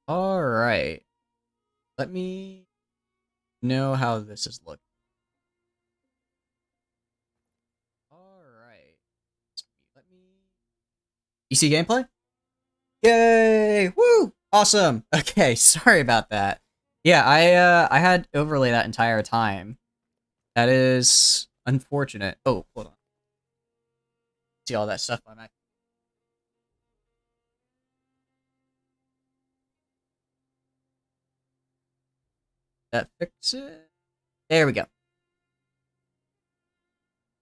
All right. Let me know how this is looking. All right. Let me. You see gameplay? Yay! Woo! Awesome. Okay, sorry about that. Yeah, I had overlay that entire time. That is unfortunate. Oh, hold on. See all that stuff on my. That fix it. There we go.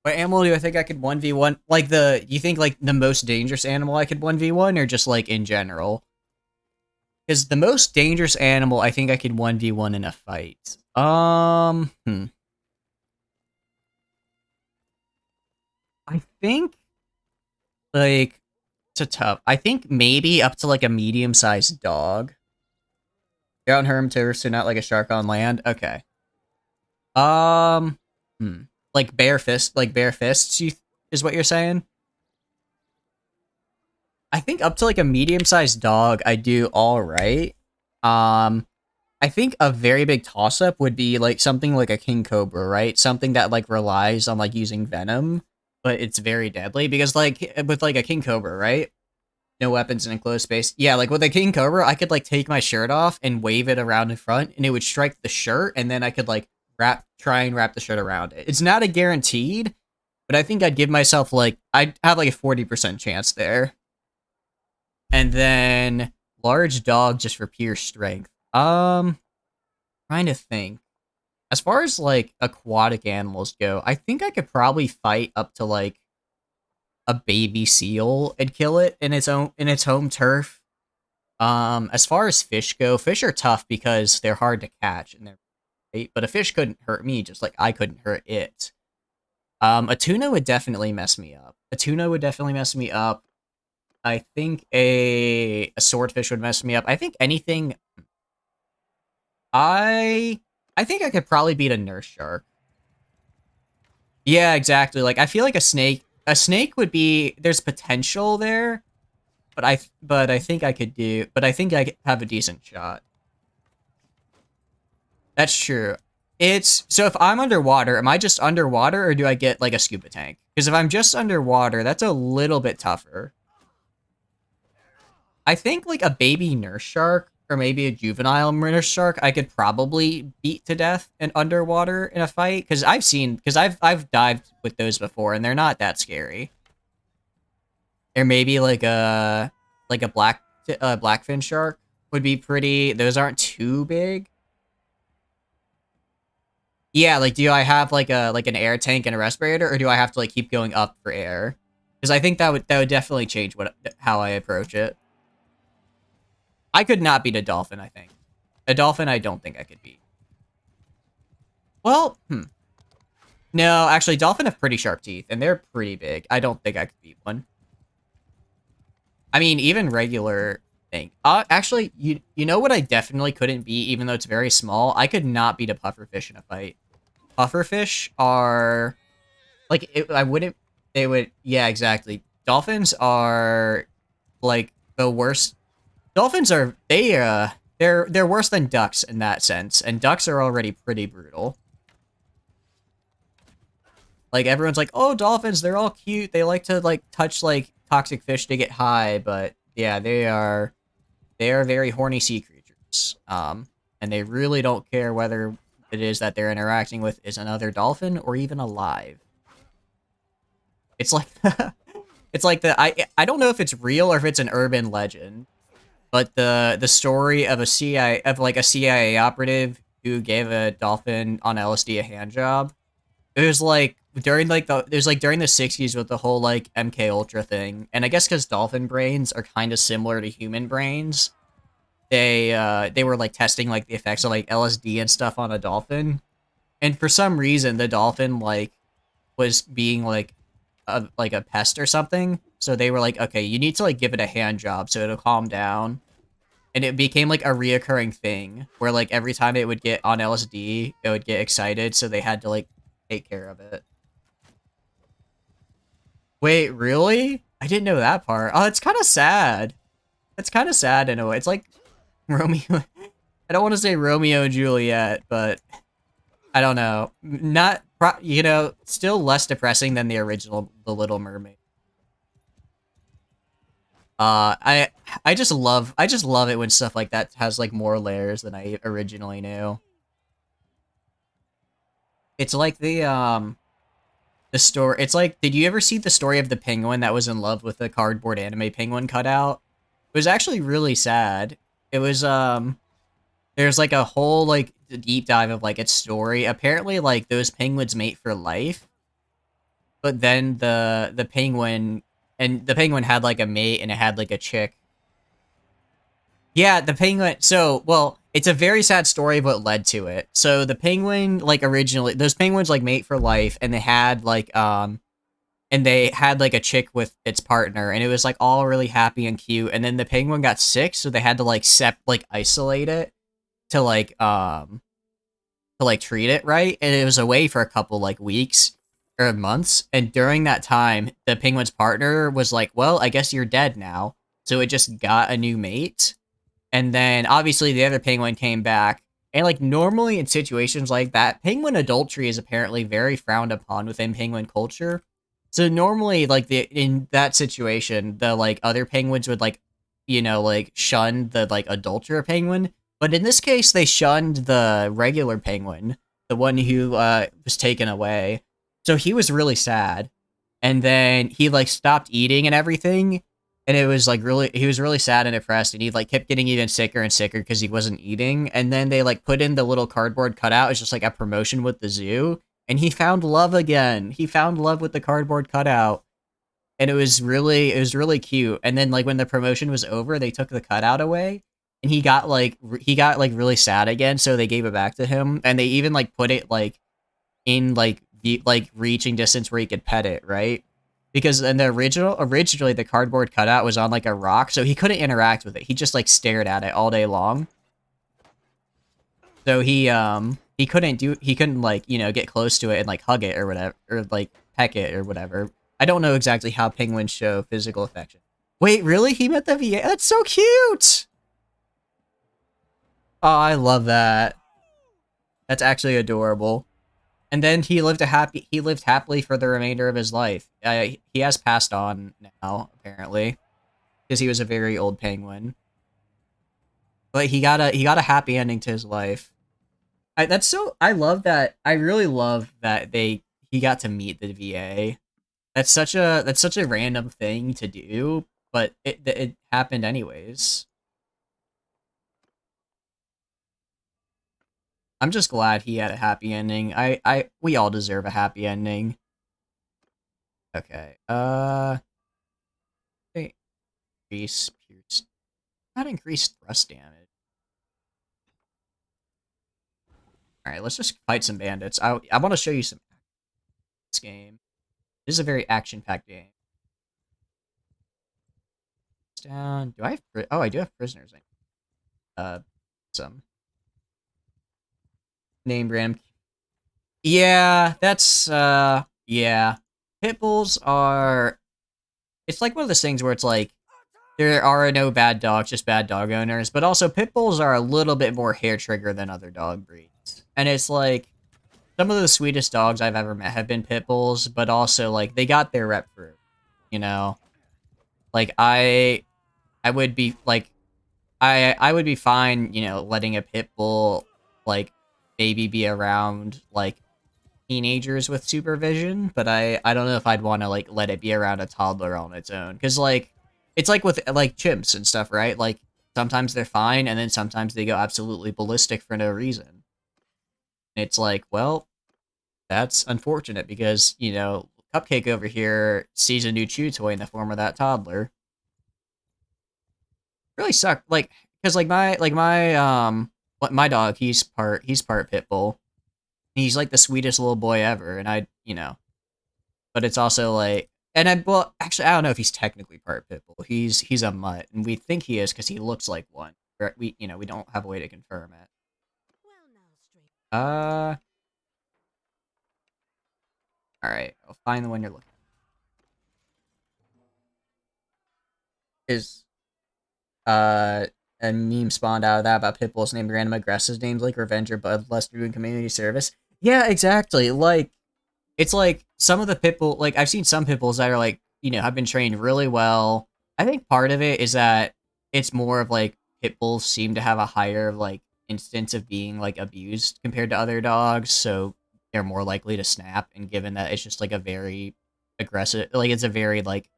What animal do I think I could 1v1? Like you think like the most dangerous animal I could 1v1 or just like in general? Because the most dangerous animal I think I could 1v1 in a fight. I think like it's a tough. I think maybe up to like a medium-sized dog. They're on herm too, so not like a shark on land. Okay. Um, hmm. Like bare fists. Is what you're saying? I think up to like a medium-sized dog, I do all right. Um, I think a very big toss-up would be like something like a king cobra, right? Something that like relies on like using venom, but it's very deadly because like with like a king cobra, right? No weapons in enclosed space. Yeah, like with a king cobra, I could like take my shirt off and wave it around in front, and it would strike the shirt, and then I could like try and wrap the shirt around it. It's not a guaranteed, but I think I'd give myself like I'd have like a 40% chance there. And then large dog just for pure strength. Trying to think. As far as like aquatic animals go, I think I could probably fight up to like a baby seal and kill it in its home turf. As far as fish go, fish are tough because they're hard to catch and they're bait, but a fish couldn't hurt me just like I couldn't hurt it. A tuna would definitely mess me up. A tuna would definitely mess me up. I think a swordfish would mess me up. I think anything I I think I could probably beat a nurse shark. Yeah, exactly. Like I feel like a snake would be there's potential there, but I think I could do but I think I could have a decent shot. That's true. It's so if I'm underwater, am I just underwater or do I get like a scuba tank? Because if I'm just underwater, that's a little bit tougher. I think like a baby nurse shark or maybe a juvenile nurse shark I could probably beat to death and underwater in a fight because I've dived with those before and they're not that scary. Or maybe like a blackfin shark would be pretty. Those aren't too big. Yeah, like do I have like an air tank and a respirator or do I have to like keep going up for air? Because I think that would definitely change what how I approach it. I could not beat a dolphin, I think. A dolphin, I don't think I could beat. Well, no, actually, dolphin have pretty sharp teeth, and they're pretty big. I don't think I could beat one. I mean, even regular thing. Actually, you know what I definitely couldn't beat, even though it's very small? I could not beat a pufferfish in a fight. Pufferfish are like I wouldn't. They would. Yeah, exactly. Dolphins are like the worst. Dolphins are they're worse than ducks in that sense, and ducks are already pretty brutal. Like everyone's like, "Oh, dolphins, they're all cute. They like to like touch like toxic fish to get high." But yeah, they are very horny sea creatures. And they really don't care whether it is that they're interacting with is another dolphin or even alive. It's like it's like I don't know if it's real or if it's an urban legend, but the story of a CIA of like a CIA operative who gave a dolphin on LSD a hand job. It was like during like the it was like during the 60s with the whole like MK Ultra thing. And I guess cuz dolphin brains are kind of similar to human brains, they were like testing like the effects of like LSD and stuff on a dolphin. And for some reason the dolphin like was being like a pest or something. So they were like, "Okay, you need to like give it a hand job so it'll calm down." And it became like a reoccurring thing where like every time it would get on LSD, it would get excited, so they had to like take care of it. Wait, really? I didn't know that part. Oh, it's kind of sad. It's kind of sad in a way. It's like Romeo. I don't want to say Romeo and Juliet, but I don't know. Not, you know, still less depressing than the original The Little Mermaid. I just love it when stuff like that has like more layers than I originally knew. It's like the story. It's like, did you ever see the story of the penguin that was in love with the cardboard anime penguin cutout? It was actually really sad. It was there's like a whole like deep dive of like its story. Apparently, like those penguins mate for life, but then the penguin had like a mate and it had like a chick. Yeah, the penguin. So, well, it's a very sad story of what led to it. So the penguin, like originally, those penguins like mate for life, and they had like a chick with its partner, and it was like all really happy and cute. And then the penguin got sick, so they had to like isolate it to treat it right, and it was away for a couple like weeks or months. And during that time, the penguin's partner was like, "Well, I guess you're dead now." So it just got a new mate, and then obviously the other penguin came back. And like normally in situations like that, penguin adultery is apparently very frowned upon within penguin culture. So normally, like in that situation, the like other penguins would like, you know, like shun the like adulterer penguin. But in this case, they shunned the regular penguin, the one who was taken away. So he was really sad, and then he like stopped eating and everything, and it was like really he was really sad and depressed, and he like kept getting even sicker and sicker because he wasn't eating. And then they like put in the little cardboard cutout as just like a promotion with the zoo, and he found love again. He found love with the cardboard cutout, and it was really cute. And then like when the promotion was over, they took the cutout away, and he got like really sad again, so they gave it back to him, and they even like put it like in like the like reaching distance where he could pet it, right? Because in the originally the cardboard cutout was on like a rock, so he couldn't interact with it. He just like stared at it all day long. So he couldn't like, you know, get close to it and like hug it or whatever, or like peck it or whatever. I don't know exactly how penguins show physical affection. Wait, really? He met the VA? That's so cute. Oh, I love that. That's actually adorable. And then he lived happily for the remainder of his life. He has passed on now, apparently, because he was a very old penguin. But he got a happy ending to his life. I love that. I really love that he got to meet the VA. That's such a random thing to do, but it happened anyways. I'm just glad he had a happy ending. We all deserve a happy ending. Okay. Okay. Increase pierce. Not increased thrust damage. All right, let's just fight some bandits. I want to show you some this game. This is a very action-packed game. It's down. Do I have? Oh, I do have prisoners. Some name brand. Yeah, that's yeah. Pit bulls are. It's like one of those things where it's like there are no bad dogs, just bad dog owners. But also, pit bulls are a little bit more hair trigger than other dog breeds, and it's like some of the sweetest dogs I've ever met have been pit bulls, but also like they got their rep for, you know, like I would be like I would be fine, you know, letting a pit bull like maybe be around like teenagers with supervision, but I don't know if I'd want to like let it be around a toddler on its own, because like it's like with like chimps and stuff, right? Like sometimes they're fine, and then sometimes they go absolutely ballistic for no reason. It's like, well, that's unfortunate because, you know, Cupcake over here sees a new chew toy in the form of that toddler. Really suck. Like, because like my dog, he's part pit bull. He's like the sweetest little boy ever, and I, you know, but it's also like, and I, well, actually, I don't know if he's technically part pit bull. He's a mutt, and we think he is because he looks like one. We, you know, we don't have a way to confirm it. Uh, all right, I'll find the one you're looking. Is uh a meme spawned out of that about pit bulls named random aggressive names like Revenge or Bloodlust doing community service. Yeah, exactly. Like, it's like some of the pit bull, like I've seen some pit bulls that are like, have been trained really well. I think part of it is that it's more of like pit bulls seem to have a higher like instance of being like abused compared to other dogs, so they're more likely to snap. And given that it's just like a very aggressive, like it's a very like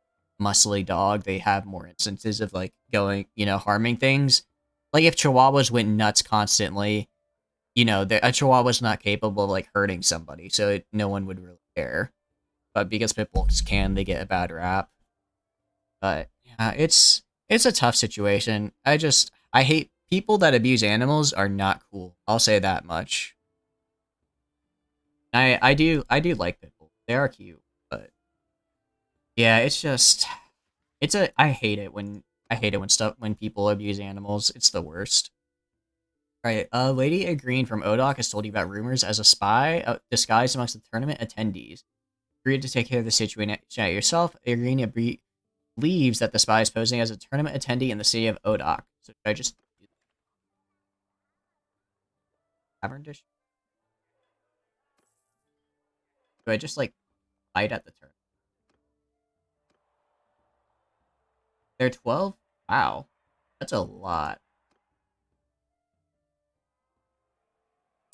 muscly dog, they have more instances of like going, harming things. Like if Chihuahuas went nuts constantly, a Chihuahua's not capable of like hurting somebody, so no one would really care. But because pit bulls can, they get a bad rap. But yeah, it's a tough situation. I hate people that abuse animals are not cool. I'll say that much. I do like pit bulls. They are cute, but yeah, it's just I hate it when people abuse animals. It's the worst. Right, Lady Green from ODOC has told you about rumors as a spy disguised amongst the tournament attendees. Agreed to take care of the situation yourself. Irina believes that the spy is posing as a tournament attendee in the city of ODOC. So should I just tavern dish? Do I just like fight at the turn? They're 12? Wow. That's a lot.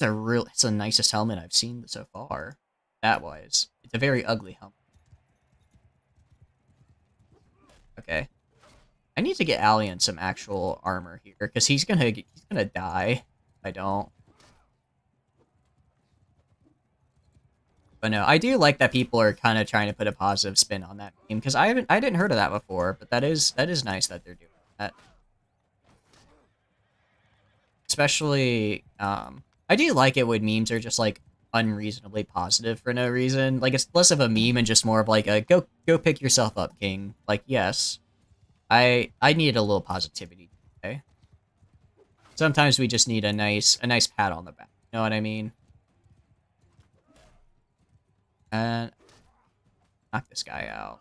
It's the nicest helmet I've seen so far. That was. It's a very ugly helmet. Okay. I need to get Allian some actual armor here, because he's gonna die if I don't. But no, I do like that people are kind of trying to put a positive spin on that meme, because I didn't heard of that before, but that is nice that they're doing that. Especially, I do like it when memes are just like unreasonably positive for no reason. Like it's less of a meme and just more of like a go pick yourself up, King. Like yes, I needed a little positivity today. Sometimes we just need a nice pat on the back. You know what I mean? And knock this guy out.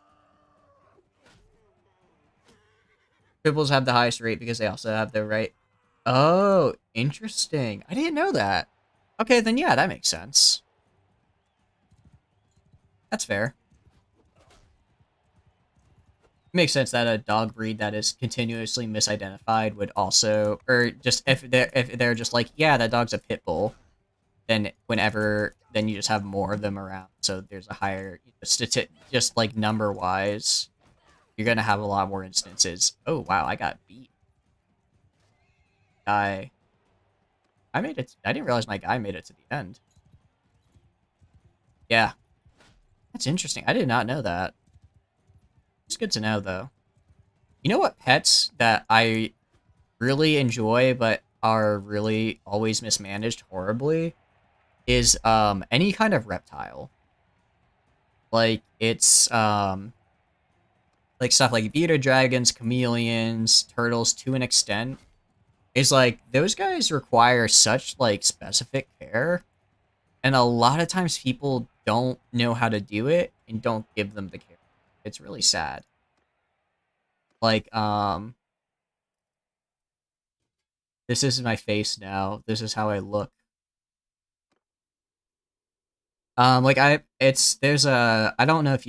Pibbles have the highest rate because they also have the right. Oh, interesting. I didn't know that. Okay, then yeah, that makes sense. That's fair. It makes sense that a dog breed that is continuously misidentified would also, or just if they're just like, yeah, that dog's a pit bull, then then you just have more of them around. So there's a higher just like number wise, you're gonna have a lot more instances. Oh wow, I got beat. Guy, I made it. I didn't realize my guy made it to the end. Yeah, that's interesting. I did not know that. It's good to know though. You know what pets that I really enjoy but are really always mismanaged horribly is any kind of reptile. Like it's like stuff like bearded dragons, chameleons, turtles to an extent. Is like those guys require such like specific care, and a lot of times people don't know how to do it and don't give them the care. It's really sad. Like this is my face now. This is how I look. Like there's a, I don't know if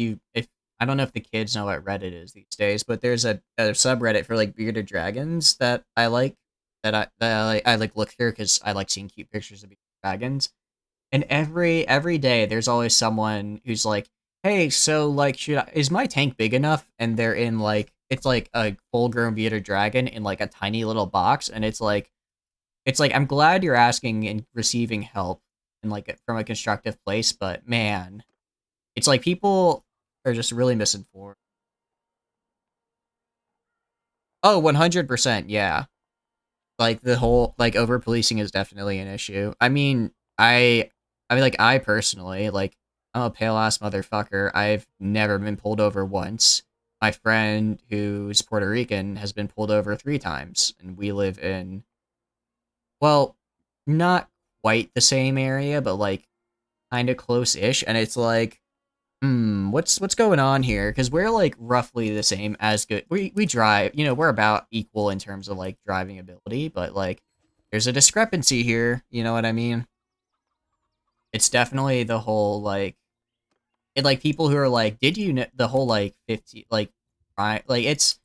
I don't know if the kids know what Reddit is these days, but there's a subreddit for like bearded dragons that I like, I like look through because I like seeing cute pictures of bearded dragons. And every day there's always someone who's like, hey, so like is my tank big enough? And they're in like, it's like a full grown bearded dragon in like a tiny little box, and it's like I'm glad you're asking and receiving help in like from a constructive place, but man, it's like people are just really misinformed. Oh, 100%, yeah. Like the whole like over policing is definitely an issue. I mean like I personally like I'm a pale ass motherfucker. I've never been pulled over once. My friend who's Puerto Rican has been pulled over 3 times, and we live in, well, not quite the same area, but like kind of close-ish, and it's like What's going on here? Because we're like roughly the same as good. We drive, you know, we're about equal in terms of like driving ability, but like there's a discrepancy here. You know what I mean? It's definitely the whole like it like people who are like, did you know the whole like 50 like right like it's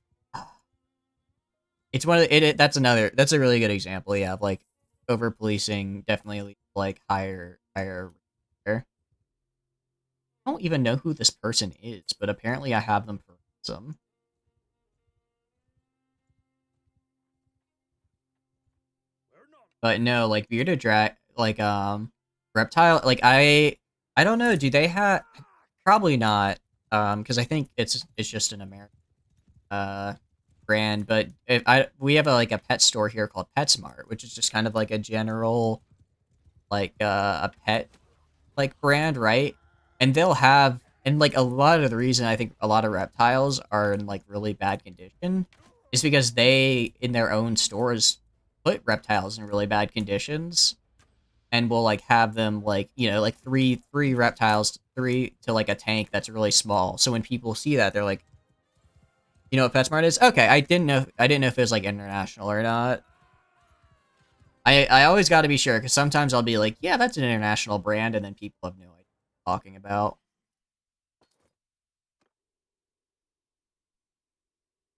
one of that's a really good example, yeah, of like over policing definitely leads to, like higher. I don't even know who this person is, but apparently I have them for some. But no, like bearded drag, like reptile, like I don't know. Do they have? Probably not. Because I think it's just an American uh brand. But if we have like a pet store here called PetSmart, which is just kind of like a general like a pet like brand, right? And they'll have and like a lot of the reason I think a lot of reptiles are in like really bad condition is because they in their own stores put reptiles in really bad conditions and will like have them like you know like three reptiles three to like a tank that's really small. So when people see that they're like, you know what PetSmart is? Okay, I didn't know if it was like international or not. I always got to be sure because sometimes I'll be like, yeah, that's an international brand, and then people have no idea what I'm talking about.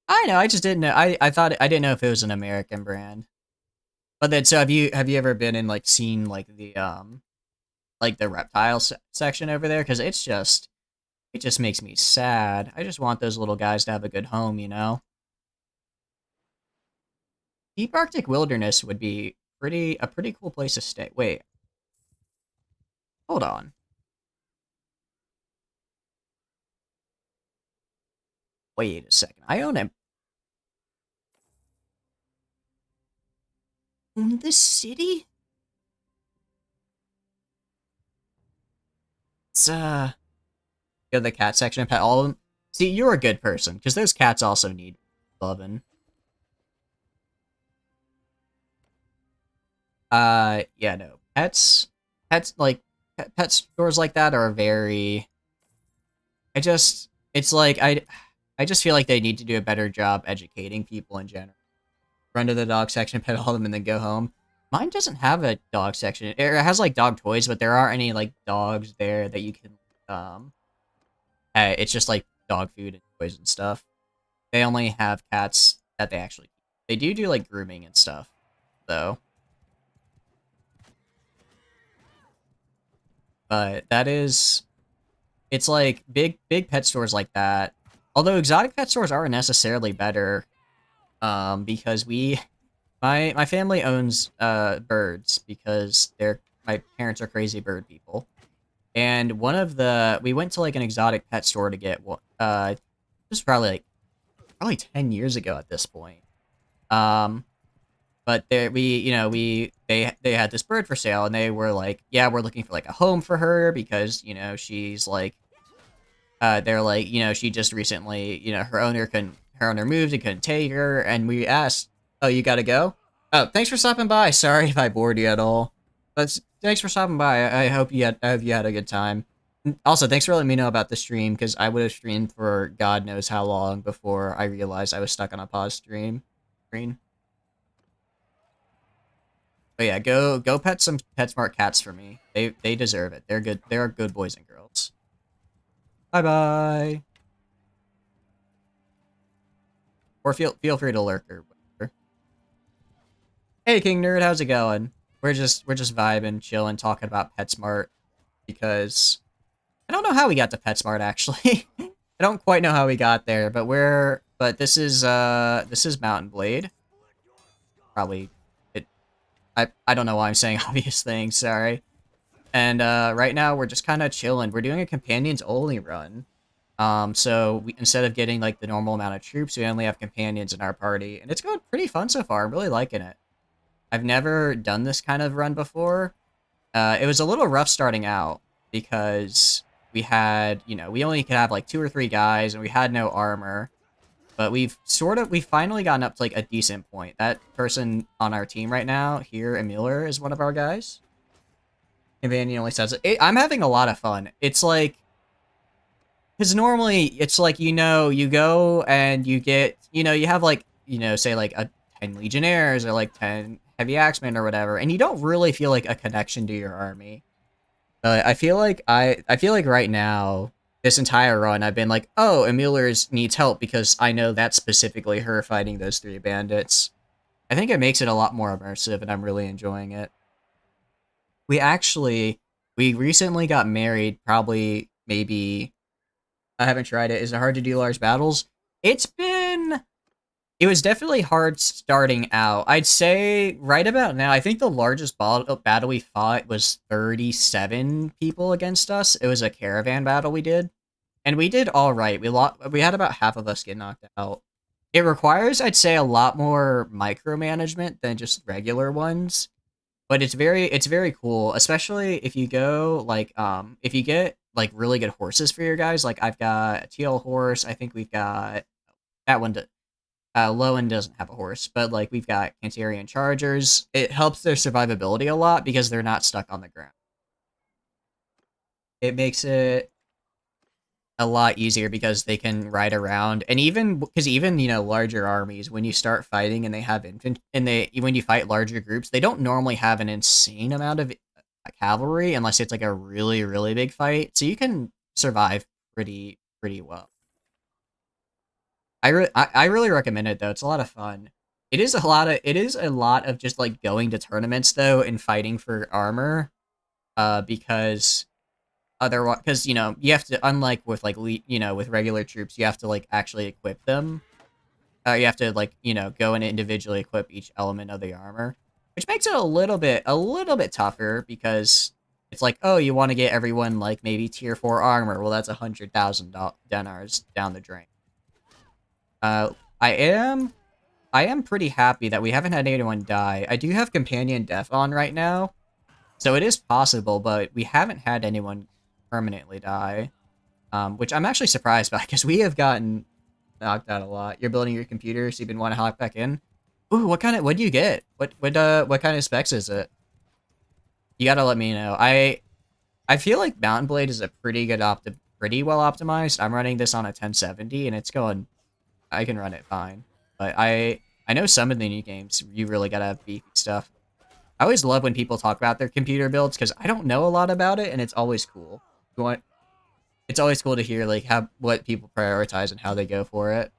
I know, I just didn't know. I thought I didn't know if it was an American brand. But then, so have you ever been in like seen like the reptile section over there? Because it just makes me sad. I just want those little guys to have a good home, you know. Deep Arctic Wilderness would be a pretty cool place to stay. Wait, hold on. Wait a second. I own this city. It's go to the cat section and pet all of them. See, you're a good person because those cats also need loving. Yeah, no. Pets like pet stores like that are very. It's like I just feel like they need to do a better job educating people in general. Run to the dog section, pet all of them, and then go home. Mine doesn't have a dog section. It has like dog toys, but there aren't any like dogs there that you can. It's just like dog food and toys and stuff. They only have cats that they actually keep. They do like grooming and stuff, though. But that is it's like big pet stores like that. Although exotic pet stores aren't necessarily better, because my family owns birds because my parents are crazy bird people. And one of the we went to like an exotic pet store to get this was probably 10 years ago at this point. Um but there we you know we they had this bird for sale and they were like, yeah, we're looking for like a home for her because you know she's like they're like, you know, she just recently, you know, her owner moved and couldn't take her, and we asked, oh, you gotta go? Oh, thanks for stopping by. Sorry if I bored you at all. But thanks for stopping by. I hope you had a good time. Also, thanks for letting me know about the stream, because I would have streamed for God knows how long before I realized I was stuck on a pause screen. But yeah, go pet some PetSmart cats for me. They deserve it. They're good. They're good boys and girls. Bye bye. Or feel free to lurk or whatever. Hey King Nerd, how's it going? We're just vibing, chilling, talking about PetSmart because I don't know how we got to PetSmart actually. I don't quite know how we got there, but this is Mountain Blade. Probably it I don't know why I'm saying obvious things, sorry. And right now we're just kind of chilling. We're doing a companions only run. So instead of getting like the normal amount of troops, we only have companions in our party, and it's going pretty fun so far. I'm really liking it. I've never done this kind of run before. It was a little rough starting out because we only could have like 2 or 3 guys, and we had no armor. But we've finally gotten up to like a decent point. That person on our team right now, here, Emiller, is one of our guys. Companion only says it. I'm having a lot of fun. It's like because normally it's like, you go and you get, you have like, say like a 10 Legionnaires or like 10 Heavy Axemen or whatever, and you don't really feel like a connection to your army. I feel like I feel like right now, this entire run, I've been like, oh, Emilers needs help because I know that's specifically her fighting those 3 bandits. I think it makes it a lot more immersive, and I'm really enjoying it. We actually, we recently got married, probably, maybe, I haven't tried it. Is it hard to do large battles? It's been, it was definitely hard starting out. I'd say right about now, I think the largest battle we fought was 37 people against us. It was a caravan battle we did. And we did all right. We had about half of us get knocked out. It requires, I'd say, a lot more micromanagement than just regular ones, but it's very cool, especially if you go like if you get like really good horses for your guys. Like I've got a TL horse. I think we've got that one. Lowen doesn't have a horse, but like we've got Cantarian Chargers. It helps their survivability a lot because they're not stuck on the ground. It makes it a lot easier because they can ride around, and even because even larger armies, when you start fighting and they have infant and they when you fight larger groups, they don't normally have an insane amount of cavalry unless it's like a really really big fight, so you can survive pretty well. I really recommend it though. It's a lot of fun. It is a lot of just like going to tournaments though and fighting for armor, because otherwise, because you have to, unlike with like with regular troops, you have to like actually equip them. You have to like go and individually equip each element of the armor, which makes it a little bit tougher because it's like, oh, you want to get everyone like maybe tier 4 armor. Well, that's 100,000 dinars down the drain. uh i am I am pretty happy that we haven't had anyone die. I do have companion death on right now, so it is possible, but we haven't had anyone permanently die, which I'm actually surprised by because we have gotten knocked out a lot. You're building your computer, so you've been wanting to hop back in. Ooh, what do you get? What kind of specs is it? You gotta let me know. I feel like Mountain Blade is a pretty well optimized. I'm running this on a 1070, and it's going. I can run it fine, but I know some of the new games you really gotta have beefy stuff. I always love when people talk about their computer builds because I don't know a lot about it, and it's always cool. It's always cool to hear like how what people prioritize and how they go for it.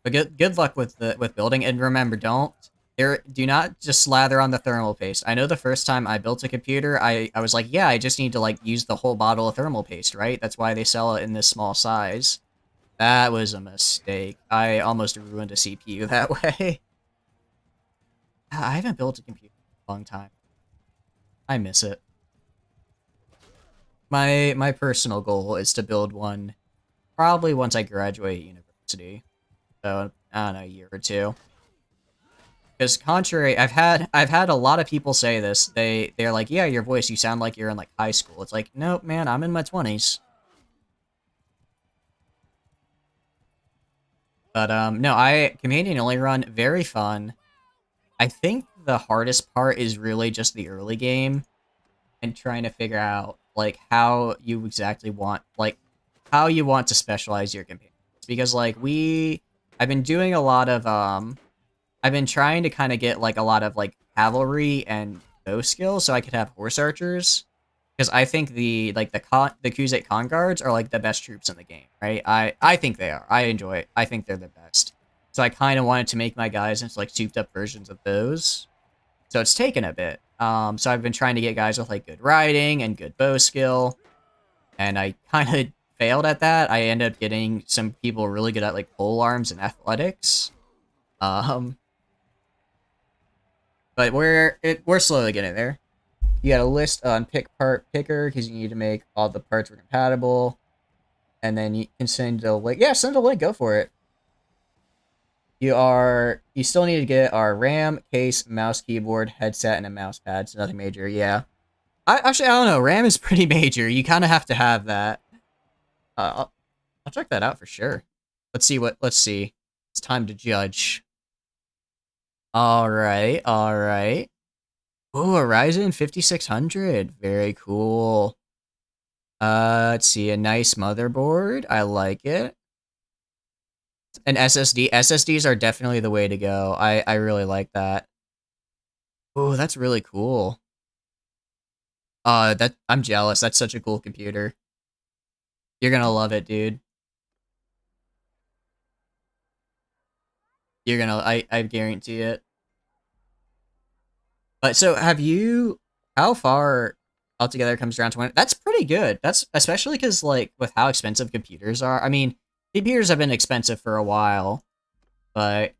But good luck with building, and remember, do not just slather on the thermal paste. I know the first time I built a computer, I was like, yeah, I just need to like use the whole bottle of thermal paste, right? That's why they sell it in this small size. That was a mistake. I almost ruined a CPU that way. I haven't built a computer in a long time. I miss it. My personal goal is to build one probably once I graduate university. So I don't know, a year or two. Because contrary, I've had a lot of people say this. They're like, yeah, your voice, you sound like you're in like high school. It's like, nope, man, I'm in my 20s. But no, I companion only run, very fun. I think the hardest part is really just the early game and trying to figure out like how you exactly want like how you want to specialize your companions, because like I've been doing a lot of I've been trying to kind of get like a lot of like cavalry and bow skills so I could have horse archers, because I think the Kuzate Khan guards are like the best troops in the game, right? I think they are. I enjoy it. I think they're the best. So I kind of wanted to make my guys into like souped up versions of those. So it's taken a bit. So I've been trying to get guys with like good riding and good bow skill, and I kind of failed at that. I ended up getting some people really good at like pole arms and athletics. Um, but we're slowly getting there. You got a list on pick part picker because you need to make all the parts were compatible, and then you can send a link. Yeah, send a link. Go for it. You still need to get our RAM, case, mouse, keyboard, headset, and a mouse pad. So nothing major. Yeah. I don't know. RAM is pretty major. You kind of have to have that. I'll check that out for sure. Let's see. It's time to judge. All right, all right. Oh, a Ryzen 5600. Very cool. Let's see, a nice motherboard. I like it. An SSD. SSDs are definitely the way to go. I really like that. Oh, that's really cool. That I'm jealous. That's such a cool computer. You're gonna love it, dude. You're gonna I guarantee it. But so have you how far altogether comes around to when that's pretty good. That's especially because like with how expensive computers are. I mean, computers have been expensive for a while, but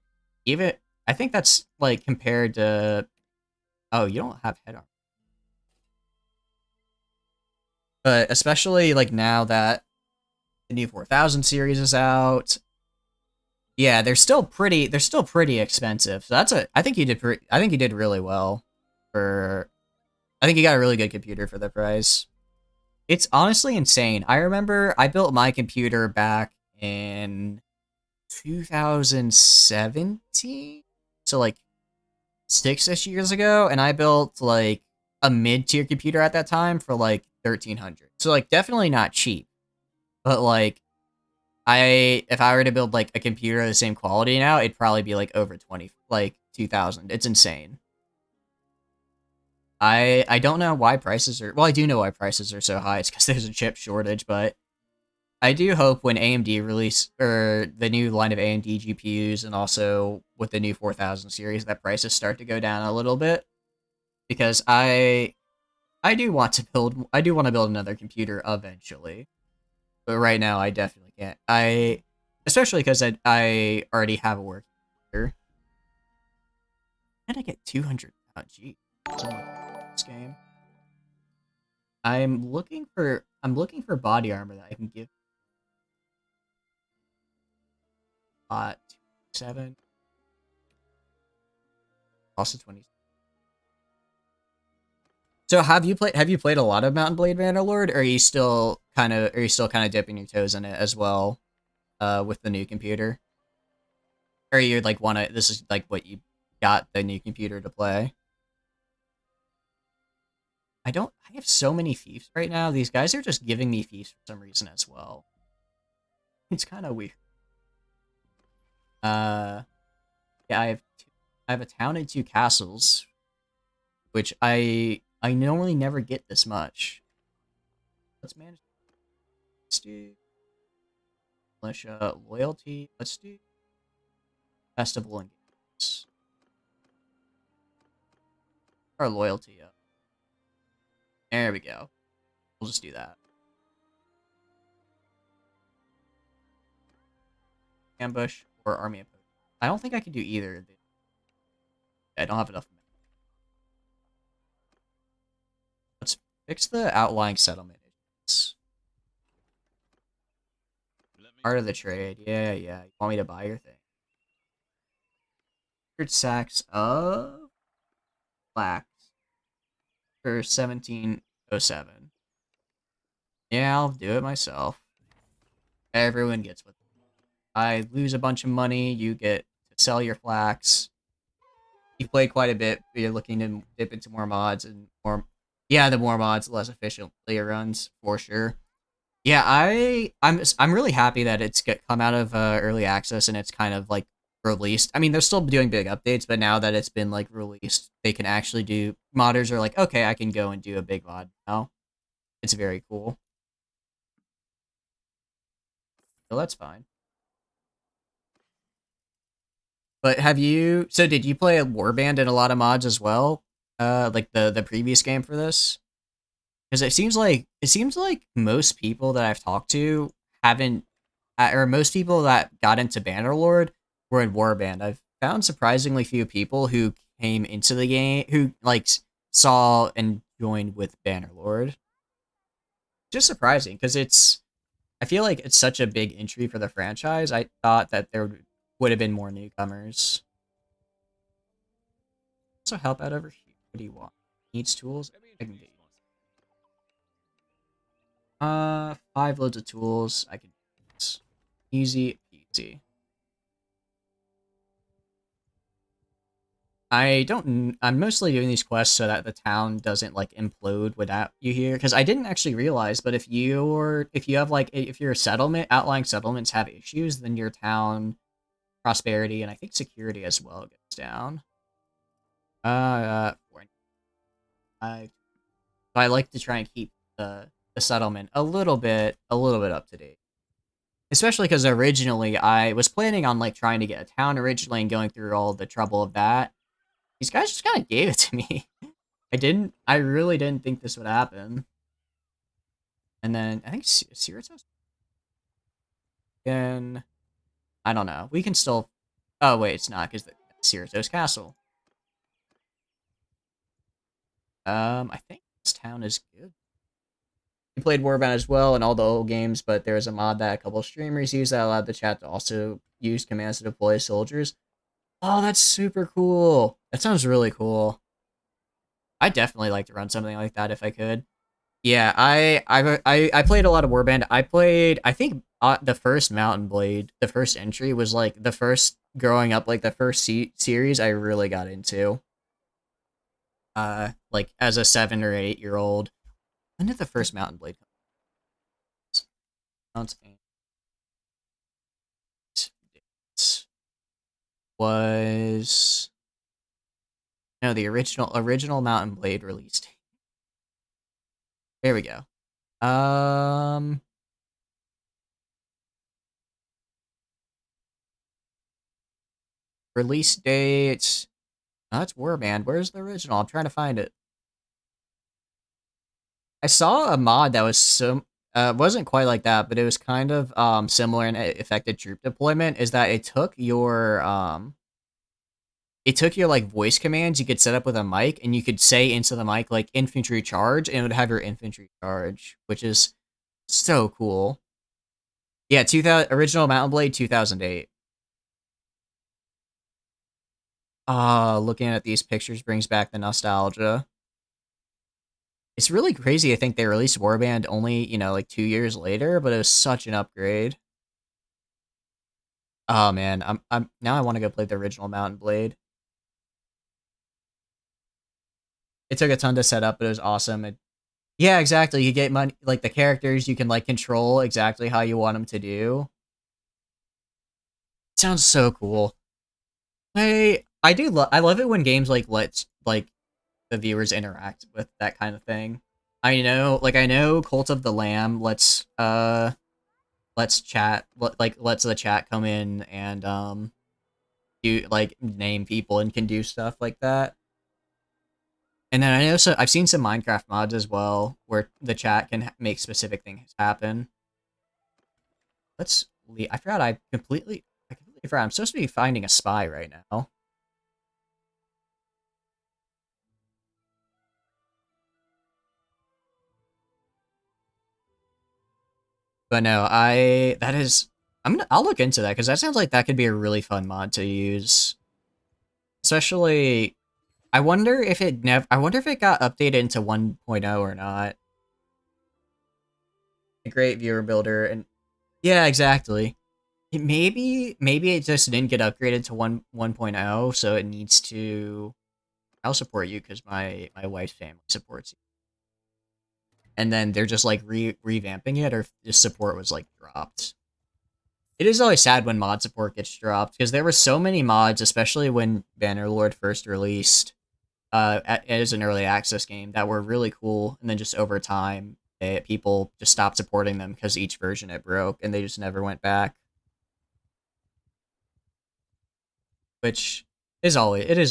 even I think that's like compared to oh, you don't have head armor. But especially like now that the new 4000 series is out, yeah, they're still pretty expensive. So that's a I think I think you did really well for I think you got a really good computer for the price. It's honestly insane. I remember I built my computer back in 2017. So like 6-ish years ago, and I built like a mid-tier computer at that time for like 1300. So like definitely not cheap. But like if I were to build like a computer of the same quality now, it'd probably be like over 20 like 2000. It's insane. I don't know why prices are well, I do know why prices are so high. It's because there's a chip shortage, but I do hope when AMD release or the new line of AMD GPUs and also with the new 4000 series that prices start to go down a little bit because I do want to build another computer eventually. But right now I definitely can't. I especially because I already have a working computer. And I get 200 gee. So much this game. I'm looking for body armor that I can give uh 7 also 20. So have you played a lot of Mountain Blade Bannerlord, or are you still kind of dipping your toes in it as well with the new computer? Or you like wanna this is like what you got the new computer to play? I have so many fiefs right now. These guys are just giving me fiefs for some reason as well. It's kind of weird. Uh yeah, I have a town and 2 castles, which I normally never get this much. Let's manage. Let's do militia loyalty. Let's do festival and games. Our loyalty up. There we go. We'll just do that. Ambush or army of poachers. I don't think I can do either of these. I don't have enough. Let's fix the outlying settlement issues. Part of the trade. Yeah, yeah. You want me to buy your thing? 100 sacks of flax for 1707. Yeah, I'll do it myself. Everyone gets what I lose a bunch of money. You get to sell your flax. You play quite a bit. But you're looking to dip into more mods and more. Yeah, the more mods, the less efficient player runs for sure. Yeah, I'm really happy that come out of early access and it's kind of like released. I mean, they're still doing big updates, but now that it's been like released, they can actually do. Modders are like, okay, I can go and do a big mod now. It's very cool. So that's fine. But have you? So did you play a Warband in a lot of mods as well? Like the previous game for this? Because it seems like most people that I've talked to haven't, or most people that got into Bannerlord were in Warband. I've found surprisingly few people who came into the game who like saw and joined with Bannerlord. Just surprising because I feel like it's such a big entry for the franchise. I thought that there would have been more newcomers. Also help out over here. What do you want? Needs tools? I can get you. 5 loads of tools. I can do this. Easy peasy. I'm mostly doing these quests so that the town doesn't like implode without you here. Because I didn't actually realize, but if you have like if your settlement outlying settlements have issues, then your town prosperity and I think security as well goes down. Uh, I I like to try and keep the settlement a little bit up to date. Especially because originally I was planning on like trying to get a town originally and going through all the trouble of that. These guys just kind of gave it to me. I really didn't think this would happen. And then I think Sirius can, I don't know. We can still, oh wait, it's not because the Cerritos Castle. I think this town is good. We played Warband as well in all the old games, but there was a mod that a couple streamers used that allowed the chat to also use commands to deploy soldiers. Oh, that's super cool. That sounds really cool. I'd definitely like to run something like that if I could. Yeah, I played a lot of Warband. I played, I think the first Mountain Blade, the first entry was like the first growing up, like the first series I really got into. Like as a 7 or 8 year old. When did the first Mountain Blade come? Was no the original Mountain Blade released. There we go. Release date. Oh, that's Warband. Where's the original? I'm trying to find it. I saw a mod that was wasn't quite like that, but it was kind of similar in affected troop deployment. Is that it took your like voice commands you could set up with a mic, and you could say into the mic like infantry charge, and it would have your infantry charge, which is so cool. Yeah, 2000 original Mountain Blade 2008. Looking at these pictures brings back the nostalgia. It's really crazy to think they released Warband only, like 2 years later, but it was such an upgrade. Oh man, I'm now I want to go play the original Mountain Blade. It took a ton to set up, but it was awesome. Yeah, exactly. You get money, like the characters, you can like control exactly how you want them to do. Sounds so cool. I love it when games like let like the viewers interact with that kind of thing. I know Cult of the Lamb lets chat lets the chat come in and do like name people and can do stuff like that. And then I've seen some Minecraft mods as well where the chat can make specific things happen. Let's leave. I completely forgot. I'm supposed to be finding a spy right now. But no, I'll look into that because that sounds like that could be a really fun mod to use. Especially I wonder if it got updated into 1.0 or not. A great viewer builder and yeah, exactly. Maybe it just didn't get upgraded to 1.0, so it needs to I'll support you because my wife's family supports you. And then they're just like revamping it, or if the support was like dropped. It is always sad when mod support gets dropped because there were so many mods, especially when Bannerlord first released, as an early access game that were really cool, and then just over time, people just stopped supporting them because each version it broke, and they just never went back. Which it is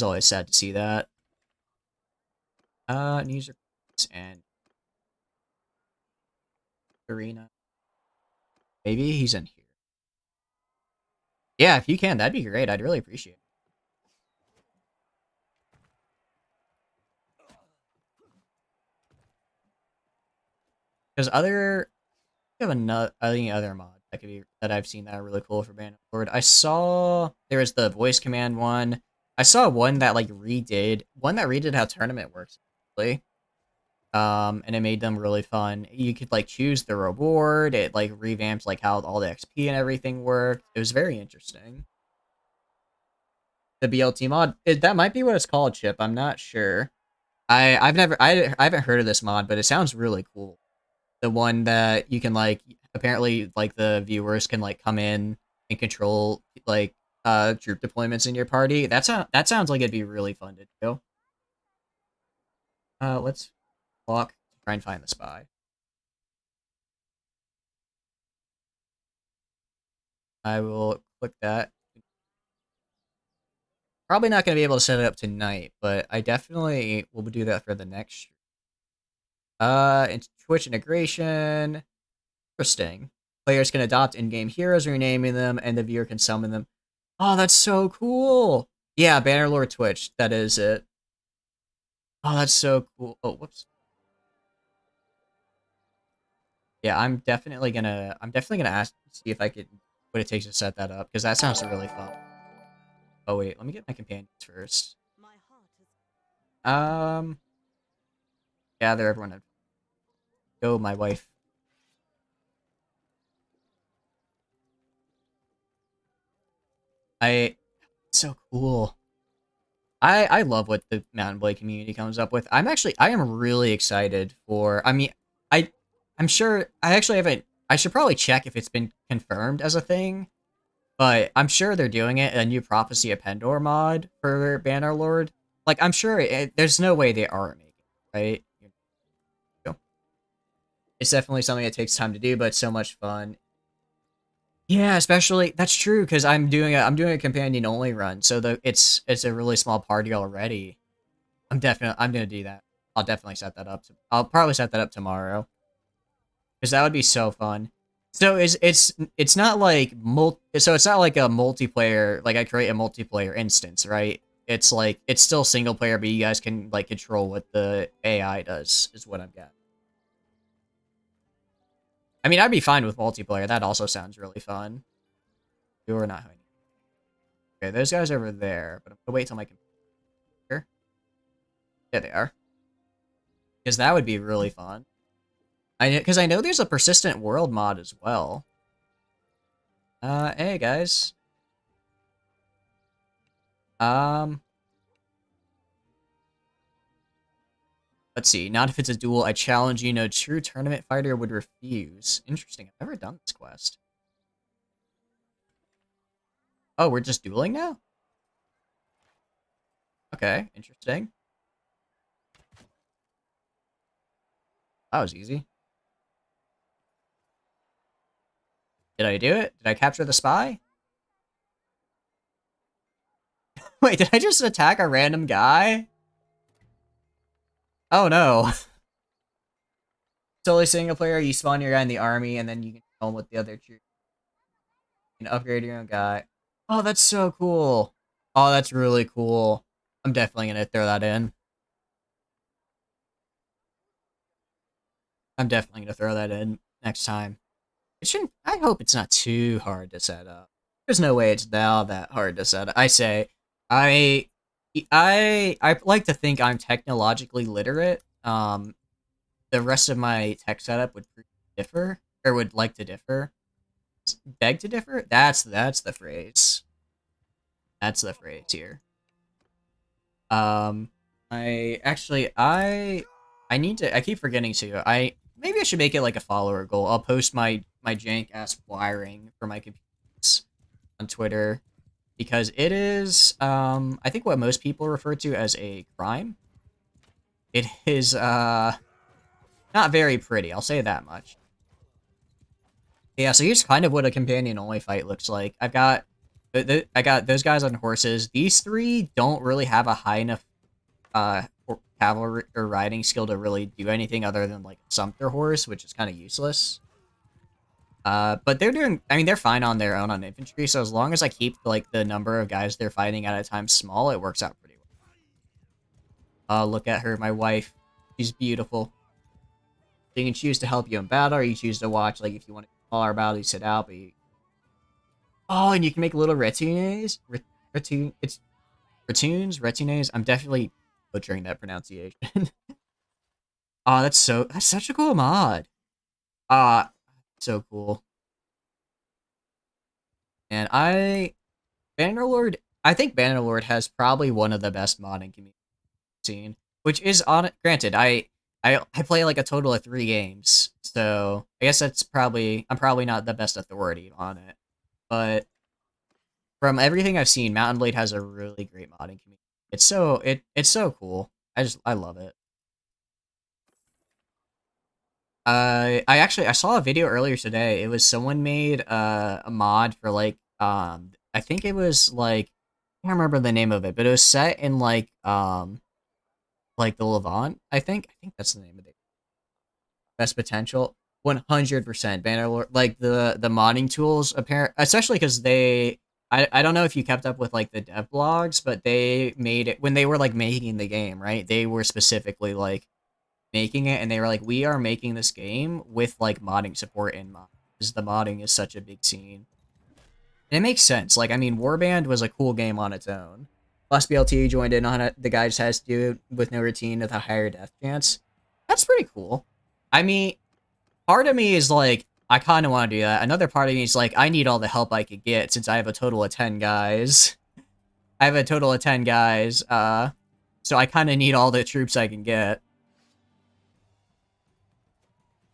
always sad to see that. News reports and arena. Maybe he's in here. Yeah, if you can, that'd be great. I'd really appreciate it. Because you have any other mod that could be that I've seen that are really cool for Bannerlord. I saw there was the voice command one. I saw one that redid how tournament works. Actually. And it made them really fun. You could like choose the reward. It like revamped like how all the XP and everything worked. It was very interesting. the BLT mod. That might be what it's called, Chip. I'm not sure. I haven't heard of this mod, but it sounds really cool. The one that you can like apparently like the viewers can like come in and control like troop deployments in your party. That sounds like it'd be really fun to do. Let's walk to try and find the spy. I will click that. Probably not going to be able to set it up tonight, but I definitely will do that for the next stream. Into Twitch integration. Interesting. Players can adopt in-game heroes, renaming them, and the viewer can summon them. Oh, that's so cool. Yeah, Bannerlord Twitch. That is it. Oh, that's so cool. Oh, whoops. Yeah, I'm definitely gonna ask see if I could what it takes to set that up because that sounds really fun. Oh wait, let me get my companions first. Um, gather everyone. Go, my wife. So cool. I love what the Mountain Blade community comes up with. I am really excited for. I mean, I I'm sure I actually haven't. I should probably check if it's been confirmed as a thing, but I'm sure they're doing it. A new Prophecy of Pendor mod for Bannerlord. Like I'm sure there's no way they aren't making it, right? It's definitely something that takes time to do, but it's so much fun. Yeah, especially that's true because I'm doing a companion only run, so it's a really small party already. I'm gonna do that. I'll definitely set that up. I'll probably set that up tomorrow because that would be so fun. So it's not like so it's not like a multiplayer like I create a multiplayer instance, right? It's like it's still single player, but you guys can like control what the AI does is what I'm getting. I mean, I'd be fine with multiplayer. That also sounds really fun. You are not. Okay, those guys over there, but I'm gonna wait till my computer. Yeah, they are. Because that would be really fun. Because I know there's a persistent world mod as well. Hey guys. Um, let's see. Not if it's a duel. I challenge you. No true tournament fighter would refuse. Interesting. I've never done this quest. Oh, we're just dueling now? Okay, interesting. That was easy. Did I do it? Did I capture the spy? Wait, did I just attack a random guy? Oh no. Solely single player, you spawn your guy in the army, and then you can kill him with the other troops. You can upgrade your own guy. Oh, that's so cool. Oh, that's really cool. I'm definitely gonna throw that in. I'm definitely gonna throw that in next time. It shouldn't. I hope it's not too hard to set up. There's no way it's now that hard to set up. I say, I, I like to think I'm technologically literate. The rest of my tech setup would differ or would like to differ. Beg to differ. That's the phrase. That's the phrase here. Um, I need to. I keep forgetting to. Maybe I should make it like a follower goal. I'll post my jank ass wiring for my computers on Twitter because it is I think what most people refer to as a crime. It is not very pretty. I'll say that much. Yeah, so here's kind of what a companion only fight looks like. I got those guys on horses. These three don't really have a high enough cavalry or riding skill to really do anything other than like Sumpter horse, which is kind of useless. But they're doing. I mean, they're fine on their own on infantry. So as long as I keep like the number of guys they're fighting at a time small, it works out pretty well. Look at her, my wife. She's beautiful. So you can choose to help you in battle, or you choose to watch. Like if you want to call our battle, you sit out. But oh, and you can make little retinues. It's retinues. I'm definitely butchering that pronunciation. Oh, that's such a cool mod. So cool. And Bannerlord, I think Bannerlord has probably one of the best modding communities seen, which is on granted, I play like a total of 3 games, so I guess that's probably I'm probably not the best authority on it, but from everything I've seen, Mountain Blade has a really great modding community. It's so cool. I love it. I saw a video earlier today. It was someone made a mod for like I think it was like I can't remember the name of it, but it was set in like the Levant. I think that's the name of it. Best potential. 100% Bannerlord, like the modding tools apparent, especially because I don't know if you kept up with like the dev blogs, but they made it when they were like making the game, right? They were specifically like making it, and they were like, we are making this game with like modding support in mind because the modding is such a big scene. And it makes sense. Like, I mean, Warband was a cool game on its own. Plus BLT joined in on it. The guy just has to do it with no routine with a higher death chance. That's pretty cool. I mean, part of me is like, I kind of want to do that. Another part of me is like, I need all the help I could get since I have a total of 10 guys. I have a total of 10 guys, so I kind of need all the troops I can get.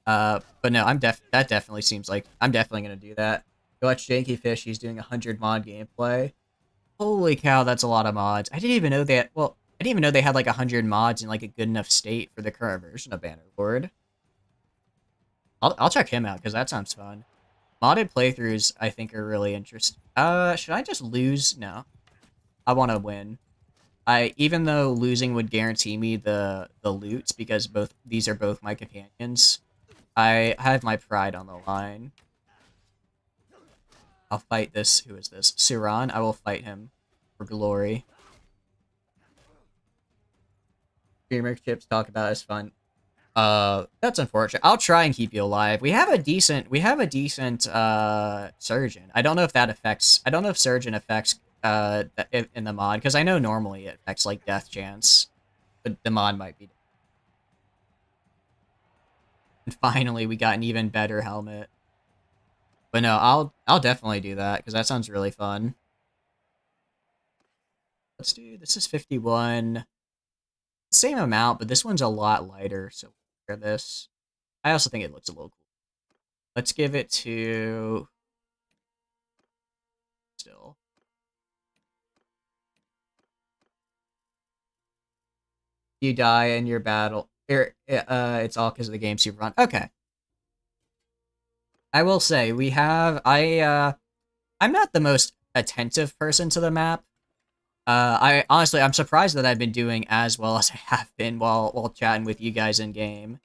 But no, that definitely seems like I'm definitely gonna do that. Go watch Janky Fish. He's doing 100 mod gameplay. Holy cow, that's a lot of mods. I didn't even know that. Well, I didn't even know they had like 100 mods in like a good enough state for the current version of Bannerlord. I'll check him out because that sounds fun. Modded playthroughs I think are really interesting. Should I just lose? No, I want to win. Even though losing would guarantee me the loots because these are both my companions. I have my pride on the line. I'll fight this. Who is this? Suran. I will fight him for glory. Streamer chips talk about is fun. That's unfortunate. I'll try and keep you alive. We have a decent surgeon. I don't know if surgeon affects in the mod because I know normally it affects like death chance, but the mod might be. And finally, we got an even better helmet. But no, I'll definitely do that because that sounds really fun. Let's do this is 51. Same amount, but this one's a lot lighter, so we'll wear this. I also think it looks a little cool. Let's give it to still. You die in your battle. It's all because of the games you run. Okay. I will say I'm not the most attentive person to the map. I'm surprised that I've been doing as well as I have been while chatting with you guys in game.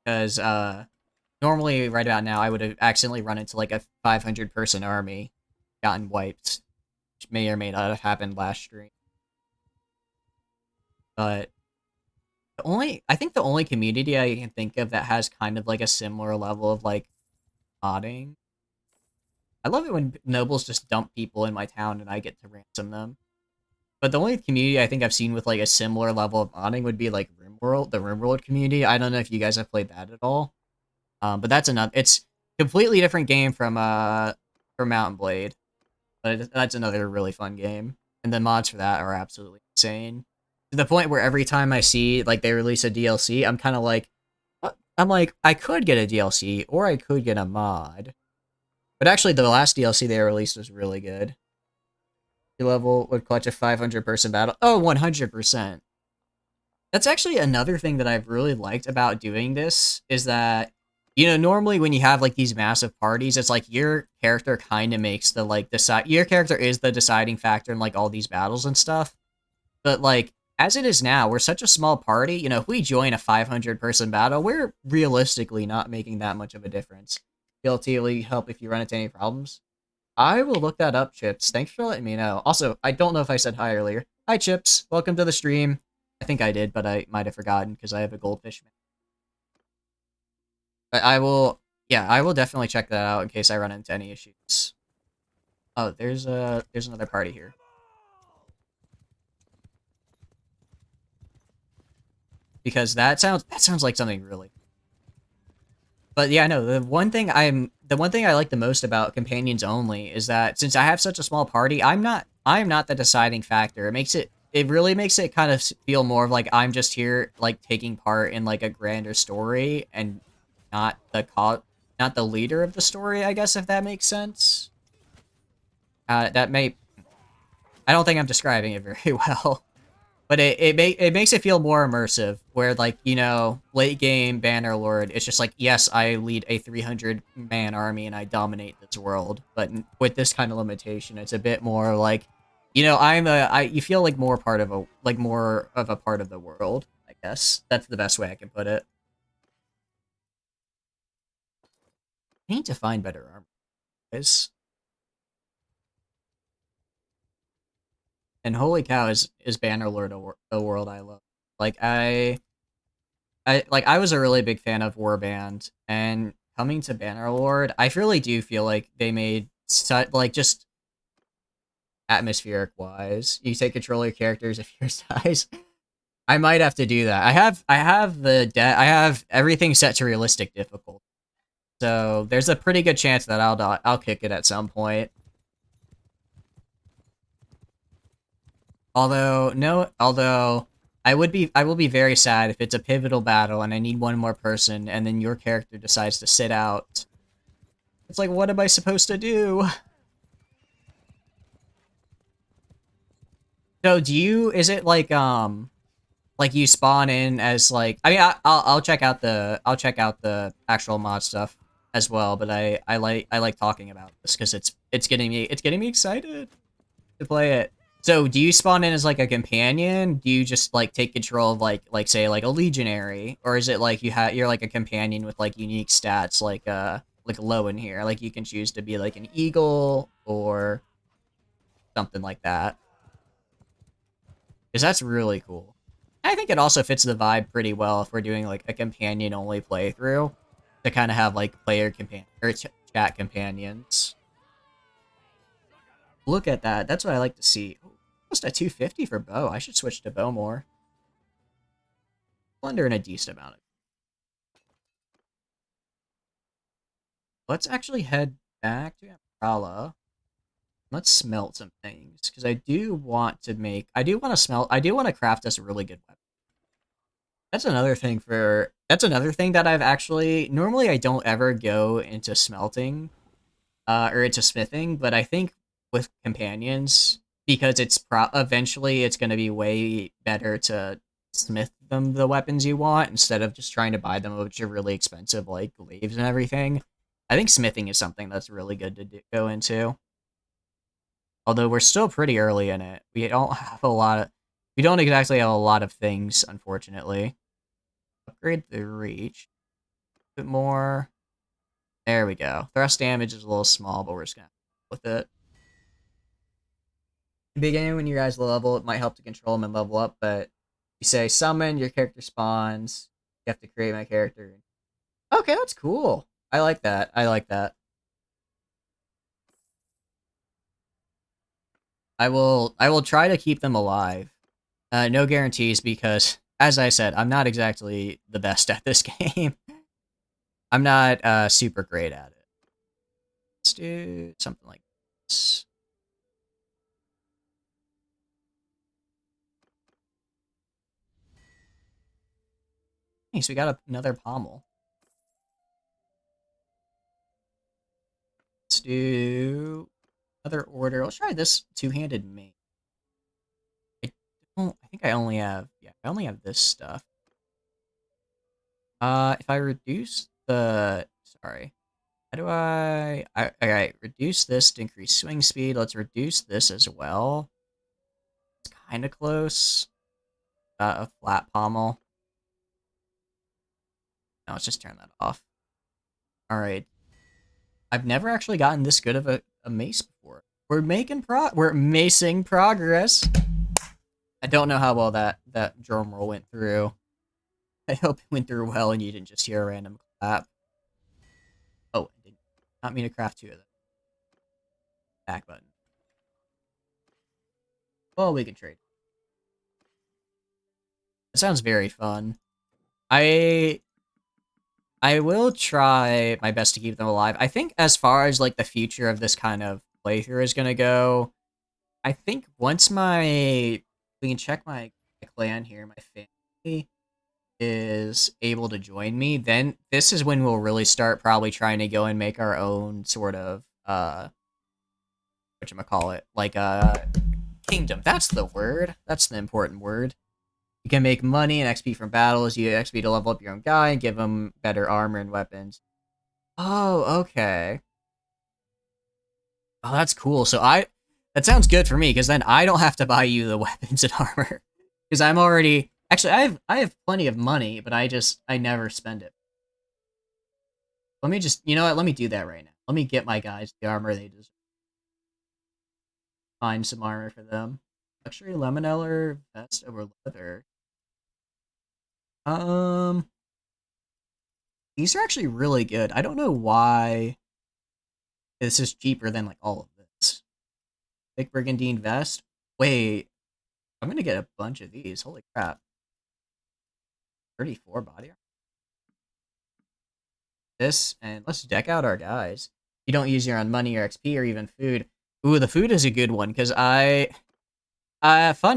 Because normally right about now I would have accidentally run into like a 500 person army, gotten wiped, which may or may not have happened last stream. But I think the only community I can think of that has kind of like a similar level of like modding. I love it when nobles just dump people in my town and I get to ransom them. But the only community I think I've seen with like a similar level of modding would be like RimWorld, the RimWorld community. I don't know if you guys have played that at all. But that's another. It's completely different game from Mountain Blade, but that's another really fun game. And the mods for that are absolutely insane. To the point where every time I see like they release a DLC, I'm kind of like, I could get a DLC or I could get a mod. But actually, the last DLC they released was really good. Level would clutch a 500 person battle. Oh, 100%. That's actually another thing that I've really liked about doing this is that, you know, normally when you have like these massive parties, it's like your character kind of makes the like your character is the deciding factor in like all these battles and stuff. But like as it is now, we're such a small party, you know, if we join a 500 person battle, we're realistically not making that much of a difference. BLT will help if you run into any problems. I will look that up, Chips. Thanks for letting me know. Also, I don't know if I said hi earlier. Hi, Chips. Welcome to the stream. I think I did, but I might have forgotten because I have a goldfish. But I will definitely check that out in case I run into any issues. Oh, there's another party here. Because that sounds like something really. But yeah, no, the one thing I like the most about companions only is that since I have such a small party, I'm not I'm not the deciding factor. It really makes it kind of feel more of like I'm just here like taking part in like a grander story and not not the leader of the story, I guess, if that makes sense. That may I don't think I'm describing it very well. But it makes it feel more immersive, where like, you know, late game Bannerlord, it's just like, yes, I lead a 300-man army and I dominate this world. But with this kind of limitation, it's a bit more like, you know, you feel like more more of a part of the world, I guess. That's the best way I can put it. I need to find better armor, guys. And holy cow, is Bannerlord a world I love. Like I was a really big fan of Warband, and coming to Bannerlord, I really do feel like they made such like just atmospheric wise. You take control of your characters if yours dies. I might have to do that. I have everything set to realistic difficulty. So there's a pretty good chance that I'll kick it at some point. Although I will be very sad if it's a pivotal battle and I need one more person and then your character decides to sit out. It's like, what am I supposed to do? So is it like you spawn in as like, I mean, I'll check out the actual mod stuff as well, but I like talking about this because it's getting me excited to play it. So do you spawn in as like a companion? Do you just like take control of like say like a legionary, or is it like you're like a companion with like unique stats like low in here, like you can choose to be like an eagle or something like that? Because that's really cool. I think it also fits the vibe pretty well if we're doing like a companion only playthrough to kind of have like player companion or chat companions. Look at that. That's what I like to see. Ooh, almost a 250 for bow. I should switch to bow more. Plunder in a decent amount. Let's actually head back to Amprala. Let's smelt some things because I do want to make. I do want to smelt. I do want to craft us a really good weapon. That's another thing that I've actually normally I don't ever go into smelting or into smithing, but I think with companions, because eventually it's going to be way better to smith them the weapons you want instead of just trying to buy them, which are really expensive, like glaives and everything. I think smithing is something that's really good to go into. Although we're still pretty early in it, we don't exactly have a lot of things, unfortunately. Upgrade the reach a bit more. There we go. Thrust damage is a little small, but we're just gonna with it. Beginning when you guys level, it might help to control them and level up, but you say summon, your character spawns. You have to create my character. Okay, that's cool. I like that. I like that. I will try to keep them alive. No guarantees because, as I said, I'm not exactly the best at this game. I'm not super great at it. Let's do something like this. Hey, so we got another pommel. Let's do another order. Let's try this two-handed mace. I think I only have, yeah, I only have this stuff. If I reduce the, sorry, how do alright, reduce this to increase swing speed. Let's reduce this as well. It's kind of close. A flat pommel. No, let's just turn that off. Alright. I've never actually gotten this good of a mace before. We're macing progress. I don't know how well that drum roll went through. I hope it went through well and you didn't just hear a random clap. Oh, I did not mean to craft two of them. Back button. Well, we can trade. It sounds very fun. I will try my best to keep them alive. I think as far as like the future of this kind of playthrough is gonna go, I think once we can check my clan here, my family is able to join me, then this is when we'll really start probably trying to go and make our own sort of whatchamacallit, like kingdom. That's the word. That's the important word. You can make money and XP from battles. You get XP to level up your own guy and give him better armor and weapons. Oh, okay. Oh, that's cool. So that sounds good for me because then I don't have to buy you the weapons and armor because I'm already actually I have plenty of money, but I never spend it. Let me just, you know what? Let me do that right now. Let me get my guys the armor they deserve. Find some armor for them. Luxury Lemonellar vest over leather. Um, these are actually really good. I don't know why this is cheaper than like all of this. Thick Brigandine vest. Wait, I'm gonna get a bunch of these. Holy crap! 34 body armor. This, and let's deck out our guys. You don't use your own money or XP or even food. Ooh, the food is a good one because fun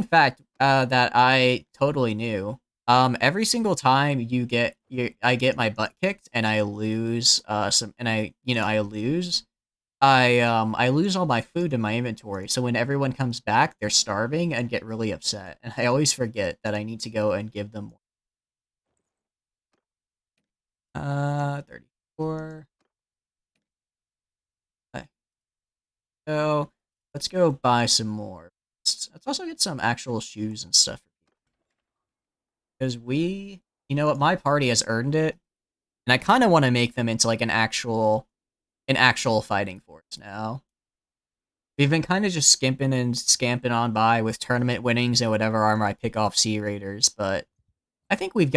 fact that I totally knew. Every single time I get my butt kicked and I lose I lose. I lose all my food in my inventory. So when everyone comes back, they're starving and get really upset. And I always forget that I need to go and give them more. 34. Okay. So let's go buy some more. Let's also get some actual shoes and stuff. Because you know what, my party has earned it, and I kind of want to make them into like an actual fighting force now. We've been kind of just skimping and scamping on by with tournament winnings and whatever armor I pick off Sea Raiders, but I think we're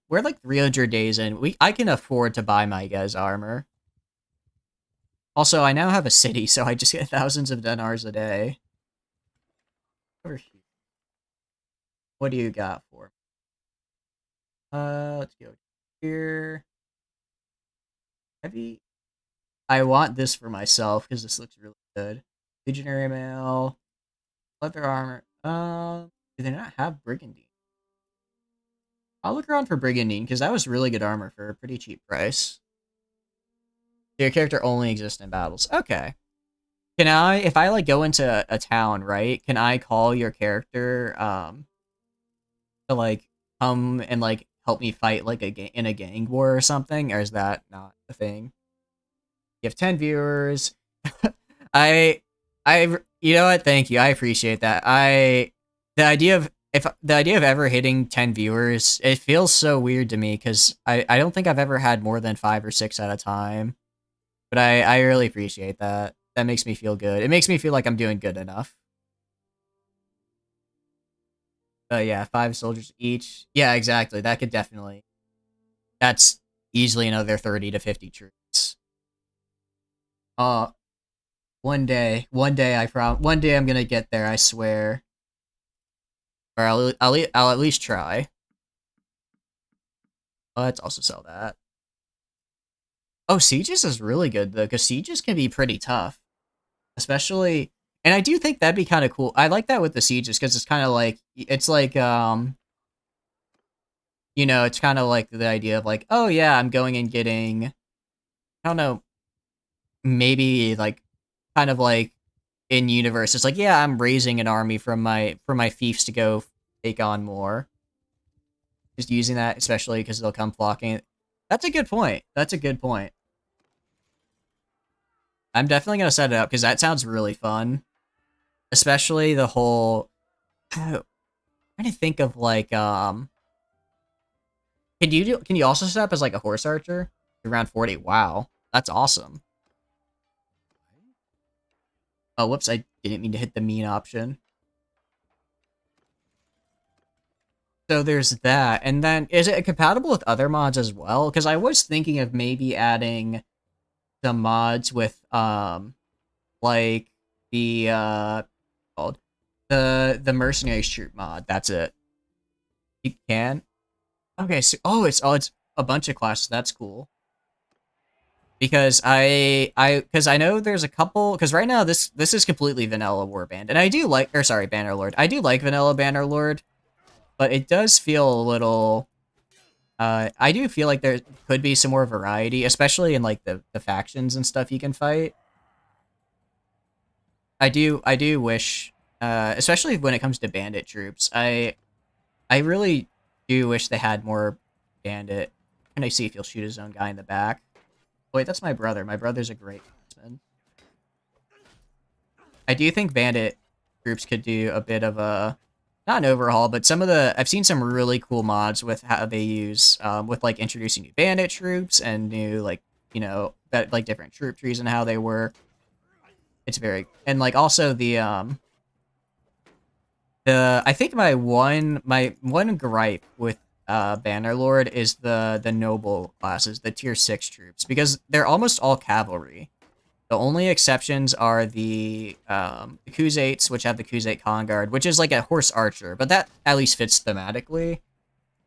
like 300 days in. I can afford to buy my guys armor. Also, I now have a city, so I just get thousands of dinars a day. What do you got for me? Let's go here. Heavy. I want this for myself because this looks really good. Legionary mail, leather armor. Do they not have Brigandine? I'll look around for Brigandine because that was really good armor for a pretty cheap price. Your character only exists in battles. Okay. Can I, if I like go into a town, right? Can I call your character to like come and like help me fight like in a gang war or something, or is that not a thing? You have 10 viewers. I you know what? Thank you. I appreciate that. The idea of ever hitting 10 viewers, it feels so weird to me because I don't think I've ever had more than 5 or 6 at a time. But I really appreciate that. That makes me feel good. It makes me feel like I'm doing good enough. But yeah, 5 soldiers each. Yeah, exactly. That's easily another 30 to 50 troops. One day I'm gonna get there, I swear. Or I'll at least try. Let's also sell that. Oh, Sieges is really good though, because Sieges can be pretty tough. Especially, and I do think that'd be kind of cool. I like that with the Sieges, because it's kind of like, it's like, it's kind of like the idea of like, oh yeah, I'm going and getting, I don't know, maybe like, kind of like, in universe, it's like, yeah, I'm raising an army from my fiefs to go take on more. Just using that, especially because they'll come flocking. That's a good point. That's a good point. I'm definitely gonna set it up because that sounds really fun. Especially the whole. I'm trying to think of like Can you also set up as like a horse archer? Around 40. Wow, that's awesome. Oh, whoops! I didn't mean to hit the mean option. So there's that, and then is it compatible with other mods as well? Because I was thinking of maybe adding some mods with like the called the mercenaries troop mod. That's it. You can. Okay, so it's a bunch of classes. That's cool. because because I know there's a couple, because right now this is completely vanilla Warband, and I do like, or sorry, Bannerlord. I do like vanilla Bannerlord, but it does feel a little. I do feel like there could be some more variety, especially in like the factions and stuff you can fight. I do wish, especially when it comes to bandit troops. I really do wish they had more bandit. Can I see if he'll shoot his own guy in the back? Wait, that's my brother. My brother's a great marksman. I do think bandit groups could do a bit of a, not an overhaul, but some of the, I've seen some really cool mods with how they use with like introducing new bandit troops and new like, that like different troop trees and how they work. It's very, and like also the I think my one gripe with Bannerlord is the noble classes, the tier 6 troops, because they're almost all cavalry. The only exceptions are the Khuzaits, which have the Khuzait Conguard, which is like a horse archer, but that at least fits thematically.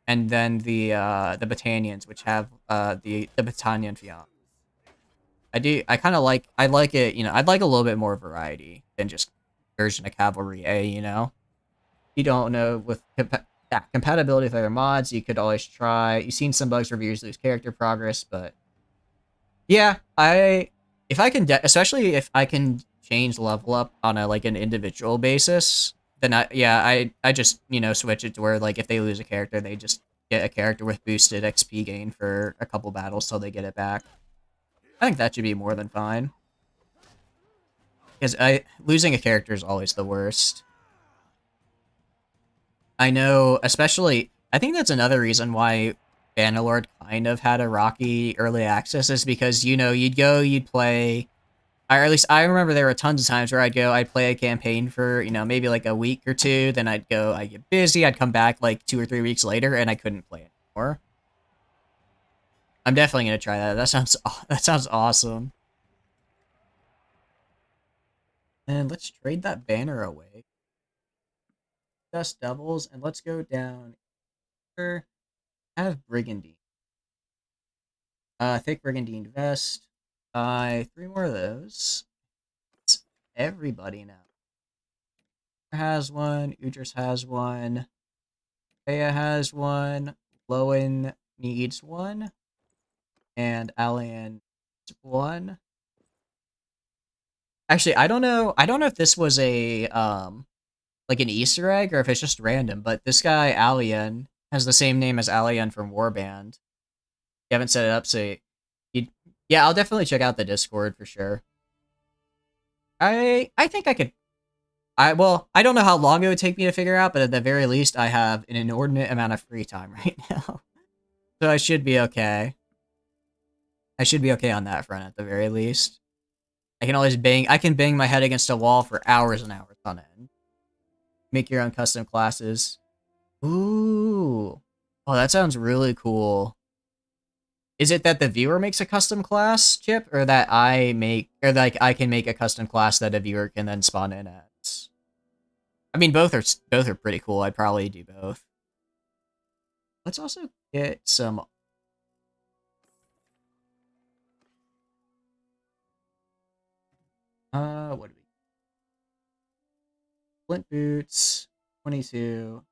And then the Battanians, which have the Battanian Fiant. I kind of like, I like it, I'd like a little bit more variety than just version of cavalry A. You don't know with yeah, compatibility with other mods, you could always try. You've seen some bugs reviews lose character progress, but yeah, if I can especially if I can change level up on a like an individual basis, then I just switch it to where like if they lose a character, they just get a character with boosted XP gain for a couple battles till they get it back. I think that should be more than fine. Because I losing a character is always the worst. I know, especially, I think that's another reason why Bannerlord kind of had a rocky early access is because, you'd play, or at least I remember there were tons of times where I'd play a campaign for, maybe like a week or two, then I'd get busy, I'd come back like 2 or 3 weeks later, and I couldn't play it anymore. I'm definitely going to try that. That sounds awesome. And let's trade that banner away. Dust doubles, and let's go down here. Have Brigandine. Thick Brigandine vest. Buy 3 more of those. It's everybody now. Has one. Udris has one. Thea has one. Lowen needs one. And Alian one. Actually, I don't know. I don't know if this was a like an Easter egg or if it's just random, but this guy Alian has the same name as Alian from Warband. You haven't set it up, so you yeah, I'll definitely check out the Discord for sure. I think I could. I don't know how long it would take me to figure out, but at the very least, I have an inordinate amount of free time right now, so I should be okay. I should be okay on that front at the very least. I can always bang. I can bang my head against a wall for hours and hours on end. Make your own custom classes. Ooh, oh, that sounds really cool. Is it that the viewer makes a custom class, Chip, or that I make, or like I can make a custom class that a viewer can then spawn in as? I mean, both are pretty cool. I'd probably do both. Let's also get some. What do we? Flint boots, 22.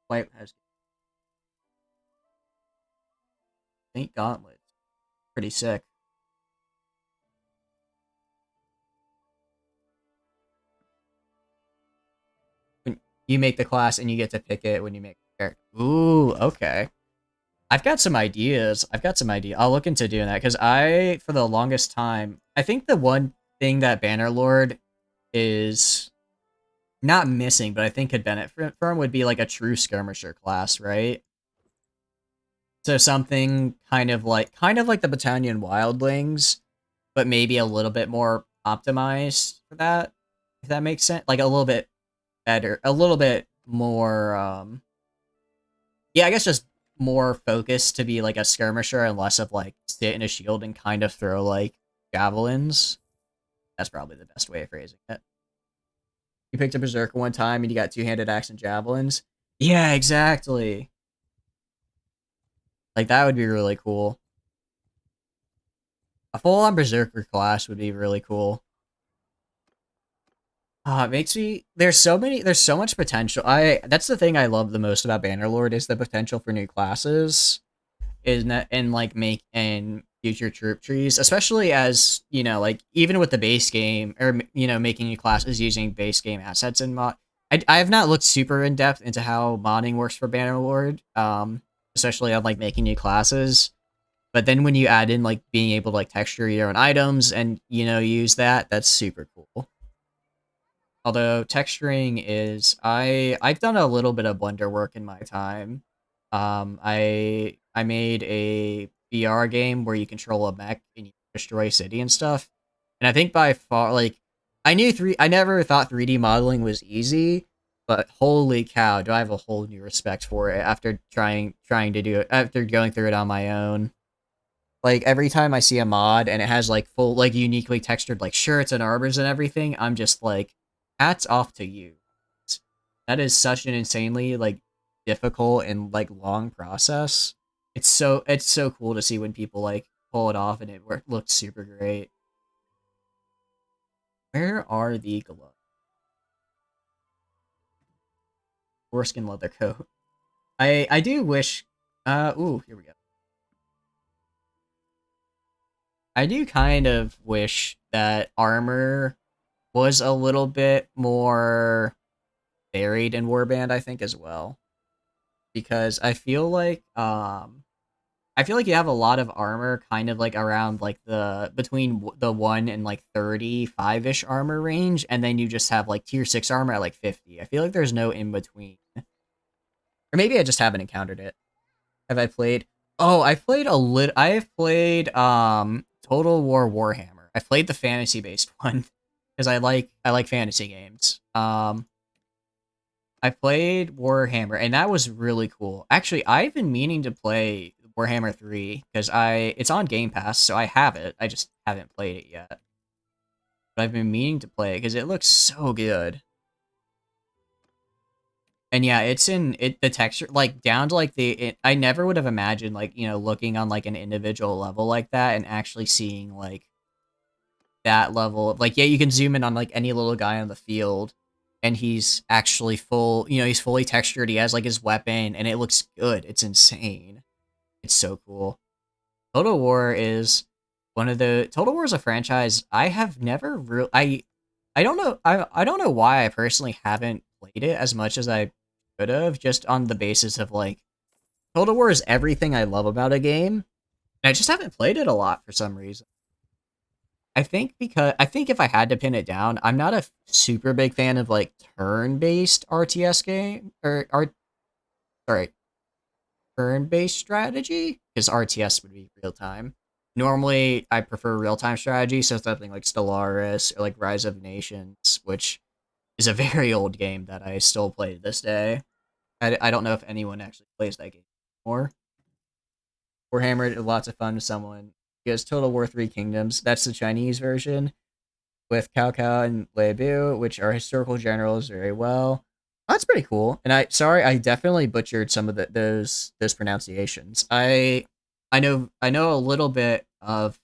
White has paint gauntlets. Pretty sick. When you make the class and you get to pick it when you make the character. Ooh, okay. I've got some ideas. I'll look into doing that because for the longest time, I think the one thing that Bannerlord is not missing, but I think could benefit from would be like a true skirmisher class, right? So something kind of like the Battanian Wildlings, but maybe a little bit more optimized for that, if that makes sense. Like a little bit better, a little bit more yeah, I guess just more focused to be like a skirmisher and less of like sit in a shield and kind of throw like javelins. That's probably the best way of phrasing it. You picked a berserker one time and you got two-handed axe and javelins. Yeah, exactly. Like that would be really cool. A full-on Berserker class would be really cool. It makes me there's so much potential. That's the thing I love the most about Bannerlord is the potential for new classes is not and like make and future troop trees, especially as like even with the base game or making new classes using base game assets and mod. I have not looked super in depth into how modding works for Bannerlord, especially on like making new classes. But then when you add in like being able to like texture your own items and use that's super cool. Although texturing is I've done a little bit of Blender work in my time. I made a VR game where you control a mech and you destroy a city and stuff. And I think by far like I never thought 3D modeling was easy, but holy cow, do I have a whole new respect for it after trying to do it after going through it on my own. Like every time I see a mod and it has like full like uniquely textured like shirts and armors and everything, I'm just like, hats off to you. That is such an insanely like difficult and like long process. It's so cool to see when people like pull it off and looks super great. Where are the gloves? Foreskin leather coat. I do wish. Ooh, here we go. I do kind of wish that armor was a little bit more varied in Warband, I think, as well. Because I feel like you have a lot of armor kind of like around like the between the 1 and like 35-ish armor range, and then you just have like tier 6 armor at like 50. I feel like there's no in between. Or maybe I just haven't encountered it. Have I played? Oh, I played a lit. I have played Total War Warhammer. I played the fantasy based one because I like fantasy games. I played Warhammer and that was really cool. Actually, I've been meaning to play Warhammer 3 because it's on Game Pass, so I have it. I just haven't played it yet. But I've been meaning to play it because it looks so good. And yeah, it's in it the texture like down to like I never would have imagined like, looking on like an individual level like that and actually seeing like that level of like yeah, you can zoom in on like any little guy on the field and he's actually he's fully textured. He has like his weapon and it looks good. It's insane. It's so cool. Total War is Total War is a franchise I have never really I don't know I don't know why I personally haven't played it as much as I could have just on the basis of like Total War is everything I love about a game. And I just haven't played it a lot for some reason. I think if I had to pin it down, I'm not a super big fan of like turn-based RTS game or art sorry, turn-based strategy because RTS would be real time. Normally, I prefer real-time strategy, so something like Stellaris or like Rise of Nations, which is a very old game that I still play to this day. I don't know if anyone actually plays that game anymore. Warhammer, lots of fun with someone. Because Total War 3 Kingdoms, that's the Chinese version with Cao Cao and Lei Bu, which are historical generals very well. That's pretty cool. And I definitely butchered some of those pronunciations. I know a little bit of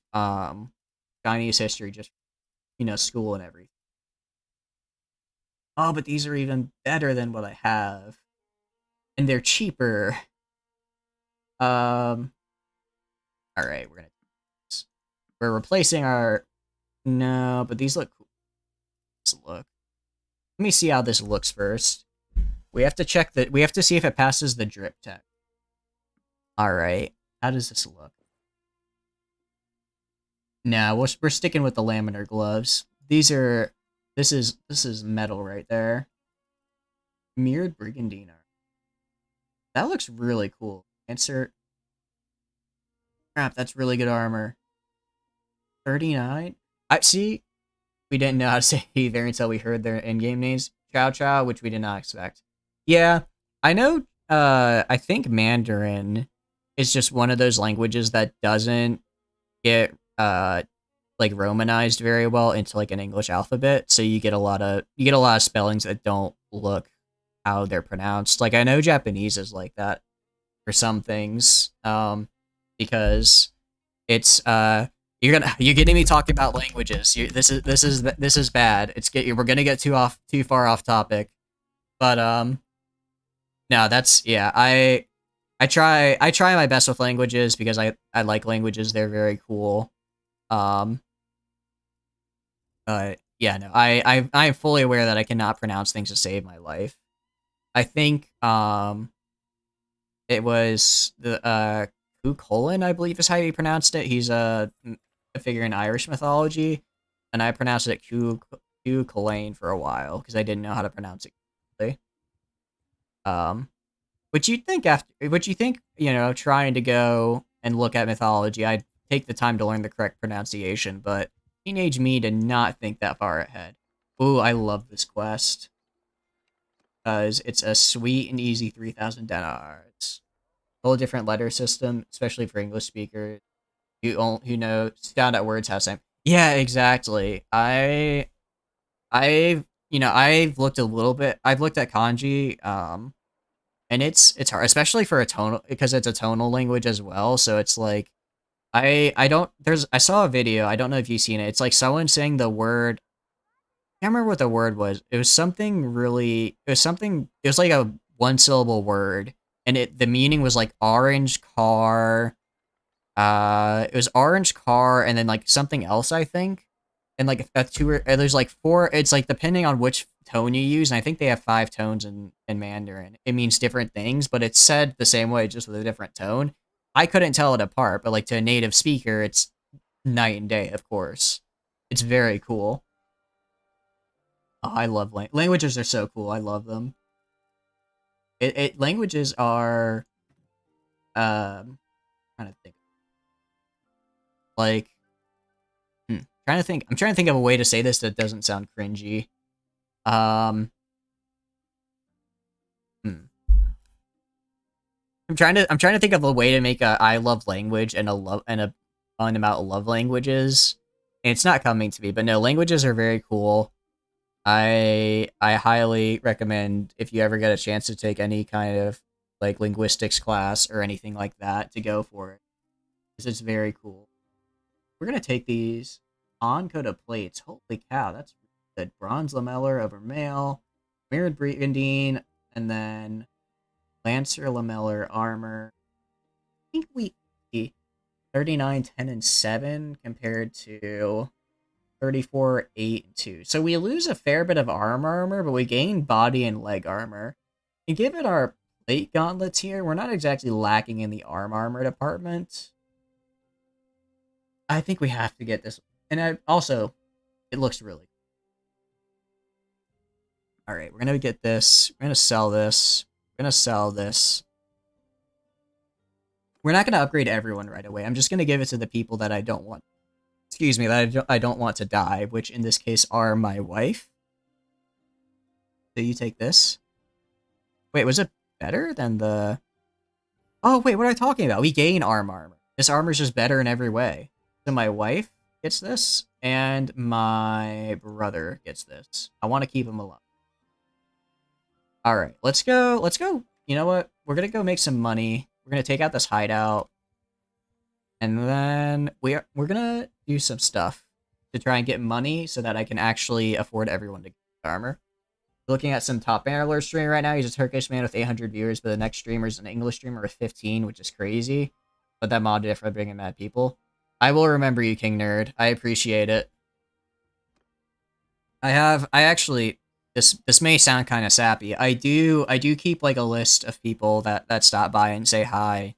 Chinese history, just school and everything. Oh, but these are even better than what I have, and they're cheaper. Um, all right, we're replacing our no, but these look cool. Look. Let me see how this looks first. We have to check that. We have to see if it passes the drip test. All right. How does this look? No, we're sticking with the laminar gloves. This is metal right there. Mirrored Brigandine. That looks really cool. Insert. Crap, that's really good armor. 39. I see. We didn't know how to say either until we heard their in-game names. Chow Chow, which we did not expect. Yeah, I know. I think Mandarin is just one of those languages that doesn't get like romanized very well into like an English alphabet. So you get a lot of spellings that don't look how they're pronounced. Like I know Japanese is like that for some things, because it's you're getting me talking about languages. This is bad. We're gonna get too far off topic. But no, that's yeah. I try my best with languages because I like languages. They're very cool. Um, yeah, no, I am fully aware that I cannot pronounce things to save my life. I think it was the Cuchulainn, I believe is how you pronounced it. He's a figure in Irish mythology, and I pronounced it Cuchulainn for a while because I didn't know how to pronounce it correctly. Um, Would you think, trying to go and look at mythology, I'd take the time to learn the correct pronunciation, but teenage me did not think that far ahead. Ooh, I love this quest. Because it's a sweet and easy 3,000 dinars. Whole different letter system, especially for English speakers who know stand at words have same. Yeah, exactly. I've looked a little bit. I've looked at kanji, and it's hard, especially for a tonal because it's a tonal language as well. So it's like I don't I saw a video. I don't know if you've seen it. It's like someone saying the word. I can't remember what the word was. It was something really. It was something. It was like a one syllable word, and the meaning was like orange car. It was orange car, and then like something else, I think, and like there's like four. It's like depending on which tone you use, and I think they have 5 tones in Mandarin. It means different things, but it's said the same way, just with a different tone. I couldn't tell it apart, but like to a native speaker, it's night and day. Of course, it's very cool. Oh, I love languages. Are so cool. I love them. Languages are trying to think like I'm trying to think of a way to say this that doesn't sound cringy. Um, hmm. I'm trying to think of a way to make a I love language and a fun about love languages. And it's not coming to me, but no, languages are very cool. I highly recommend if you ever get a chance to take any kind of like linguistics class or anything like that to go for it. Because it's very cool. We're gonna take these on coat of plates. Holy cow, that's good. Bronze lamellar over mail, mirrored brigandine, and then lancer lamellar armor. I think we 39, 10, and 7 compared to 34, 8, and 2. So we lose a fair bit of armor, but we gain body and leg armor. And given our plate gauntlets here, we're not exactly lacking in the armor department. I think we have to get this. And it looks really. All right, we're going to get this. We're going to sell this. We're going to sell this. We're not going to upgrade everyone right away. I'm just going to give it to the people that I don't want. Excuse me, that I don't want to die, which in this case are my wife. So you take this. Wait, was it better than the... Oh, wait, what am I talking about? We gain armor. This armor is just better in every way. So my wife gets this, and my brother gets this. I want to keep him alive. All right, let's go. Let's go. You know what? We're going to go make some money. We're going to take out this hideout. And then we're going to do some stuff to try and get money so that I can actually afford everyone to get armor. Looking at some top banner alert stream right now. He's a Turkish man with 800 viewers, but the next streamer is an English streamer with 15, which is crazy. But that modded it for bringing mad people. I will remember you, King Nerd. I appreciate it. This may sound kind of sappy. I do keep like a list of people that stop by and say hi,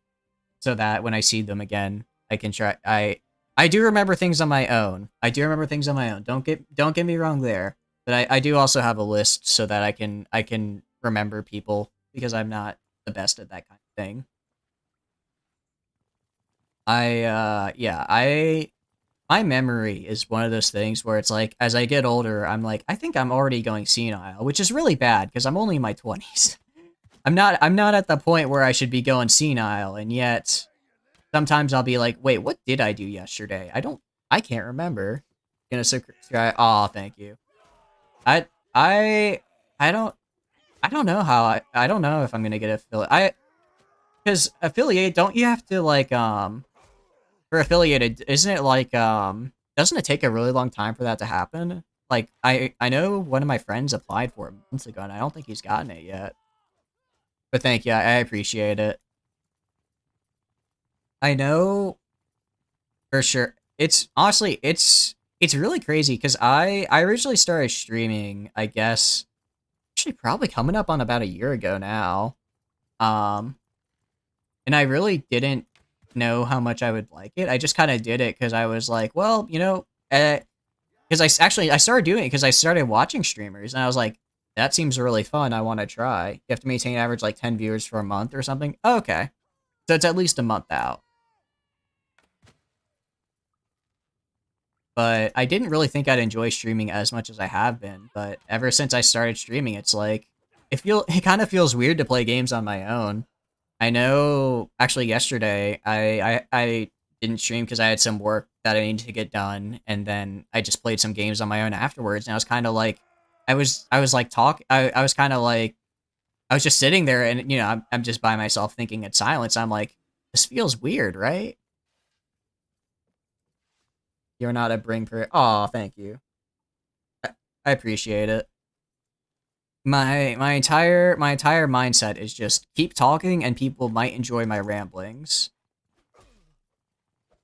so that when I see them again, I can try. I do remember things on my own. Don't get me wrong there. But I do also have a list so that I can remember people because I'm not the best at that kind of thing. My memory is one of those things where it's like, as I get older, I'm like, I think I'm already going senile, which is really bad because I'm only in my 20s. I'm not at the point where I should be going senile, and yet sometimes I'll be like, wait, what did I do yesterday? I can't remember. Gonna subscribe. Oh, thank you. I I I don't know how I don't know if I'm gonna get affiliate. Because affiliate, don't you have to like for affiliated, isn't it like doesn't it take a really long time for that to happen? Like I know one of my friends applied for it months ago and I don't think he's gotten it yet. But thank you, I appreciate it. I know for sure. It's honestly it's really crazy because I originally started streaming, I guess actually probably coming up on about a year ago now. Um and I really didn't know how much I would like it. I just kind of did it because I was like, well, you know, because I started doing it because I started watching streamers and I was like, that seems really fun. I want to try. You have to maintain average like 10 viewers for a month or something. Oh, okay, so it's at least a month out. But I didn't really think I'd enjoy streaming as much as I have been. But ever since I started streaming, it's like it kind of feels weird to play games on my own. I know actually yesterday I didn't stream because I had some work that I needed to get done, and then I just played some games on my own afterwards. And I was kind of like, I was like I was kind of like I was just sitting there, and you know I'm just by myself thinking in silence. I'm like, this feels weird, right? You're not a bring per. Oh, thank you. I, I appreciate it. My entire mindset is just keep talking, and people might enjoy my ramblings.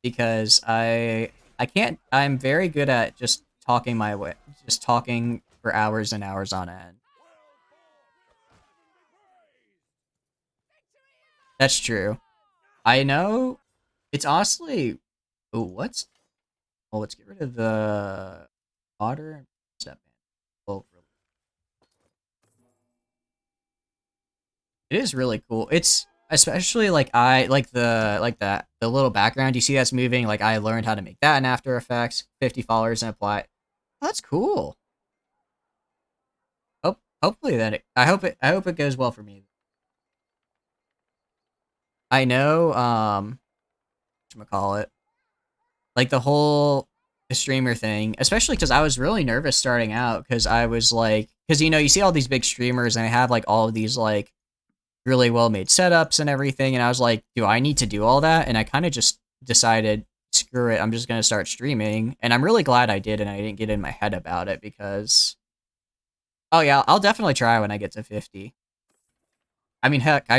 Because I can't I'm very good at just talking my way just talking for hours and hours on end. That's true. I know it's honestly oh what's well let's get rid of the water and step in. Well, it is really cool. It's especially like I like that the little background you see that's moving, like I learned how to make that in After Effects, 50 followers and apply. That's cool. Hopefully that I hope it goes well for me. I know, whatchamacallit, like the streamer thing, especially because I was really nervous starting out because I was like, because you know, you see all these big streamers and they have like all of these like really well made setups and everything, and I was like, do I need to do all that? And I kind of just decided, screw it, I'm just gonna start streaming, and I'm really glad I did, and I didn't get in my head about it because, oh yeah, I'll definitely try when I get to 50. I mean, heck, I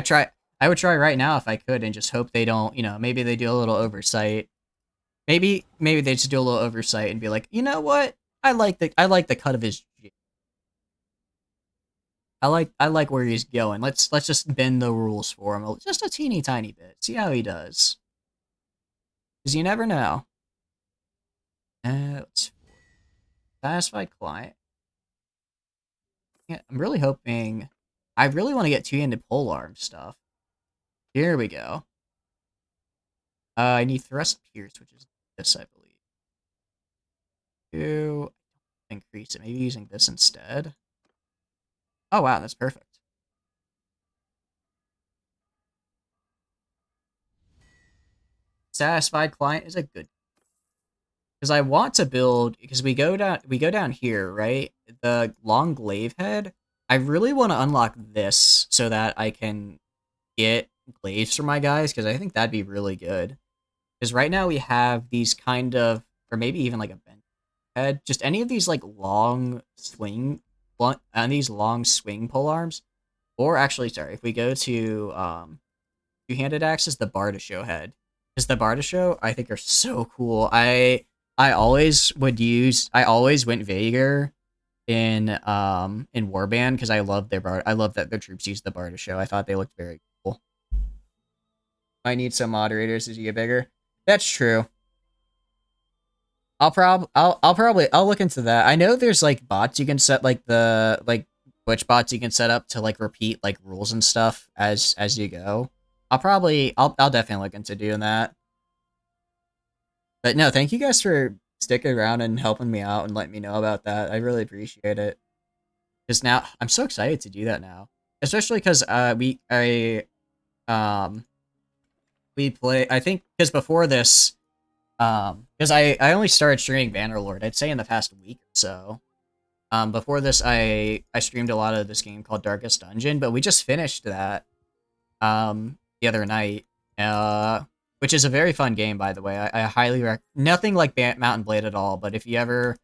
would try right now if I could, and just hope they don't, you know, maybe they do a little oversight. Maybe they just do a little oversight and be like, you know what? I like the cut of his. I like where he's going. Let's just bend the rules for him just a teeny tiny bit. See how he does. Because you never know. Let's satisfied client. Yeah, I'm really hoping. I really want to get too into polearm stuff. Here we go. I need thrust pierce, which is this, I believe. To increase it, maybe using this instead. Oh wow, that's perfect. Satisfied client is a good because I want to build because we go down here, right? The long glaive head. I really want to unlock this so that I can get glaives for my guys because I think that'd be really good. Because right now we have these kind of, or maybe even like a bent head, just any of these like long swing, and these long swing pole arms, or actually, sorry, if we go to two-handed axes, the Bardashow head. Because the Bardashow, I think, are so cool. I always went Vaegar in Warband because I love that their troops use the Bardashow. I thought they looked very cool. I need some moderators as you get bigger. That's true. I'll look into that. I know there's like bots you can set like the like which bots you can set up to like repeat like rules and stuff as you go. I'll definitely look into doing that. But no, thank you guys for sticking around and helping me out and letting me know about that. I really appreciate it. Because now I'm so excited to do that now, especially because um we play. I think because before this because I only started streaming Bannerlord, I'd say in the past week or so. Before this, I streamed a lot of this game called Darkest Dungeon, but we just finished that the other night. Uh, which is a very fun game, by the way. I highly nothing like Mountain Blade at all, but if you ever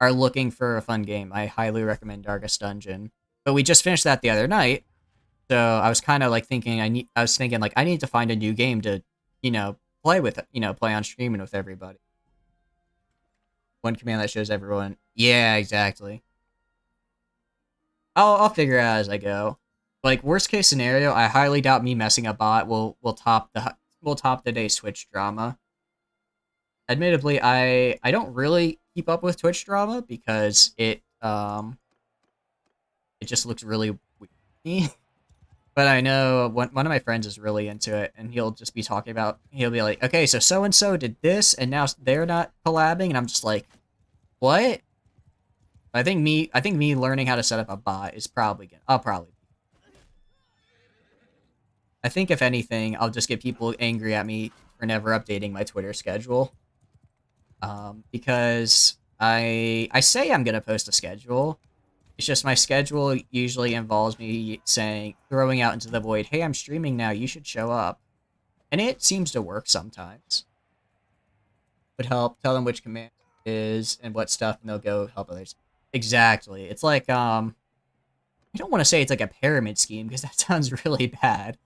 are looking for a fun game, I highly recommend Darkest Dungeon. But we just finished that the other night, so I was kind of like thinking I was thinking like I need to find a new game to, play with, play on streaming with everybody. One command that shows everyone. Yeah, exactly. I'll figure it out as I go. Like worst case scenario, I highly doubt me messing a bot will top the day's Twitch drama. Admittedly, I don't really keep up with Twitch drama because it just looks really weird. But I know one of my friends is really into it, and he'll just be talking about, he'll be like, okay, so and so did this, and now they're not collabing, and I'm just like, what? I think me learning how to set up a bot is probably gonna, I think if anything, I'll just get people angry at me for never updating my Twitter schedule. Because I say I'm gonna post a schedule. It's just my schedule usually involves me throwing out into the void, hey, I'm streaming now, you should show up. And it seems to work sometimes. Would help, tell them which command is and what stuff, and they'll go help others. Exactly. It's like, I don't want to say it's like a pyramid scheme, because that sounds really bad.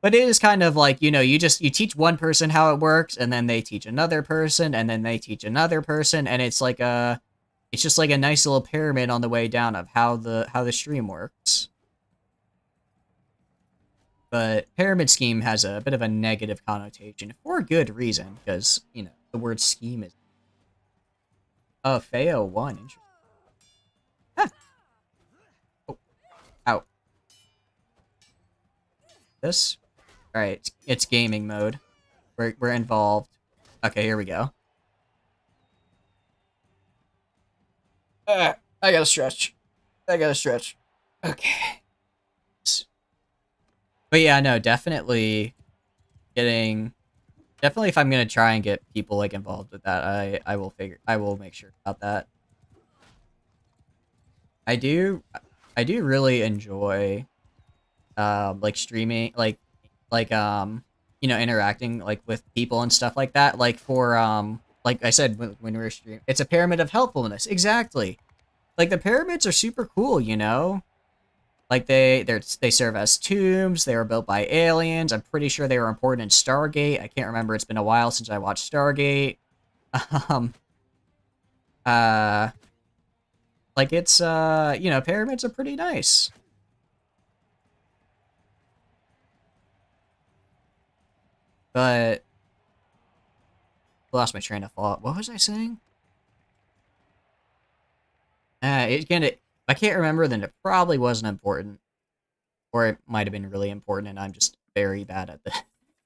But it is kind of like, you teach one person how it works, and then they teach another person, and then they teach another person, and it's like it's just like a nice little pyramid on the way down of how the stream works. But pyramid scheme has a bit of a negative connotation for good reason, because, the word scheme is... Oh, Feo 1, interesting. Ah. Oh, out. This? Alright, it's gaming mode. We're involved. Okay, here we go. I gotta stretch. Okay. But yeah, no, definitely if I'm gonna try and get people like involved with that, I will make sure about that. I do really enjoy like streaming, like interacting like with people and stuff like that. Like for like I said when we were streaming, it's a pyramid of helpfulness. Exactly. Like the pyramids are super cool, Like they serve as tombs. They were built by aliens. I'm pretty sure they were important in Stargate. I can't remember. It's been a while since I watched Stargate. Like it's pyramids are pretty nice. But lost my train of thought. What was I saying? I can't remember. Then it probably wasn't important, or it might have been really important, and I'm just very bad at this.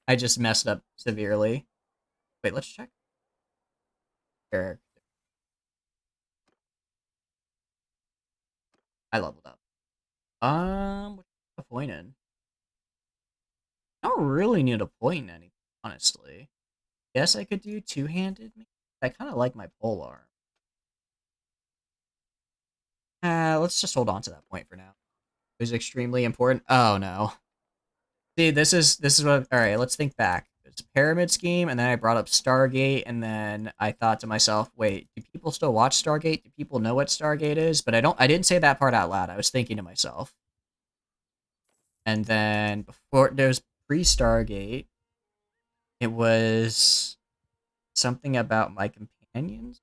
I just messed up severely. Wait, let's check. Character. I leveled up. What's the point in? I don't really need a point in anything, honestly. Guess I could do two-handed. I kind of like my polearm. Let's just hold on to that point for now. It was extremely important. Oh no. See, this is what. All right, let's think back. It's a pyramid scheme, and then I brought up Stargate, and then I thought to myself, wait, do people still watch Stargate? Do people know what Stargate is? But I didn't say that part out loud. I was thinking to myself. And then before there's pre-Stargate, it was something about my companions.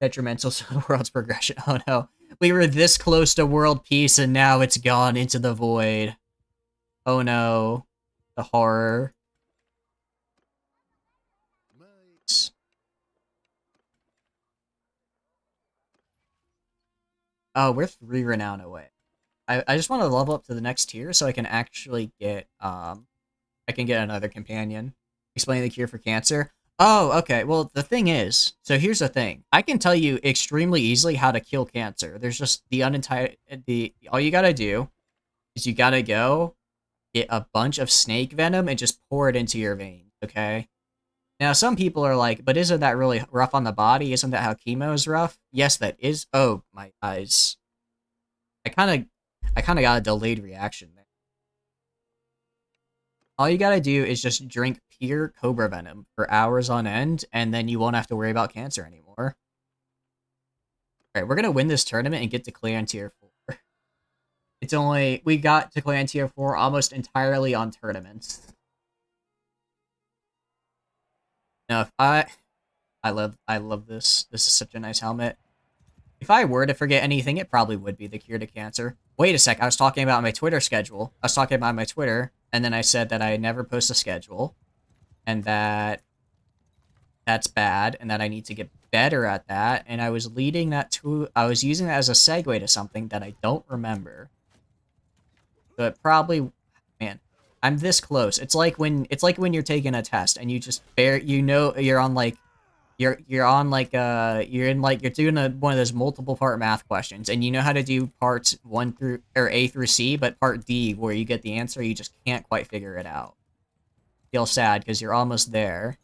Detrimental to the world's progression. Oh no. We were this close to world peace, and now it's gone into the void. Oh no. The horror. Oh, we're 3 renown away. I just want to level up to the next tier so I can actually get, I can get another companion. Explain the cure for cancer. Oh, okay. Well, the thing is, so here's the thing. I can tell you extremely easily how to kill cancer. There's just all you gotta do is you gotta go get a bunch of snake venom and just pour it into your veins, okay? Now, some people are like, but isn't that really rough on the body? Isn't that how chemo is rough? Yes, that is. Oh, my eyes. I kind of got a delayed reaction there. All you gotta do is just drink pure cobra venom for hours on end, and then you won't have to worry about cancer anymore. Alright, we're gonna win this tournament and get to clan tier 4. We got to clan tier 4 almost entirely on tournaments. Now, if I love this. This is such a nice helmet. If I were to forget anything, it probably would be the cure to cancer. Wait a sec, I was talking about my Twitter schedule. I was talking about my Twitter, and then I said that I never post a schedule, and that's bad, and that I need to get better at that, and I was using that as a segue to something that I don't remember. So it probably, man, I'm this close. It's like when you're taking a test, and you just you're on like, you're on like you're in like you're doing one of those multiple part math questions, and you know how to do parts 1 through or A through C, but part D where you get the answer, you just can't quite figure it out. Feel sad because you're almost there.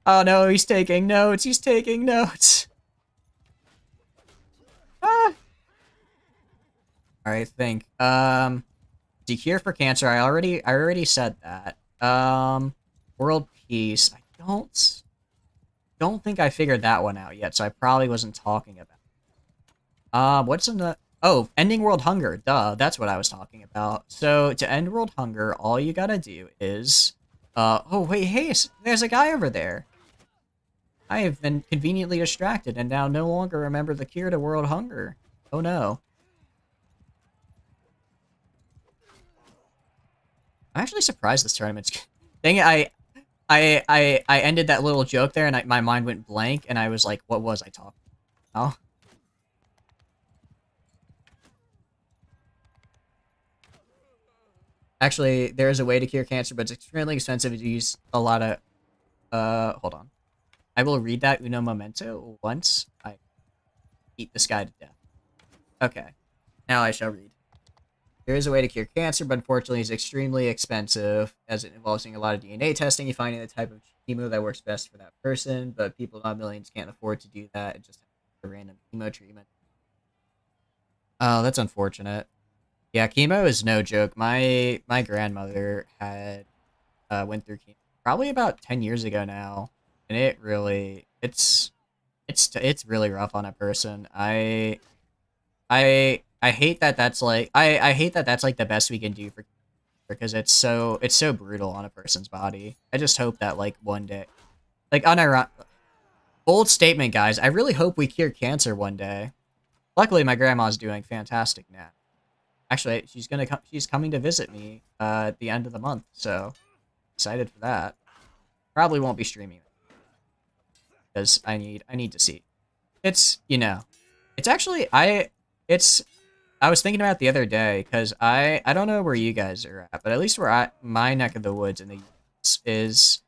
Oh no, he's taking notes. He's taking notes. Ah. All right, think. The cure for cancer. I already said that. World peace. I don't think I figured that one out yet, so I probably wasn't talking about it. What's in the... Oh, ending world hunger. Duh, that's what I was talking about. So, to end world hunger, all you gotta do is... oh, wait, hey, there's a guy over there. I have been conveniently distracted and now no longer remember the cure to world hunger. Oh no. I'm actually surprised this tournament's... Dang it, I ended that little joke there and my mind went blank and I was like, what was I talking about? Actually, there is a way to cure cancer, but it's extremely expensive to use a lot of... hold on. I will read that uno momento once I eat this guy to death. Okay. Now I shall read. There is a way to cure cancer, but unfortunately it's extremely expensive, as it involves a lot of DNA testing and finding the type of chemo that works best for that person, but people, not millions, can't afford to do that and just have a random chemo treatment. Oh, that's unfortunate. Yeah, chemo is no joke. My grandmother had went through chemo probably about 10 years ago now, and it really it's really rough on a person. I hate that that's like I hate that that's like the best we can do for, because it's so brutal on a person's body. I just hope that like one day, like unironic, bold statement, guys. I really hope we cure cancer one day. Luckily, my grandma's doing fantastic now. Actually, she's coming to visit me at the end of the month, so excited for that. Probably won't be streaming because I need to see. It's, you know, it's actually it's I was thinking about it the other day because I don't know where you guys are at, but at least my neck of the woods in the US is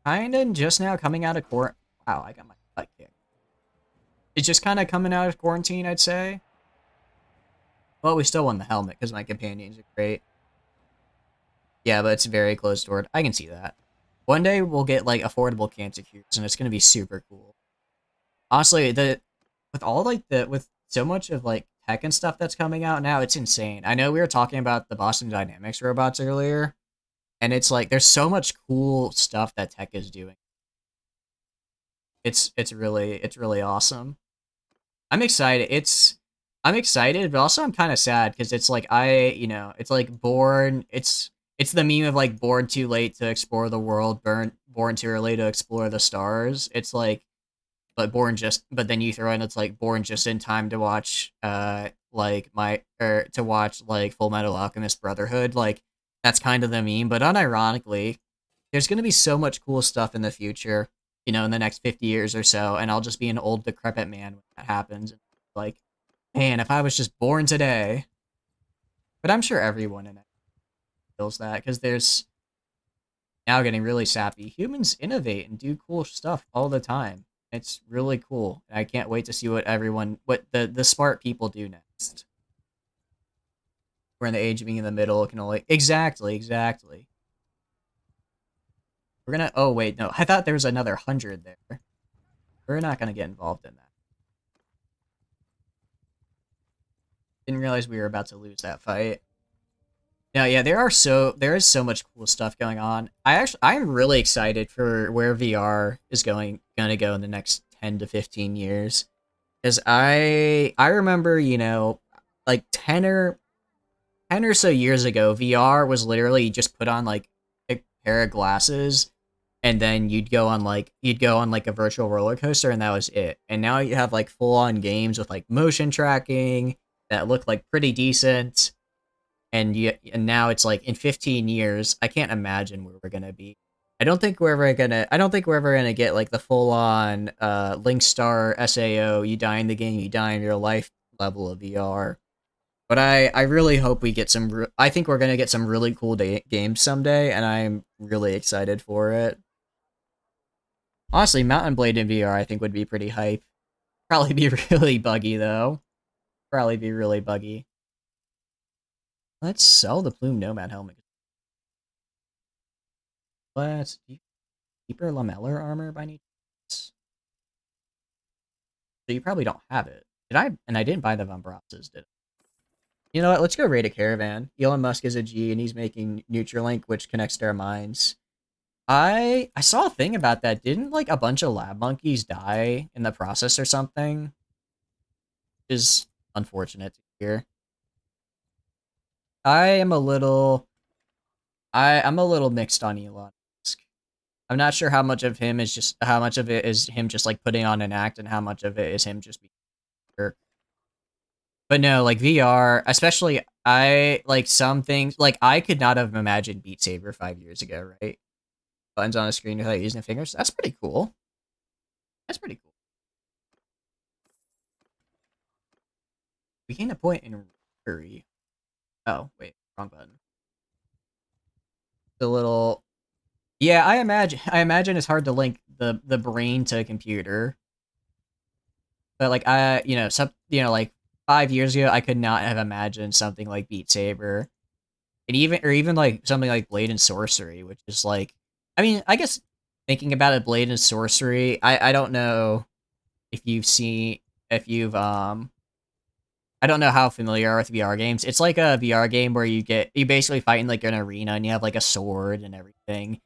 kind of just now coming out of quarantine. Wow, I got my butt kicked. It's just kind of coming out of quarantine, I'd say. Well, we still won the helmet because my companions are great. Yeah, but it's very closed door. I can see that. One day we'll get like affordable cancer cures, and it's gonna be super cool. Honestly, with so much of like tech and stuff that's coming out now, it's insane. I know we were talking about the Boston Dynamics robots earlier, and it's like there's so much cool stuff that tech is doing. It's really awesome. I'm excited. I'm excited, but also I'm kind of sad because it's like it's like born. It's the meme of like born too late to explore the world, born too early to explore the stars. It's like, but then you throw in it's like born just in time to watch to watch like Full Metal Alchemist Brotherhood. Like that's kind of the meme, but unironically, there's gonna be so much cool stuff in the future, in the next 50 years or so, and I'll just be an old decrepit man when that happens. Like, man, if I was just born today. But I'm sure everyone in it feels that because there's now getting really sappy. Humans innovate and do cool stuff all the time. It's really cool. I can't wait to see what the smart people do next. We're in the age of being in the middle. Can only exactly. We're gonna. Oh wait, no. I thought there was another 100 there. We're not gonna get involved in that. Didn't realize we were about to lose that fight. No, yeah, there is so much cool stuff going on. I'm really excited for where VR is gonna go in the next 10 to 15 years. Because I remember, like 10 or so years ago, VR was literally just put on like a pair of glasses and then you'd go on like a virtual roller coaster and that was it. And now you have like full on games with like motion tracking that look like pretty decent. And now it's like in 15 years, I can't imagine where we're gonna be. I don't think we're ever gonna get like the full on Link Star SAO, you die in the game, you die in real life level of VR. But I really hope we get I think we're gonna get some really cool games someday, and I'm really excited for it. Honestly, Mountain Blade in VR I think would be pretty hype. Probably be really buggy though. Probably be really buggy. Let's sell the Plume Nomad helmet. Let's Keeper Lamellar armor by any chance? So you probably don't have it. Did I? And I didn't buy the Von Brasses, did I? You know what? Let's go raid a caravan. Elon Musk is a G, and he's making Neuralink, which connects to our minds. I saw a thing about that. Didn't like a bunch of lab monkeys die in the process or something? Is unfortunate to hear. I am a little I'm a little mixed on Elon Musk. I'm not sure how much of it is him just like putting on an act and how much of it is him just being a jerk. But no, like VR, especially I like some things like I could not have imagined Beat Saber 5 years ago, right? Buttons on a screen without using fingers. That's pretty cool. That's pretty cool. We gained a point in hurry. Oh, wait, wrong button. The little Yeah, I imagine it's hard to link the brain to a computer. But like like 5 years ago I could not have imagined something like Beat Saber. And even like something like Blade and Sorcery, which is like I mean, I guess thinking about it, Blade and Sorcery, I don't know if you've seen if you've I don't know how familiar you are with VR games. It's like a VR game where you basically fight in like an arena and you have like a sword and everything.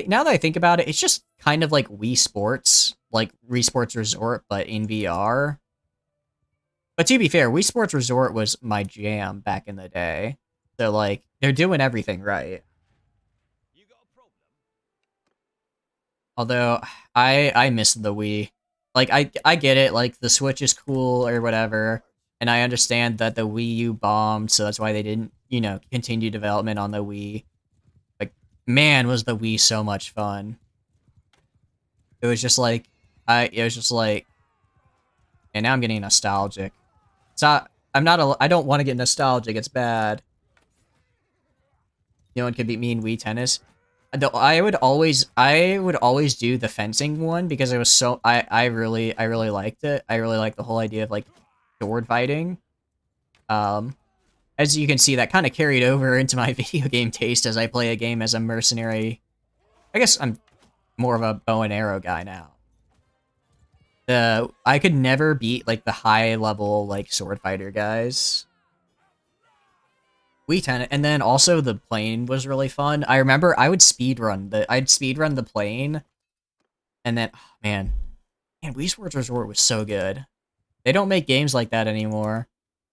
Now that I think about it, it's just kind of like Wii Sports, like Wii Sports Resort, but in VR. But to be fair, Wii Sports Resort was my jam back in the day. So like they're doing everything right. Although I miss the Wii. Like I get it, like the Switch is cool or whatever, and I understand that the Wii U bombed, so that's why they didn't, continue development on the Wii. Like man, was the Wii so much fun. It was just like it was just like and now I'm getting nostalgic. So I don't want to get nostalgic, it's bad. No one could beat me in Wii Tennis. I would always do the fencing one because it was so I really liked it. I really liked the whole idea of like sword fighting. Um as you can see, that kind of carried over into my video game taste as I play a game as a mercenary. I guess I'm more of a bow and arrow guy now. I could never beat like the high level like sword fighter guys. Wii Tennis, and then also the plane was really fun. I remember I'd speed run the plane, and then man, Wii Sports Resort was so good. They don't make games like that anymore.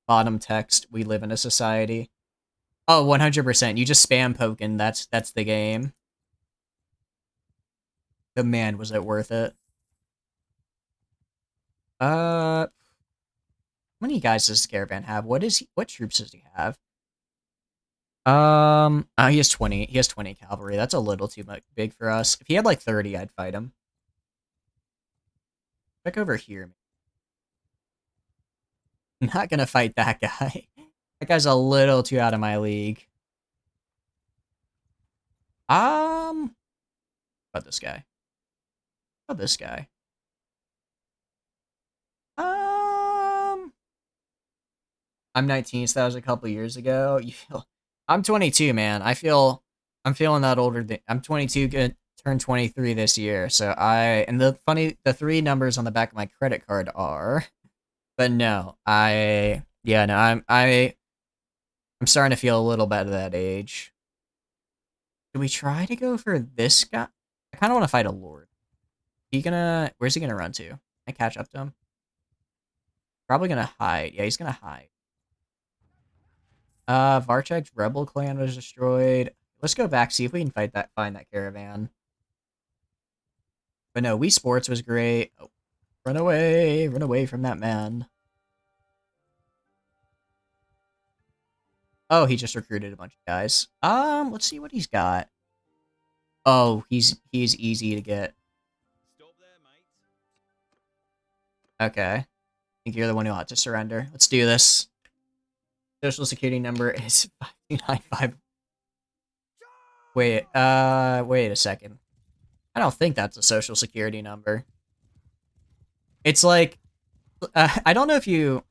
Bottom text: We live in a society. Oh, 100%. You just spam poking. That's the game. The man, was it worth it? How many guys does Caravan have? What troops does he have? He has 20. He has 20 cavalry. That's a little too much big for us. If he had like 30, I'd fight him. Check over here. I'm not gonna fight that guy. That guy's a little too out of my league. Um, about this guy. About this guy. Um, I'm 19, so that was a couple years ago. I'm 22, man. I'm feeling that older. I'm 22, gonna turn 23 this year. So and the three numbers on the back of my credit card are, but no, yeah, no, I'm I'm starting to feel a little bit of that age. Do we try to go for this guy? I kind of want to fight a lord. Where's he gonna run to? Can I catch up to him? Probably gonna hide. Yeah, he's gonna hide. Varchek's rebel clan was destroyed. Let's go back, see if we can find that caravan. But no, Wii Sports was great. Oh, run away from that man. Oh, he just recruited a bunch of guys. Let's see what he's got. Oh, he's easy to get. Okay. I think you're the one who ought to surrender. Let's do this. Social security number is 5295. Wait a second. I don't think that's a social security number. It's like, I don't know if you,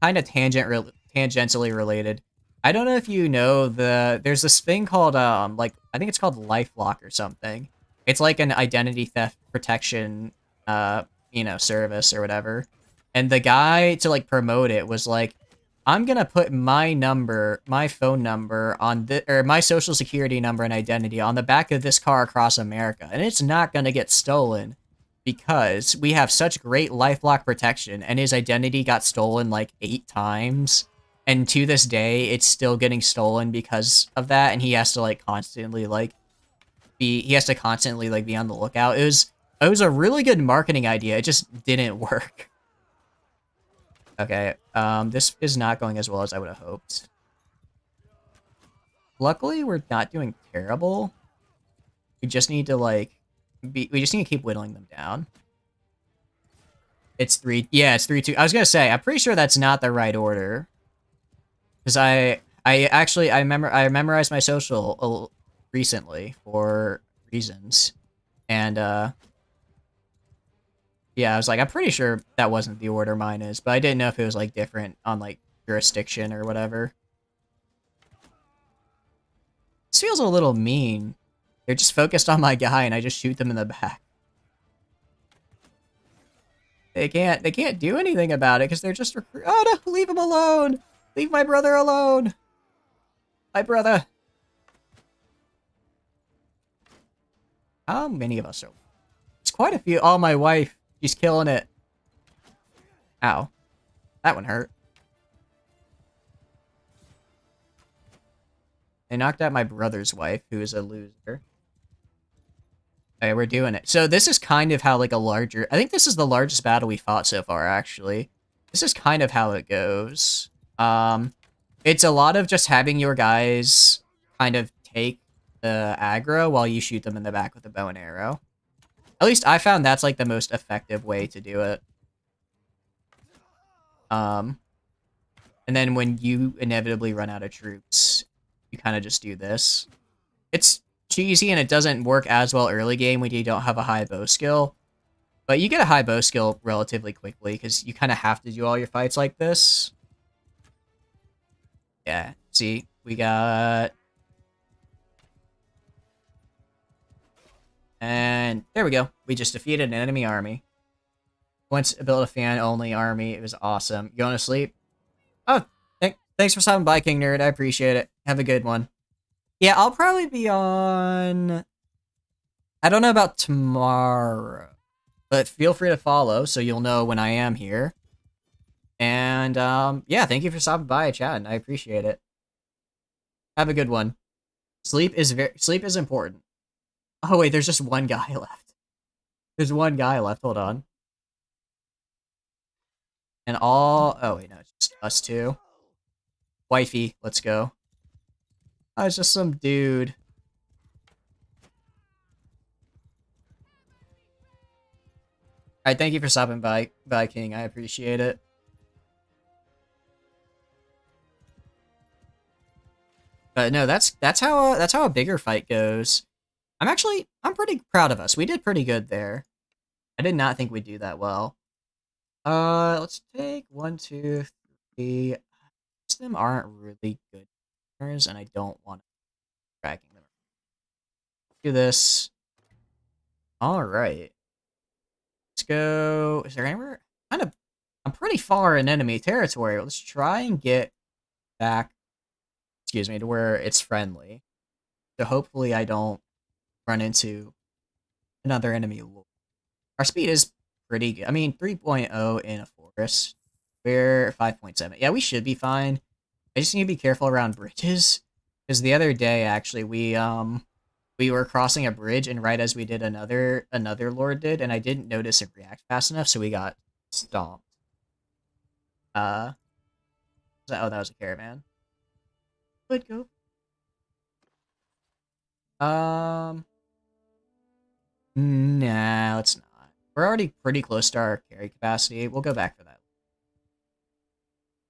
kind of tangentially related. I don't know if you know there's this thing called, like, I think it's called LifeLock or something. It's like an identity theft protection, service or whatever. And the guy to, like, promote it was like, I'm gonna put my phone number or my social security number and identity on the back of this car across America, and it's not gonna get stolen because we have such great LifeLock protection, and his identity got stolen like 8 times, and to this day, it's still getting stolen because of that, and he has to constantly be on the lookout. It was a really good marketing idea. It just didn't work. Okay, this is not going as well as I would have hoped. Luckily, we're not doing terrible. We just need to, we just need to keep whittling them down. It's 3, yeah, it's 3-2. I was gonna say, I'm pretty sure that's not the right order. Because I memorized my social recently for reasons. And, yeah, I was like, I'm pretty sure that wasn't the order mine is, but I didn't know if it was, different on, jurisdiction or whatever. This feels a little mean. They're just focused on my guy, and I just shoot them in the back. They can't do anything about it, because they're just oh, no, leave him alone! Leave my brother alone! My brother! How many of us are... It's quite a few. Oh, my wife. She's killing it. Ow. That one hurt. They knocked out my brother's wife, who is a loser. Okay, we're doing it. So this is kind of how, I think this is the largest battle we fought so far, actually. This is kind of how it goes. It's a lot of just having your guys kind of take the aggro while you shoot them in the back with a bow and arrow. At least I found that's, the most effective way to do it. And then when you inevitably run out of troops, you kind of just do this. It's cheesy and it doesn't work as well early game when you don't have a high bow skill. But you get a high bow skill relatively quickly because you kind of have to do all your fights like this. Yeah, see, we got... And there we go. We just defeated an enemy army. Once built a fan-only army. It was awesome. You going to sleep? Oh, thanks for stopping by, King Nerd. I appreciate it. Have a good one. Yeah, I'll probably be on... I don't know about tomorrow. But feel free to follow so you'll know when I am here. And, yeah, thank you for stopping by, chat. I appreciate it. Have a good one. Sleep is important. Oh, wait, there's just one guy left. There's one guy left. Hold on. And all... Oh, wait, no, it's just us two. Wifey, let's go. Oh, it's just some dude. Alright, thank you for stopping by, King. I appreciate it. But no, that's how a bigger fight goes. I'm pretty proud of us. We did pretty good there. I did not think we'd do that well. Let's take 1, 2, 3. Most of them aren't really good, and I don't want to tracking them. Do this. All right. Let's go. Is there anywhere? I'm pretty far in enemy territory. Let's try and get back excuse me, to where it's friendly. So hopefully I don't run into another enemy. Our speed is pretty good. I mean, 3.0 in a forest. We're 5.7. Yeah, we should be fine. I just need to be careful around bridges. Because the other day, actually, we were crossing a bridge, and right as we did another lord did, and I didn't notice it react fast enough, so we got stomped. Uh, oh, that was a caravan. Good go. Um, nah, let's not. We're already pretty close to our carry capacity. We'll go back for that.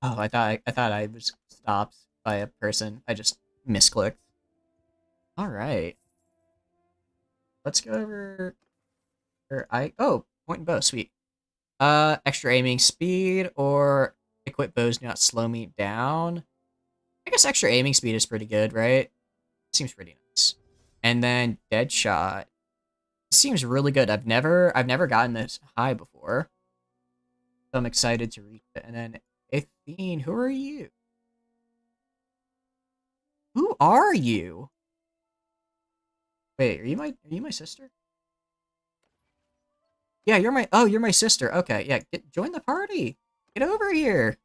Oh, I thought I was stopped by a person. I just misclicked. All right, let's go over. Point and bow, sweet. Extra aiming speed or equip bows do not slow me down. I guess extra aiming speed is pretty good, right? Seems pretty nice. And then dead shot seems really good. I've never gotten this high before, so I'm excited to reach it. And then Athene, who are you? Who are you? Wait, are you my sister? Yeah, you're my sister. Okay, yeah, join the party. Get over here.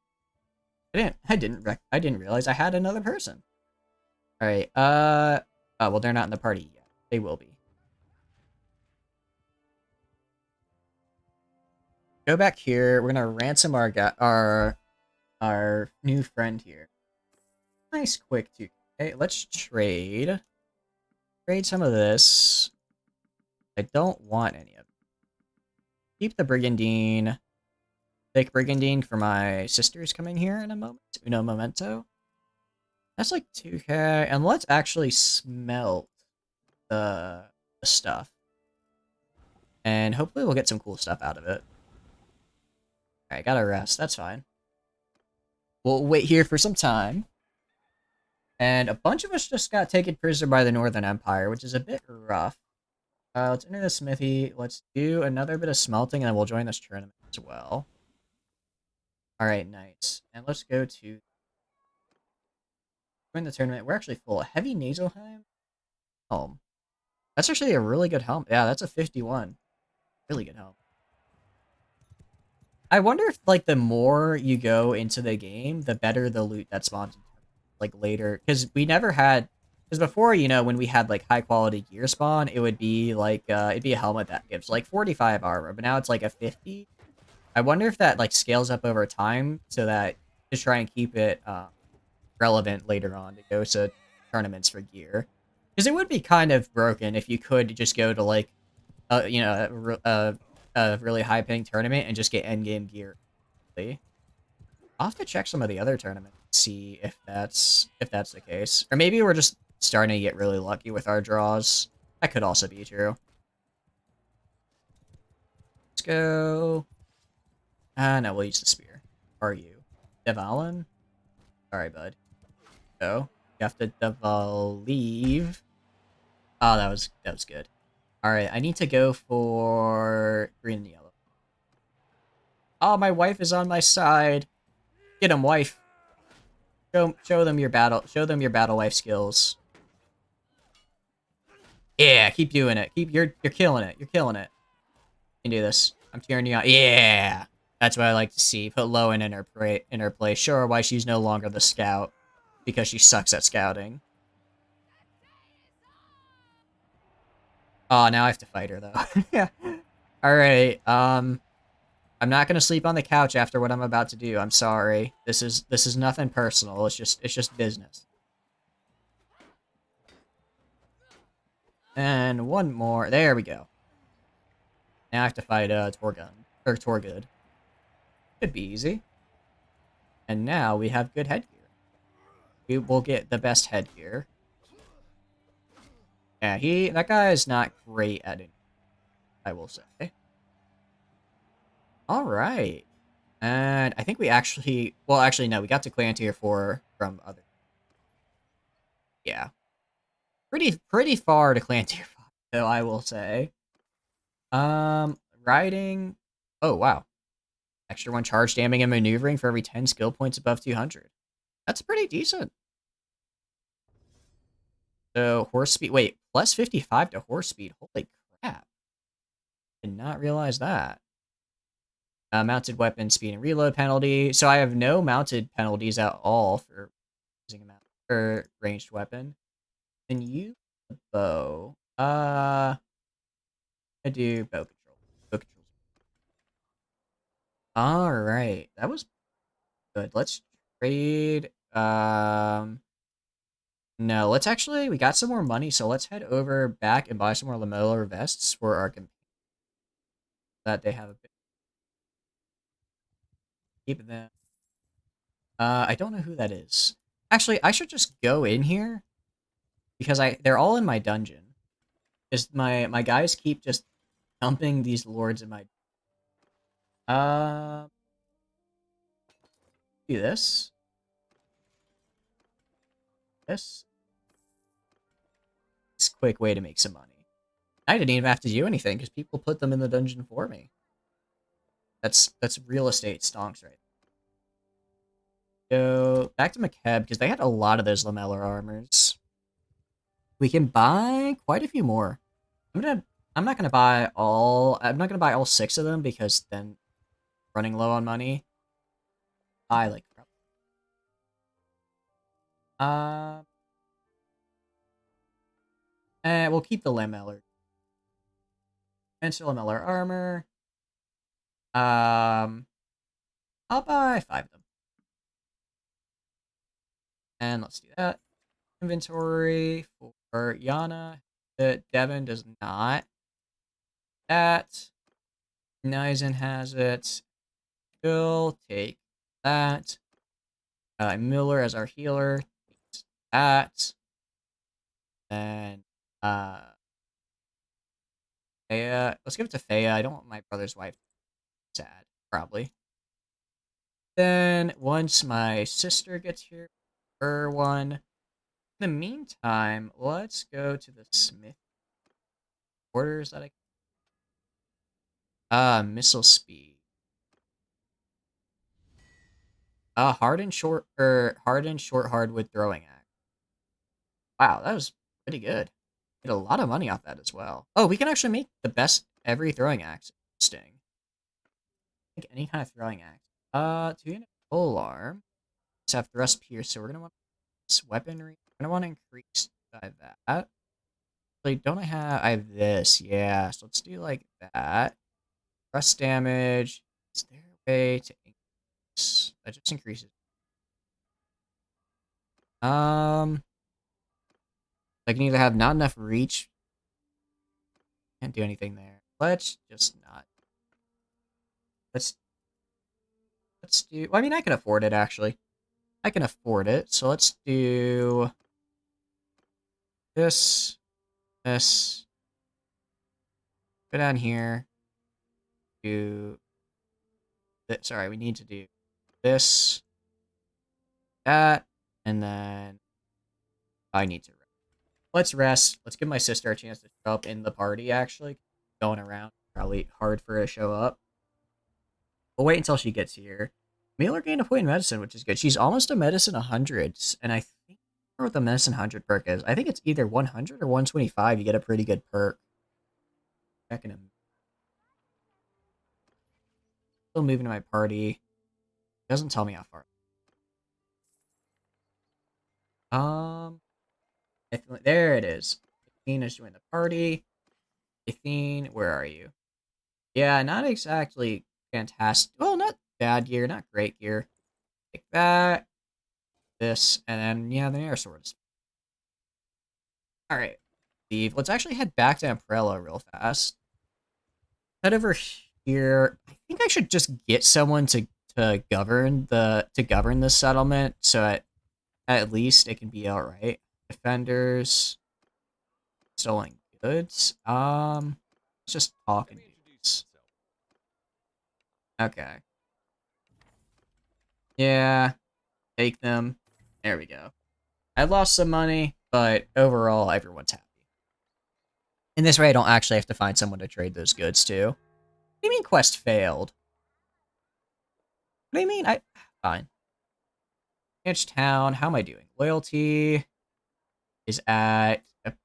I didn't realize I had another person. All right. Oh, well, they're not in the party yet. They will be. Go back here. We're gonna ransom our new friend here. Nice quick two. Okay, let's trade. Trade some of this. I don't want any of it. Keep the Brigandine. Take Brigandine for my sisters coming here in a moment. Uno momento. That's like 2k. And let's actually smelt the stuff. And hopefully we'll get some cool stuff out of it. Alright, gotta rest. That's fine. We'll wait here for some time. And a bunch of us just got taken prisoner by the Northern Empire, which is a bit rough. Let's enter the smithy. Let's do another bit of smelting, and then we'll join this tournament as well. Alright, nice. And let's go to... Join the tournament. We're actually full. Heavy Nasoheim? Helm. That's actually a really good helm. Yeah, that's a 51. Really good helm. I wonder if, like, the more you go into the game, the better the loot that spawns, like, later. Because we never had... Because before, you know, when we had, like, high-quality gear spawn, it would be, like, it'd be a helmet that gives, like, 45 armor. But now it's, like, a 50. I wonder if that, like, scales up over time so that... To try and keep it relevant later on to go to tournaments for gear. Because it would be kind of broken if you could just go to, like, you know, a really high-paying tournament and just get endgame gear. I'll have to check some of the other tournaments and see if that's the case. Or maybe we're just starting to get really lucky with our draws. That could also be true. Let's go. No, we'll use the spear. Are you? Devalin? Sorry, bud. Go. You have to Devalive. Oh, that was good. Alright, I need to go for green and yellow. Oh, my wife is on my side. Get him, wife. Show them your battle wife skills. Yeah, keep doing it. You're killing it. You're killing it. You can do this. I'm cheering you on. Yeah. That's what I like to see. Put Lowen in her place. Show her why she's no longer the scout. Because she sucks at scouting. Oh, now I have to fight her though. Yeah. Alright, I'm not gonna sleep on the couch after what I'm about to do. I'm sorry. This is nothing personal. It's just business. And one more. There we go. Now I have to fight Torgood. Could be easy. And now we have good headgear. We will get the best headgear. Yeah, that guy is not great at it, I will say. Alright. And I think we actually... Well, actually, no. We got to Clan Tier 4 from other... Yeah. Pretty far to Clan Tier 5, though, I will say. Riding... Oh, wow. Extra 1 charge, damage, and maneuvering for every 10 skill points above 200. That's pretty decent. So horse speed. Wait, plus 55 to horse speed. Holy crap! Did not realize that. Mounted weapon speed and reload penalty. So I have no mounted penalties at all for using a mount or ranged weapon. Then use the bow. I do bow control. Bow control. All right, that was good. Let's trade. No, let's actually. We got some more money, so let's head over back and buy some more lamellar vests for our that they have a bit. Keep them. I don't know who that is. Actually, I should just go in here because they're all in my dungeon. Just my guys keep just dumping these lords in my. Uh, do this. This. It's a quick way to make some money. I didn't even have to do anything because people put them in the dungeon for me. That's real estate stonks right. Go back to McKeb because they had a lot of those lamellar armors. We can buy quite a few more. I'm not gonna buy all. I'm not gonna buy all 6 of them because then running low on money. I like. Uh, and we'll keep the lamellar. Pencil lamellar armor. I'll buy 5 of them. And let's do that. Inventory for Yana. Devin does not. That. Nizen has it. We'll take that. Miller as our healer. That. Then, Faya. Let's give it to Faya. I don't want my brother's wife sad, probably. Then, once my sister gets here, her one. In the meantime, let's go to the smith quarters that missile speed. Hardened short hardwood throwing axe. Wow, that was pretty good. Get a lot of money off that as well. Oh, we can actually make the best every throwing axe. Interesting. Like any kind of throwing axe. To get a pole arm, let's have thrust pierce. So we're gonna want this weaponry. We're gonna want to increase by that. Like, don't I have this? Yeah. So let's do like that. Thrust damage. Is there a way to increase? That just increases. I can either have not enough reach. Can't do anything there. Let's just not. Let's do. Well, I mean, I can afford it actually. I can afford it. So let's do this. This. Go down here. Do. Sorry, we need to do this. That. And then I need to rest. Let's rest. Let's give my sister a chance to show up in the party, actually. Going around. Probably hard for her to show up. We'll wait until she gets here. Mailer gained a point in medicine, which is good. She's almost a medicine 100, and I think what the medicine 100 perk is. I think it's either 100 or 125. You get a pretty good perk. Checking him. Still moving to my party. Doesn't tell me how far. There it is. 15 has joined the party. 15, where are you? Yeah, not exactly fantastic. Well, not bad gear, not great gear. Take that, this, and then, yeah, the air swords. Alright, Steve. Let's actually head back to Amprella real fast. Head over here. I think I should just get someone to govern this settlement, so at least it can be alright. Defenders. Stolen goods. Let's just talk and do this. Okay. Yeah. Take them. There we go. I lost some money, but overall, everyone's happy. In this way, I don't actually have to find someone to trade those goods to. What do you mean quest failed? What do you mean? Fine. Manage town. How am I doing? Loyalty. is at an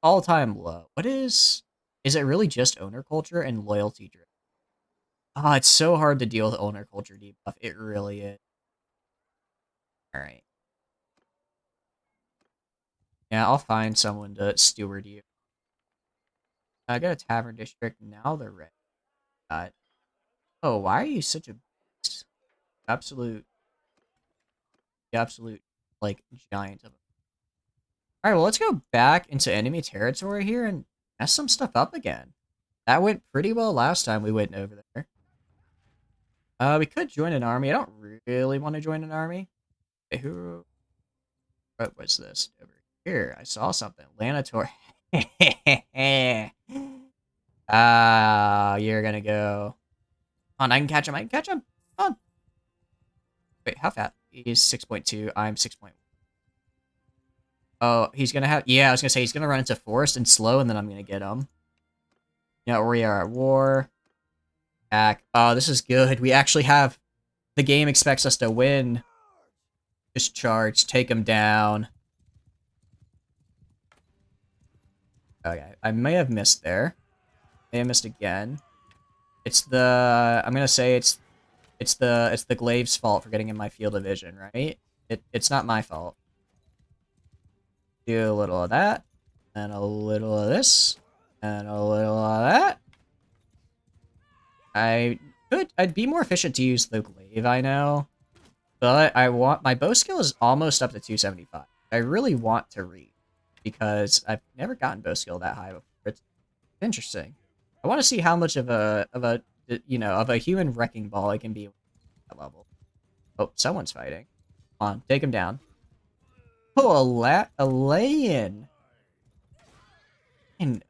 all-time low. What is it really just owner culture and loyalty driven? Ah, it's so hard to deal with owner culture debuff. It really is. Alright. Yeah, I'll find someone to steward you. I got a tavern district, now they're red. Oh, why are you such a beast? Absolute, absolute, like, giant of a... Alright, well, let's go back into enemy territory here and mess some stuff up again. That went pretty well last time we went over there. We could join an army. I don't really want to join an army. Okay, what was this? Over here, I saw something. Lanator. Ah, you're gonna go. On, I can catch him. I can catch him. On. Wait, how fat? He's 6.2. I'm 6.1. Oh, he's gonna have... Yeah, I was gonna say, he's gonna run into forest and slow, and then I'm gonna get him. Yeah, we are at war. Attack. Oh, this is good. We actually have... The game expects us to win. Just charge. Take him down. Okay, I may have missed there. May have missed again. It's the... I'm gonna say it's the Glaive's fault for getting in my field of vision, right? It's not my fault. Do a little of that, and a little of this, and a little of that. I'd be more efficient to use the Glaive, I know. But my bow skill is almost up to 275. I really want to read, because I've never gotten bow skill that high before. It's interesting. I want to see how much of a human wrecking ball I can be at that level. Oh, someone's fighting. Come on, take him down. Oh, Elaine! And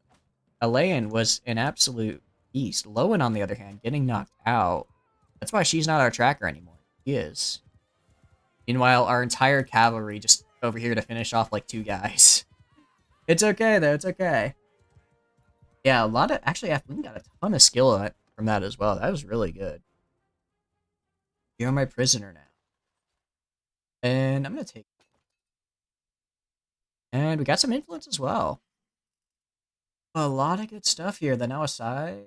Elaine was an absolute beast. Lowen, on the other hand, getting knocked out. That's why she's not our tracker anymore. She is. Meanwhile, our entire cavalry just over here to finish off like 2 guys. It's okay, though. It's okay. Yeah, a lot of... Actually, Athleen got a ton of skill from that as well. That was really good. You're my prisoner now. And I'm going to take... And we got some influence as well. A lot of good stuff here. The now aside.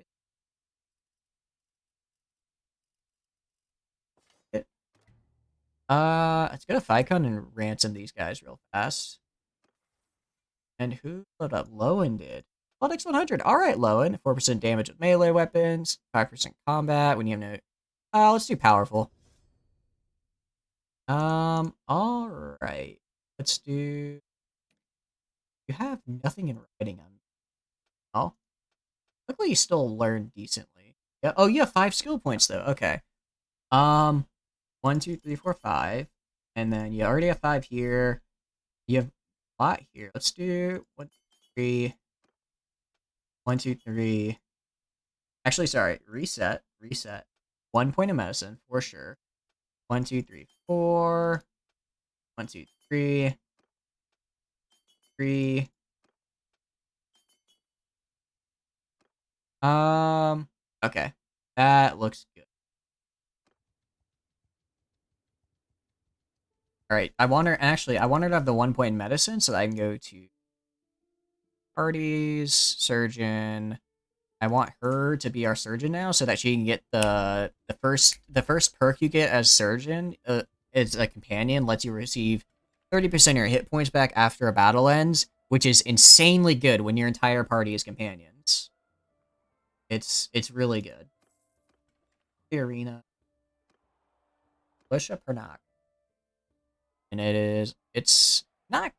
Let's go to Ficon and ransom these guys real fast. And who loaded up? Lowen did. Athletics 100. Alright, Lowen. 4% damage with melee weapons. 5% combat when you have no... let's do powerful. Alright. Let's do... You have nothing in writing on... Oh. Luckily you still learn decently. Yeah. Oh, you have 5 skill points, though. Okay. 1, 2, 3, 4, 5. And then you already have 5 here. You have a lot here. Let's do 1, 2, 3. 1, 2, 3. Actually, sorry. Reset. 1 point of medicine, for sure. 1, 2, 3, 4. 1, 2, 3. 3. Okay. That looks good. Alright, I want her to have the 1 point in medicine so that I can go to parties, surgeon. I want her to be our surgeon now so that she can get the first perk you get as surgeon as a companion lets you receive 30% of your hit points back after a battle ends, which is insanely good when your entire party is companions. It's really good. The arena. Push up or not? And it's not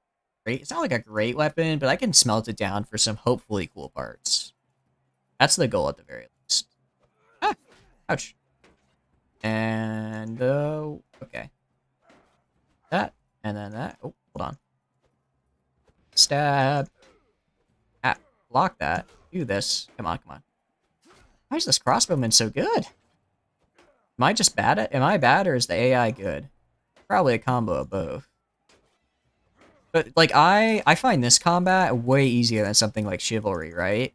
great. It's not like a great weapon, but I can smelt it down for some hopefully cool parts. That's the goal at the very least. Ah, ouch. And, okay. That, and then that. Oh, hold on. Stab. Ah, block that. Do this. Come on, come on. Why is this crossbowman so good? Am I just bad at... Am I bad or is the AI good? Probably a combo of both. But, like, I find this combat way easier than something like Chivalry, right?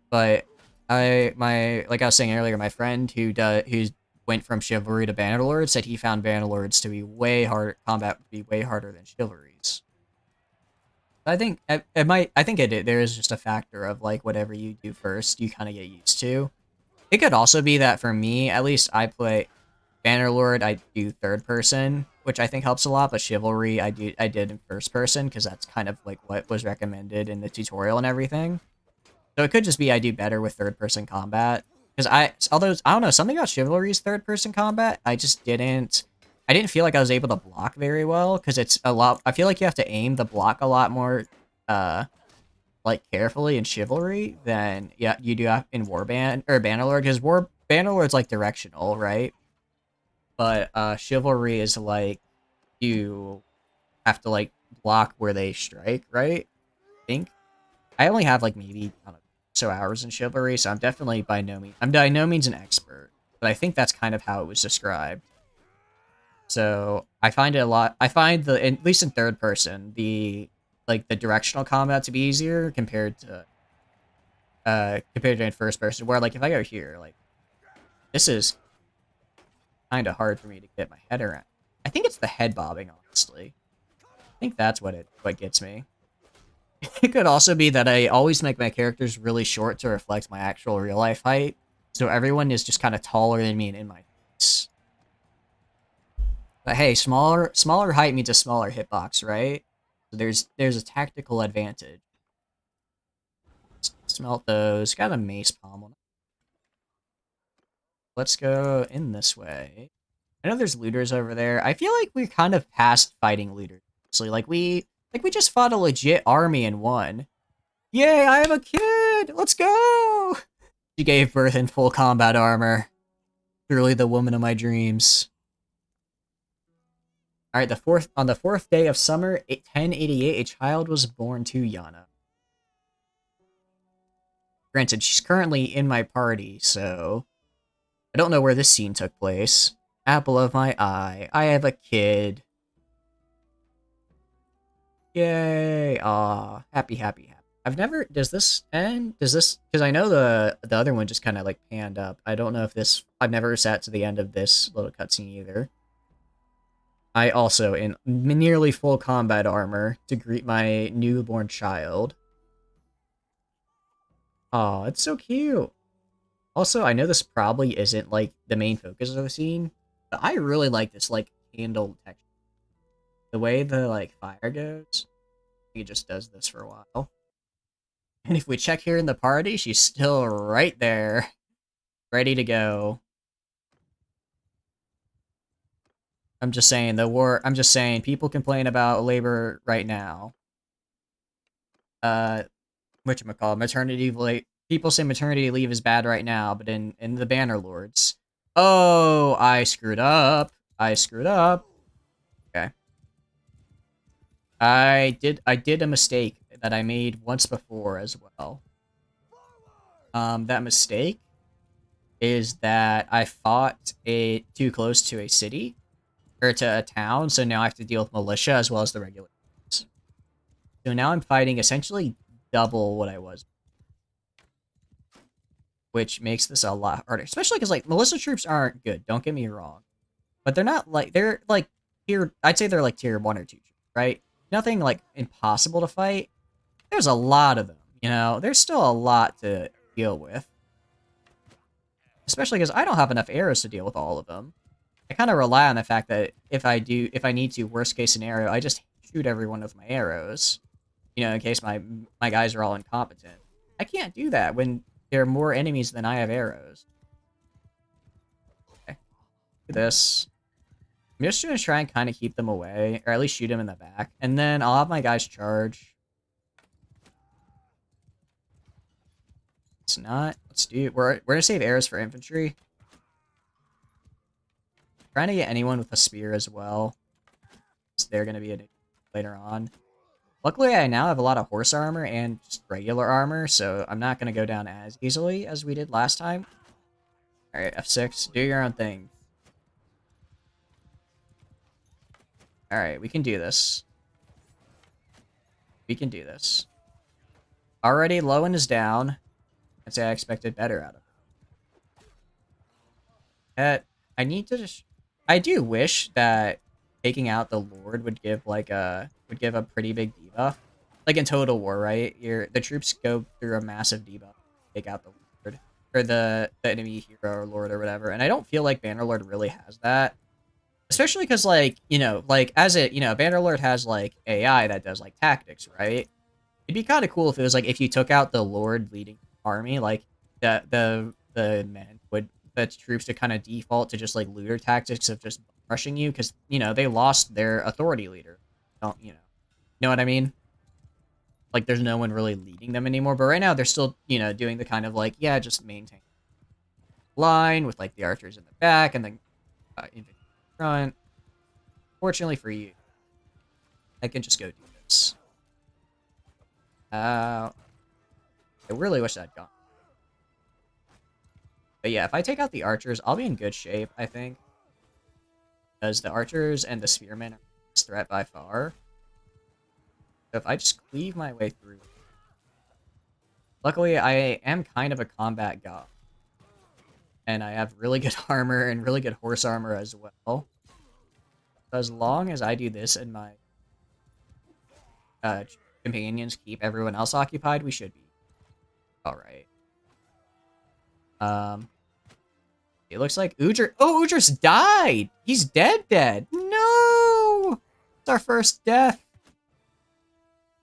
But like I was saying earlier, my friend who went from Chivalry to Bannerlord said he found Bannerlords to be way harder, combat to be way harder than Chivalries. I think it might. I think there is just a factor of like whatever you do first, you kind of get used to. It could also be that for me, at least I play Bannerlord. I do third person, which I think helps a lot. But Chivalry, I did in first person because that's kind of like what was recommended in the tutorial and everything. So it could just be I do better with third person combat. Because although I don't know, something about Chivalry's third person combat, I didn't feel like I was able to block very well because it's a lot. I feel like you have to aim the block a lot more, like carefully in Chivalry than you do in Warband or Bannerlord because Bannerlord's like directional, right? But Chivalry is like you have to like block where they strike, right? I think I only have like maybe I don't know, so hours in Chivalry, so I'm by no means an expert, but I think that's kind of how it was described. So I find it a lot. I find at least in third person, the directional combat to be easier compared to in first person. Where like if I go here, like this is kind of hard for me to get my head around. I think it's the head bobbing, honestly. I think that's what gets me. It could also be that I always make my characters really short to reflect my actual real life height, so everyone is just kind of taller than me and in my face. But hey, smaller height means a smaller hitbox, right? So there's a tactical advantage. Smelt those. Got a mace pommel. Let's go in this way. I know there's looters over there. I feel like we're kind of past fighting looters. So we just fought a legit army and won. Yay, I have a kid! Let's go! She gave birth in full combat armor. Truly the woman of my dreams. Alright, on the fourth day of summer, 1088, a child was born to Yana. Granted, she's currently in my party, so I don't know where this scene took place. Apple of my eye. I have a kid. Yay! Aw, happy, happy, happy. Does this end? Because I know the other one just kind of like panned up. I don't know if I've never sat to the end of this little cutscene either. I also in nearly full combat armor to greet my newborn child. Aw, it's so cute. Also, I know this probably isn't like the main focus of the scene, but I really like this like candle texture. The way the like fire goes, he just does this for a while. And if we check here in the party, she's still right there, ready to go. I'm just saying people complain about labor right now. Whatchamacallit, maternity leave. People say maternity leave is bad right now, but in the Bannerlords. Oh, I screwed up. I screwed up. Okay. I did a mistake that I made once before as well. That mistake is that I fought too close to a city or to a town, so now I have to deal with militia as well as the regular troops. So now I'm fighting essentially double what I was, which makes this a lot harder, especially because like militia troops aren't good. Don't get me wrong, but they're like tier. I'd say they're like tier 1 or 2, right? Nothing like impossible to fight. There's a lot of them, you know. There's still a lot to deal with, especially because I don't have enough arrows to deal with all of them. I kind of rely on the fact that if I need to, worst case scenario, I just shoot everyone with my arrows, you know, in case my guys are all incompetent. I can't do that when there are more enemies than I have arrows. Okay, do this. I'm just gonna try and kind of keep them away, or at least shoot them in the back, and then I'll have my guys charge. It's not. We're gonna save arrows for infantry. Trying to get anyone with a spear as well. They're gonna be later on. Luckily, I now have a lot of horse armor and just regular armor, so I'm not gonna go down as easily as we did last time. All right, F6, do your own thing. All right, we can do this. We can do this. Already, Lowen is down. I'd say I expected better out of it. I need to just... I do wish that taking out the Lord would give like a pretty big debuff. like in Total War, right? The troops go through a massive debuff, take out the lord or the enemy hero or lord or whatever. And I don't feel like Bannerlord really has that, especially because like like as it Bannerlord has like AI that does like tactics, right? It'd be kind of cool if it was like if you took out the lord leading the army, like the men would the troops to kind of default to just like looter tactics of just rushing you because they lost their authority leader. Don't know what I mean? Like there's no one really leading them anymore. But right now they're still doing the kind of like just maintain line with like the archers in the back and then infantry in front. Fortunately for you, I can just go do this. I really wish I'd gone. But yeah, if I take out the archers, I'll be in good shape, I think. Because the archers and the spearmen are the biggest threat by far. So if I just cleave my way through. Luckily, I am kind of a combat god. And I have really good armor and really good horse armor as well. So as long as I do this and my companions keep everyone else occupied, we should be alright. It looks like Udr. Oh, Udris died! He's dead. No! It's our first death.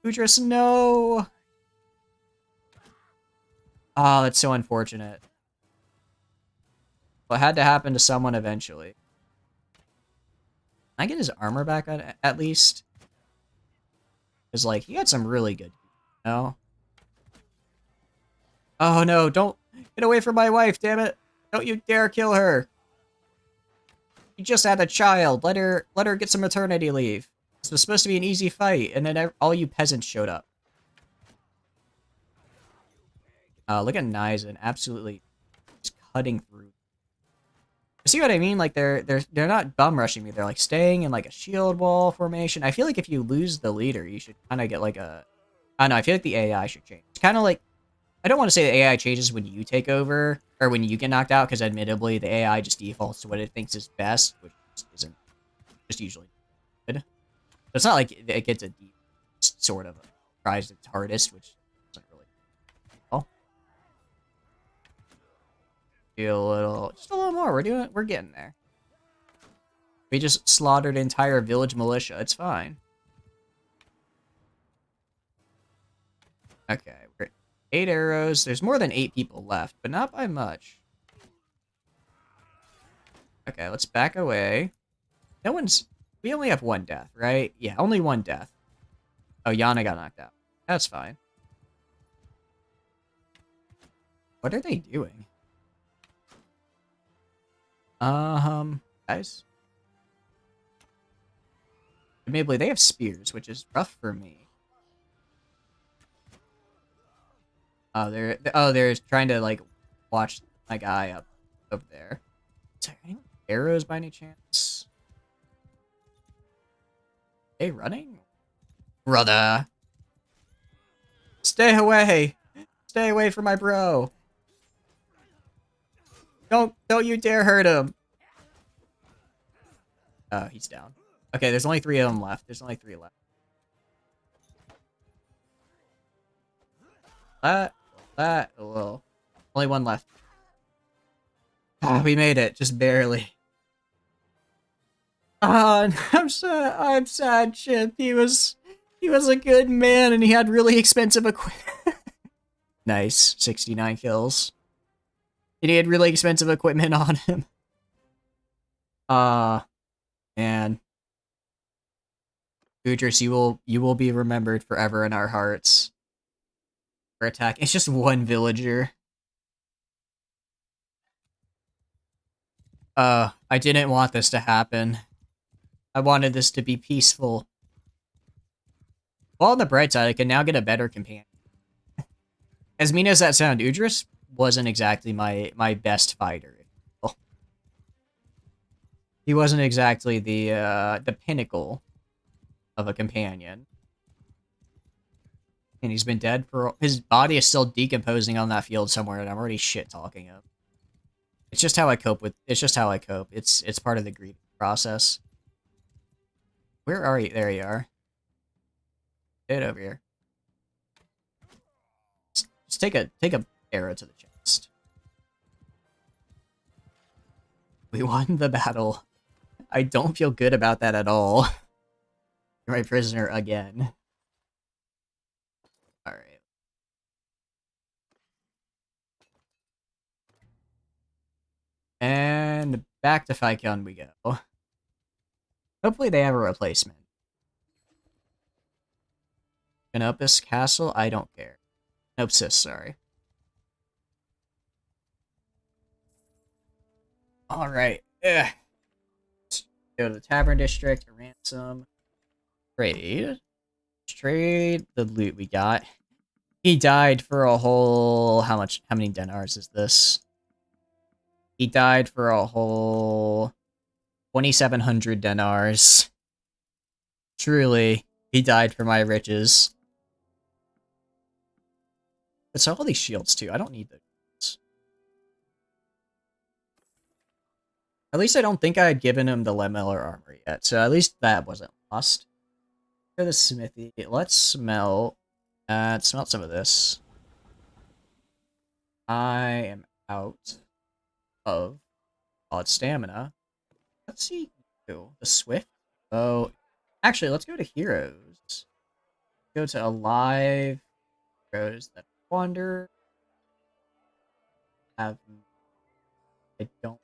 Udris, no! Oh, that's so unfortunate. Well, it had to happen to someone eventually. Can I get his armor back at least? Because, like, he had some really good, Oh no, don't get away from my wife, damn it. Don't you dare kill her. You just had a child. Let her get some maternity leave. This was supposed to be an easy fight, and then all you peasants showed up. Look at Nizen, absolutely just cutting through. See what I mean? Like they're not bum rushing me. They're like staying in like a shield wall formation. I feel like if you lose the leader, you should kind of get like a. I don't know. I feel like the AI should change. It's kind of like I don't want to say the AI changes when you take over or when you get knocked out, because admittedly the AI just defaults to what it thinks is best, which isn't just usually good. So it's not like it gets a deep sort of tries its hardest, which doesn't really. Oh, do just a little more. We're getting there. We just slaughtered entire village militia. It's fine. Okay, we're 8 arrows. There's more than 8 people left, but not by much. Okay, let's back away. No one's... We only have 1 death, right? Yeah, only 1 death. Oh, Yana got knocked out. That's fine. What are they doing? Guys? Admittedly, they have spears, which is rough for me. Oh, they're trying to, like, watch my guy up over there. Is there any arrows by any chance? Are they running? Brother! Stay away! Stay away from my bro! Don't you dare hurt him! Oh, he's down. Okay, there's only 3 of them left. There's only 3 left. Well, only 1 left. Oh, we made it, just barely. Oh, I'm sad, Chip. He was a good man, and he had really expensive equipment. Nice, 69 kills. And he had really expensive equipment on him. Man. Udris, you will be remembered forever in our hearts. For attack. It's just 1 villager. I didn't want this to happen. I wanted this to be peaceful. Well, on the bright side, I can now get a better companion. As mean as that sound, Udris wasn't exactly my best fighter. He wasn't exactly the pinnacle of a companion. And he's been dead for... His body is still decomposing on that field somewhere, and I'm already shit-talking him. It's just how I cope with... It's just how I cope. It's part of the grief process. Where are you? There you are. Get over here. Just take a arrow to the chest. We won the battle. I don't feel good about that at all. You're my prisoner again. Alright. And back to Phycon we go. Hopefully they have a replacement. Canopus Castle? I don't care. Canopsis, sorry. Alright. Let's go to the Tavern District, ransom. Trade. Trade the loot we got. He died for a whole... How many dinars is this? He died for a whole 2,700 dinars. Truly, he died for my riches. But so all these shields too. I don't need those. At least I don't think I had given him the Lemeller armor yet. So at least that wasn't lost. Go to the smithy. Let's smelt. Smelt some of this. I am out of odd stamina. Let's see. The Swift. Oh, actually, let's go to heroes. Go to alive. Heroes that wander. I don't.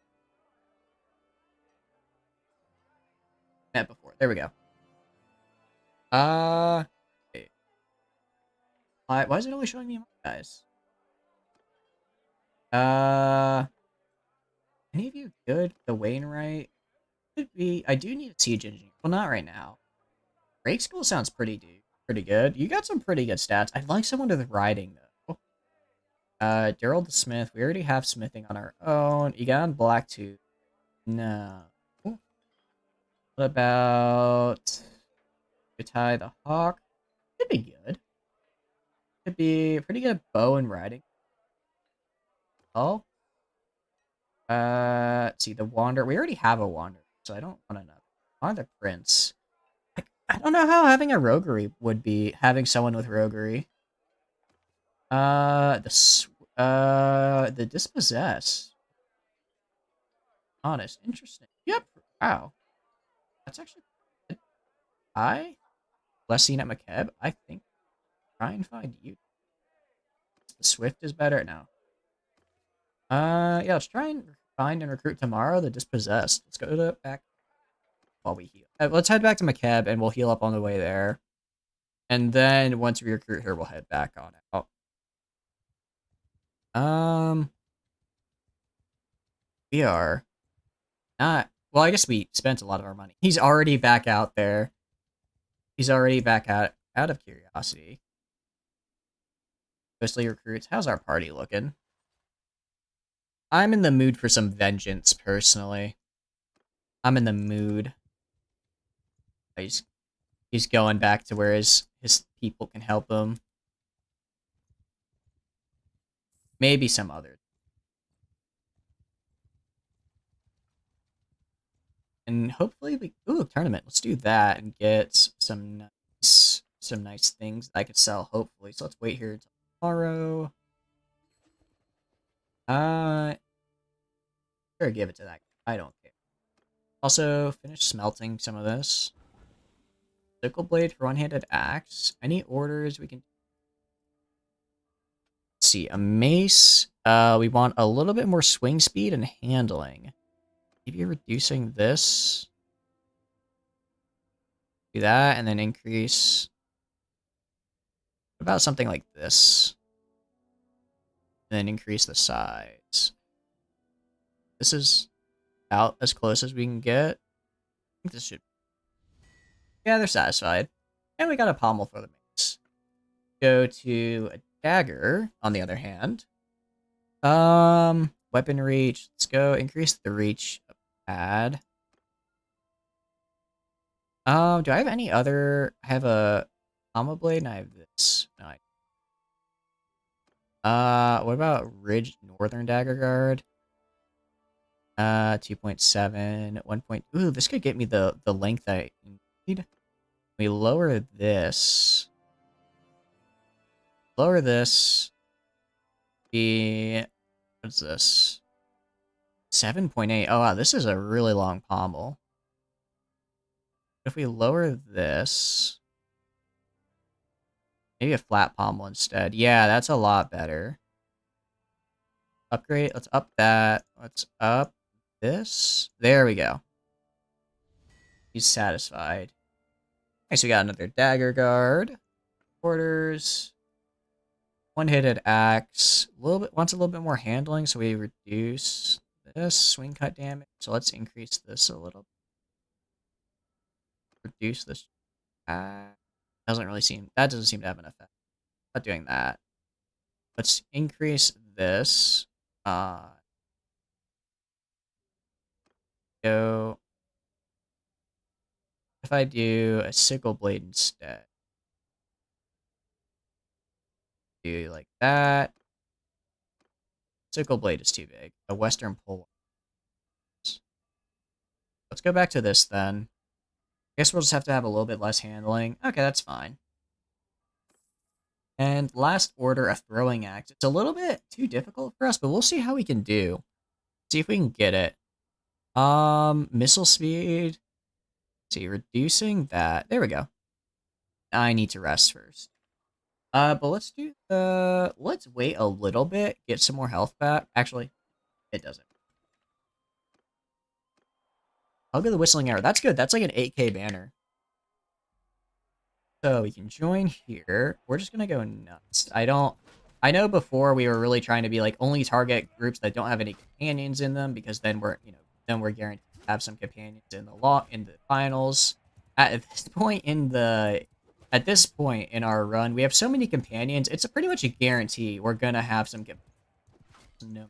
Met before. There we go. Okay. Why is it only showing me my guys? Any of you good? The Wainwright? Could be. I do need a siege engine. Well, not right now. Break School sounds pretty good. You got some pretty good stats. I'd like someone with riding, though. Daryl the Smith. We already have smithing on our own. You got on Blacktooth. No. What about Gatai the Hawk? Could be good. Could be pretty good bow and riding. Oh. Let's see, the Wander. We already have a Wander, so I don't want another. On the Prince. I don't know how having a roguery would be, having someone with roguery. The Dispossess. Honest, interesting. Yep. Wow. That's actually good. Less seen at McKeb. I think try and find you. The Swift is better now. Yeah, let's try and find and recruit tomorrow the Dispossessed. Let's go to back while we heal. Let's head back to McKeb and we'll heal up on the way there. And then once we recruit her, we'll head back on out. We are not. Well, I guess we spent a lot of our money. He's already back out there. He's already back out of curiosity. Mostly recruits. How's our party looking? I'm in the mood for some vengeance, personally. I'm in the mood. He's going back to where his people can help him. Maybe some other. And hopefully we... Ooh, tournament. Let's do that and get some nice things I could sell, hopefully. So let's wait here until tomorrow. Sure, give it to that guy. I don't care. Also, finish smelting some of this. Sickle blade for one-handed axe. Any orders we can... Let's see, a mace. We want a little bit more swing speed and handling. Maybe reducing this. Do that, and then increase... What about something like this? And then increase the size. This is about as close as we can get. I think this should... Yeah, they're satisfied. And we got a pommel for the mace. Go to a dagger, on the other hand. Weapon reach. Let's go increase the reach of pad. Do I have any other... I have a Alma blade and I have this. No, what about Ridge Northern Dagger Guard? 2.7, 1. Ooh, this could get me the length I need. We lower this. Lower this. The what's this? 7.8. Oh wow, this is a really long pommel. If we lower this, maybe a flat pommel instead. Yeah, that's a lot better. Upgrade. Let's up that. Let's up this. There we go. He's satisfied. Nice, we got another dagger guard. Quarters. One-hitted axe. A little bit wants a little bit more handling, so we reduce this swing cut damage. So let's increase this a little. Reduce this. Doesn't really seem that doesn't seem to have an effect. Not doing that. Let's increase this. Go. If I do a sickle blade instead, do like that. Sickle blade is too big. A western pole. Let's go back to this then. I guess we'll just have to have a little bit less handling. Okay, that's fine. And last order, a throwing axe. It's a little bit too difficult for us, but we'll see how we can do. See if we can get it. Missile speed. Let's see, reducing that. There we go. I need to rest first. But let's do the... Let's wait a little bit, get some more health back. Actually, it doesn't. I'll go the Whistling Arrow. That's good. That's like an 8K banner. So we can join here. We're just gonna go nuts. I know before we were really trying to be like only target groups that don't have any companions in them, because then we're guaranteed to have some companions in the finals. At this point in our run, we have so many companions. It's pretty much a guarantee we're gonna have some companions. No.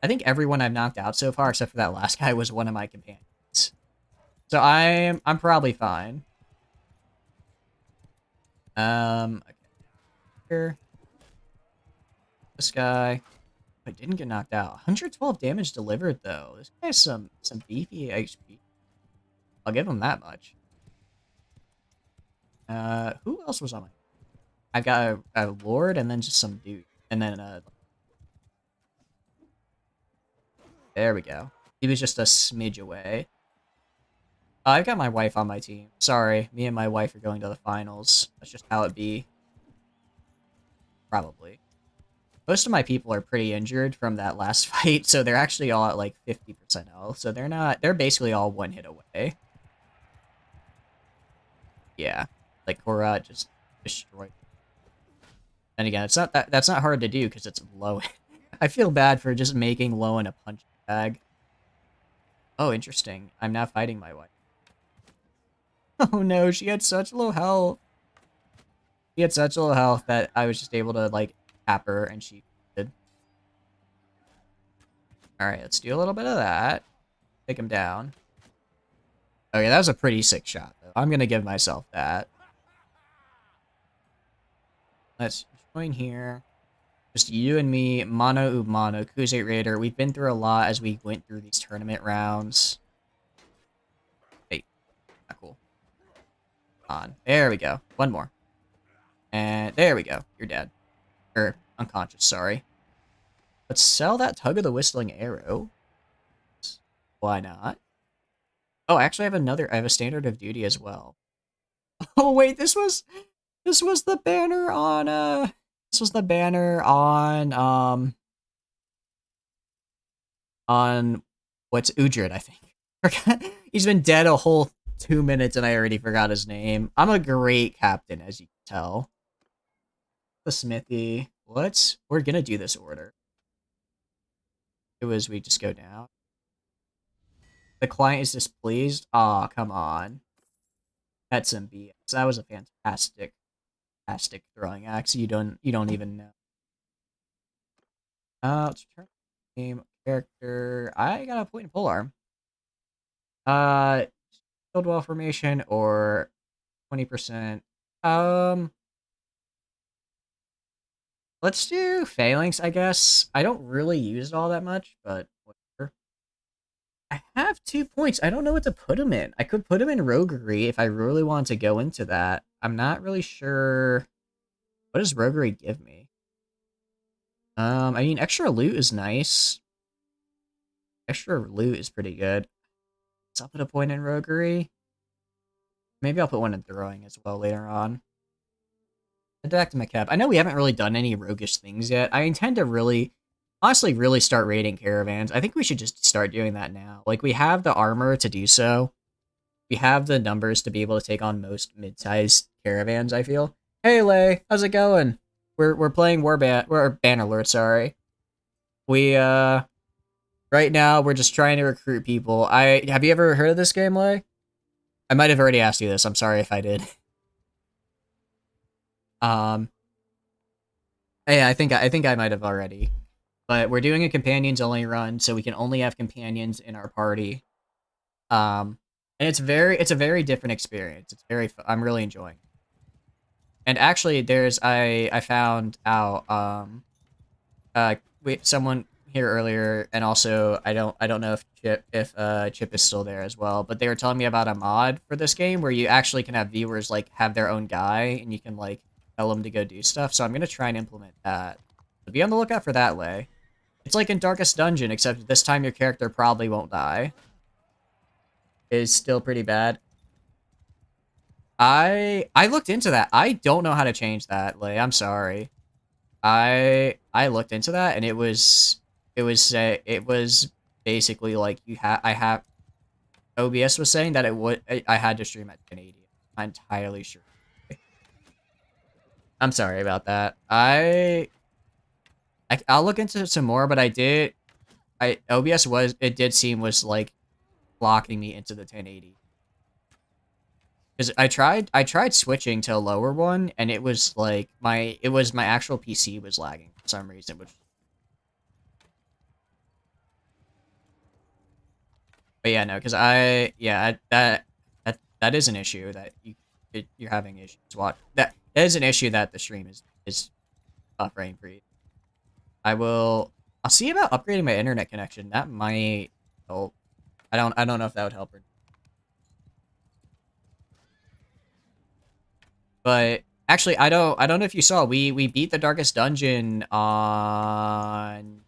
I think everyone I've knocked out so far, except for that last guy, was one of my companions. So I'm probably fine. Okay. Here. This guy. I didn't get knocked out. 112 damage delivered though. This guy has some beefy HP. I'll give him that much. Who else was on my... I've got a lord and then just some dude. And then there we go. He was just a smidge away. I've got my wife on my team. Sorry, me and my wife are going to the finals. That's just how it be. Probably. Most of my people are pretty injured from that last fight, so they're actually all at like 50% health. So they're basically all one hit away. Yeah. Like Korat just destroyed. And again, that's not hard to do because it's low. I feel bad for just making low in a punch bag. Oh, interesting. I'm now fighting my wife. Oh no, she had such low health. She had such low health that I was just able to, like, tap her, and she did. Alright, let's do a little bit of that. Take him down. Okay, that was a pretty sick shot, though. I'm gonna give myself that. Let's join here. Just you and me, mano a mano, Khuzait Raider. We've been through a lot as we went through these tournament rounds. Hey, not cool. On. There we go. One more. And there we go. You're dead. Or unconscious, sorry. Let's sell that Tug of the Whistling Arrow. Why not? Oh, actually I have a Standard of Duty as well. Oh wait, this was the banner on on what's Uhtred, I think. He's been dead a whole 2 minutes and I already forgot his name. I'm a great captain, as you can tell. The smithy. We're gonna do this order. It was we just go down. The client is displeased. Aw, come on. That's some BS. That was a fantastic throwing axe. You don't even know. Let's return game character. I got a point and polearm. Field wall formation or 20%. Let's do Phalanx, I guess. I don't really use it all that much, but whatever. I have 2 points. I don't know what to put him in. I could put him in Roguery if I really want to go into that. I'm not really sure. What does Roguery give me? I mean, extra loot is nice. Extra loot is pretty good. So I'll put a point in roguery. Maybe I'll put one in throwing as well later on. Head back to my cap. I know we haven't really done any roguish things yet. I intend to really, honestly, really start raiding caravans. I think we should just start doing that now. Like, we have the armor to do so. We have the numbers to be able to take on most mid-sized caravans, I feel. Hey, Lay, how's it going? We're playing we're Bannerlord, sorry. We, right now, we're just trying to recruit people. Have you ever heard of this game, Lay? I might have already asked you this. I'm sorry if I did. Um, yeah, I think I might have already. But we're doing a companions only run, so we can only have companions in our party. And it's a very different experience. It's very I'm really enjoying it. And actually, I found out someone here earlier, and also I don't know if Chip is still there as well, but they were telling me about a mod for this game where you actually can have viewers like have their own guy, and you can like tell them to go do stuff. So I'm gonna try and implement that. So be on the lookout for that, Lay. It's like in Darkest Dungeon, except this time your character probably won't die. Is still pretty bad. I looked into that. I don't know how to change that, Lay. I'm sorry. I looked into that, and it was basically like I have OBS was saying that I had to stream at 1080. I'm entirely sure. I'm sorry about that. I'll look into it some more, but I OBS it did seem was like blocking me into the 1080. Because I tried switching to a lower one, and it was like my actual PC was lagging for some reason, which. But yeah, no, because that is an issue that you're having issues. That is an issue that the stream is buffering for you. I'll see about upgrading my internet connection. That might help. I don't know if that would help or. But actually, I don't know if you saw we beat the darkest dungeon on.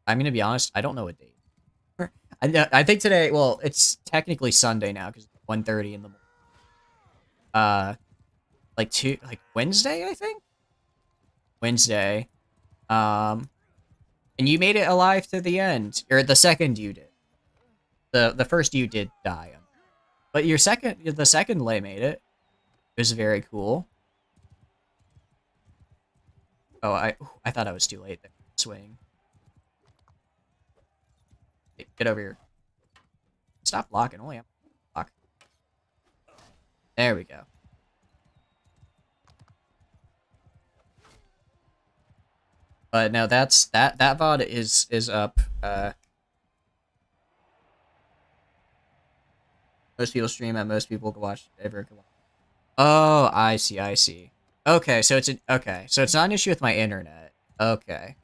I'm gonna be honest. I don't know what date. I think today. Well, it's technically Sunday now because 1:30 in the morning. Uh, like Wednesday, I think. Wednesday. Um, and you made it alive to the end, or the second you did. The first you did die, but the second Lay made it. It was very cool. Oh, I thought I was too late there. Swing. Get over here. Stop blocking. Only I'm block. There we go. But no, that VOD is up. Most people stream and most people can watch ever can watch. Oh, I see, I see. Okay, so it's not an issue with my internet. Okay.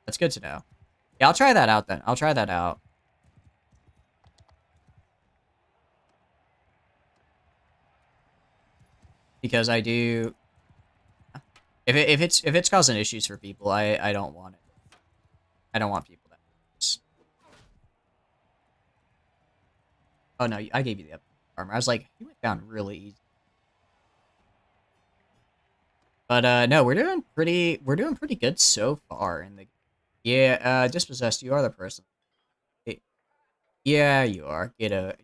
That's good to know. Yeah, I'll try that out then. I'll try that out. Because I do if it's causing issues for people, I don't want it. I don't want people that. Oh no, I gave you the armor. I was like, you went down really easy. But no, we're doing pretty good so far in the. Yeah, dispossessed, you are the person. Yeah, you are.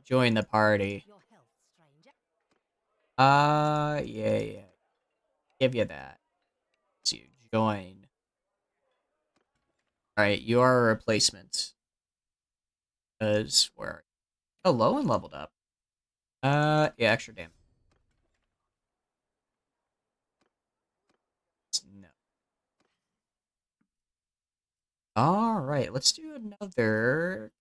Join the party. Yeah, yeah. Give you that. To join. Alright, you are a replacement. Because where? Oh, low and leveled up. Yeah, extra damage. No. Alright, let's do another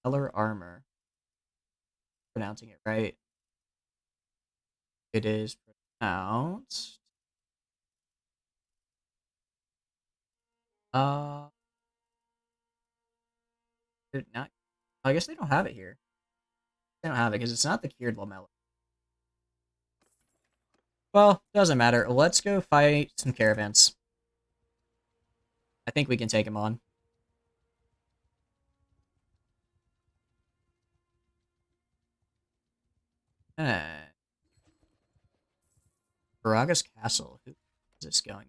color armor. Pronouncing it right. It is pronounced. Uh, not. I guess they don't have it here. I don't have it because it's not the cured lamella. Well, doesn't matter. Let's go fight some caravans. I think we can take them on. Baraga's Castle. Who is this going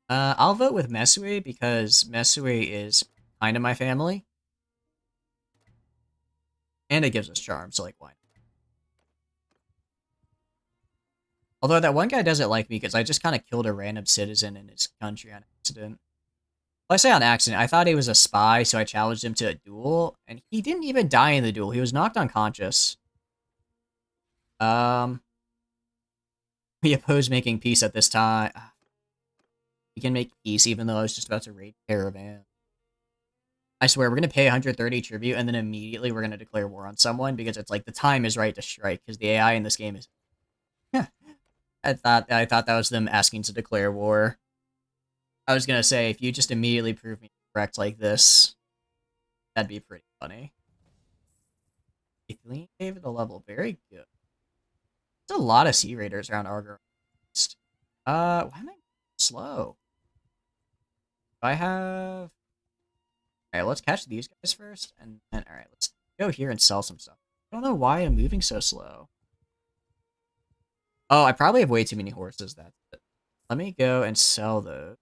to? I'll vote with Mesue because Mesue is kind of my family. And it gives us charm, so like, why? Although that one guy doesn't like me because I just kind of killed a random citizen in his country on accident. Well, I say on accident. I thought he was a spy, so I challenged him to a duel, and he didn't even die in the duel. He was knocked unconscious. We oppose making peace at this time. We can make peace even though I was just about to raid caravan. I swear, we're going to pay 130 tribute, and then immediately we're going to declare war on someone, because it's like, the time is right to strike, because the AI in this game is... I thought that was them asking to declare war. I was going to say, if you just immediately prove me correct like this, that'd be pretty funny. Athene gave the level. Very good. There's a lot of Sea Raiders around Argo. Why am I slow? Do I have... Alright, let's catch these guys first, and then, alright, let's go here and sell some stuff. I don't know why I'm moving so slow. Oh, I probably have way too many horses, that's it. Let me go and sell those.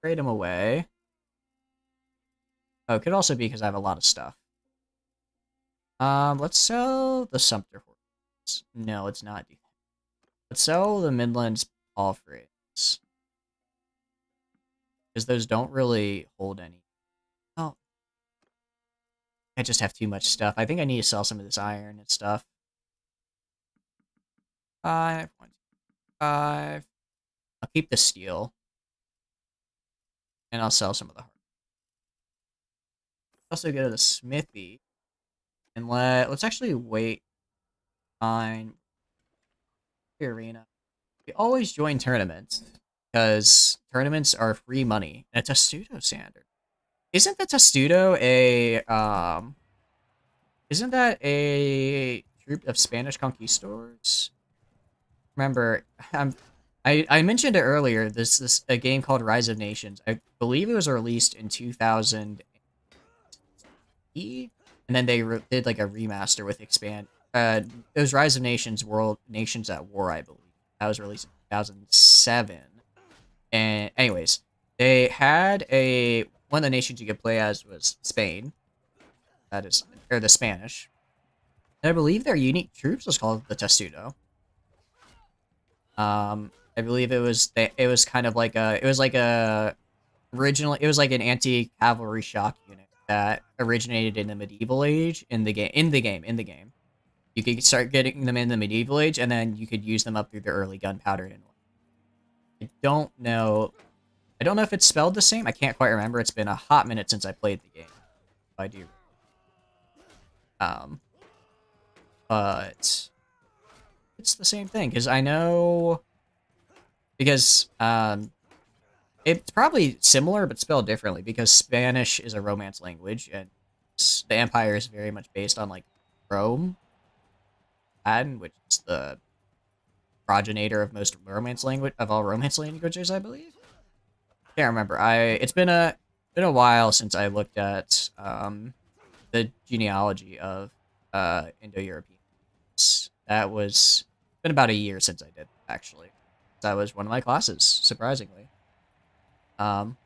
Trade them away. Oh, it could also be because I have a lot of stuff. Let's sell the Sumpter horses. No, let's not do that. Let's sell the Midlands Palfreys. Because those don't really hold any. Oh. I just have too much stuff. I think I need to sell some of this iron and stuff. 5, 5. I'll keep the steel. And I'll sell some of the heart. Also go to the smithy. And let's actually wait on the arena. We always join tournaments. Because tournaments are free money. And it's a pseudo standard. Isn't the Testudo isn't that a troop of Spanish conquistadors? Remember, I mentioned it earlier. This a game called Rise of Nations. I believe it was released in 2000, and then they did like a remaster with expand. It was Rise of Nations World Nations at War, I believe. That was released in 2007. And anyways, they had one of the nations you could play as was Spain. That is, or the Spanish. And I believe their unique troops was called the Testudo. I believe it was kind of like originally it was like an anti-cavalry shock unit that originated in the medieval age in the game. You could start getting them in the medieval age, and then you could use them up through the early gunpowder and I don't know if it's spelled the same. I can't quite remember. It's been a hot minute since I played the game. I do. But it's the same thing because I know because it's probably similar but spelled differently because Spanish is a Romance language and the Empire is very much based on like Rome, Latin, which is the progenitor of most Romance language of all Romance languages, I believe. Can't remember. It's been a while since I looked at the genealogy of Indo-Europeans. That was been about a year since I did actually. That was one of my classes, surprisingly. Fun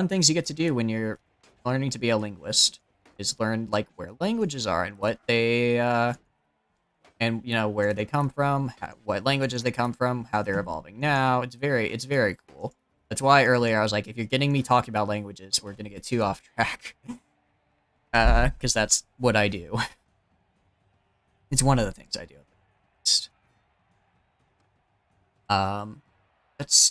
things you get to do when you're learning to be a linguist is learn like where languages are and what they and you know where they come from, what languages they come from, how they're evolving now. It's very cool. That's why earlier I was like, if you're getting me talking about languages, we're gonna get too off track. Because that's what I do. It's one of the things I do.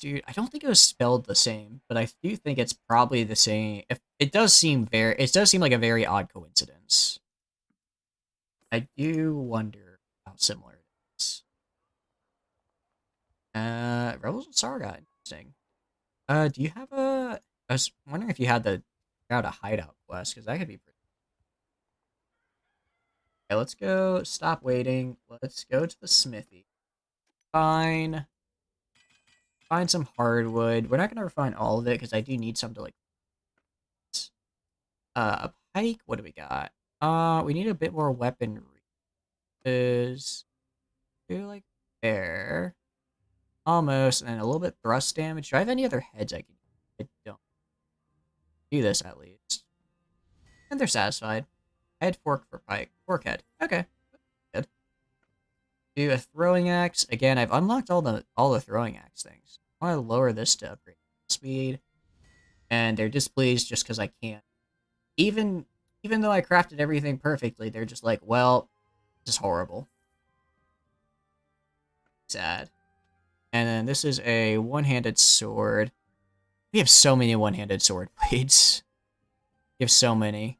Dude, I don't think it was spelled the same, but I do think it's probably the same. If it does seem like a very odd coincidence. I do wonder how similar it is. Rebels and Sarga, interesting. Do you have I was wondering if you had the a hideout quest, because that could be pretty. Okay, let's go. Stop waiting. Let's go to the smithy. Fine. Find some hardwood. We're not gonna refine all of it because I do need some to like. A pike. What do we got? We need a bit more weaponry. Is do like there. Almost, and a little bit thrust damage. Do I have any other heads I can use? I don't. Do this at least. And they're satisfied. Head fork for pike. Fork head. Okay. Good. Do a throwing axe. Again, I've unlocked all the throwing axe things. I want to lower this to upgrade speed. And they're displeased just because I can't. Even though I crafted everything perfectly, they're just like, well, this is horrible. Sad. And then this is a one-handed sword. We have so many one-handed sword blades. We have so many.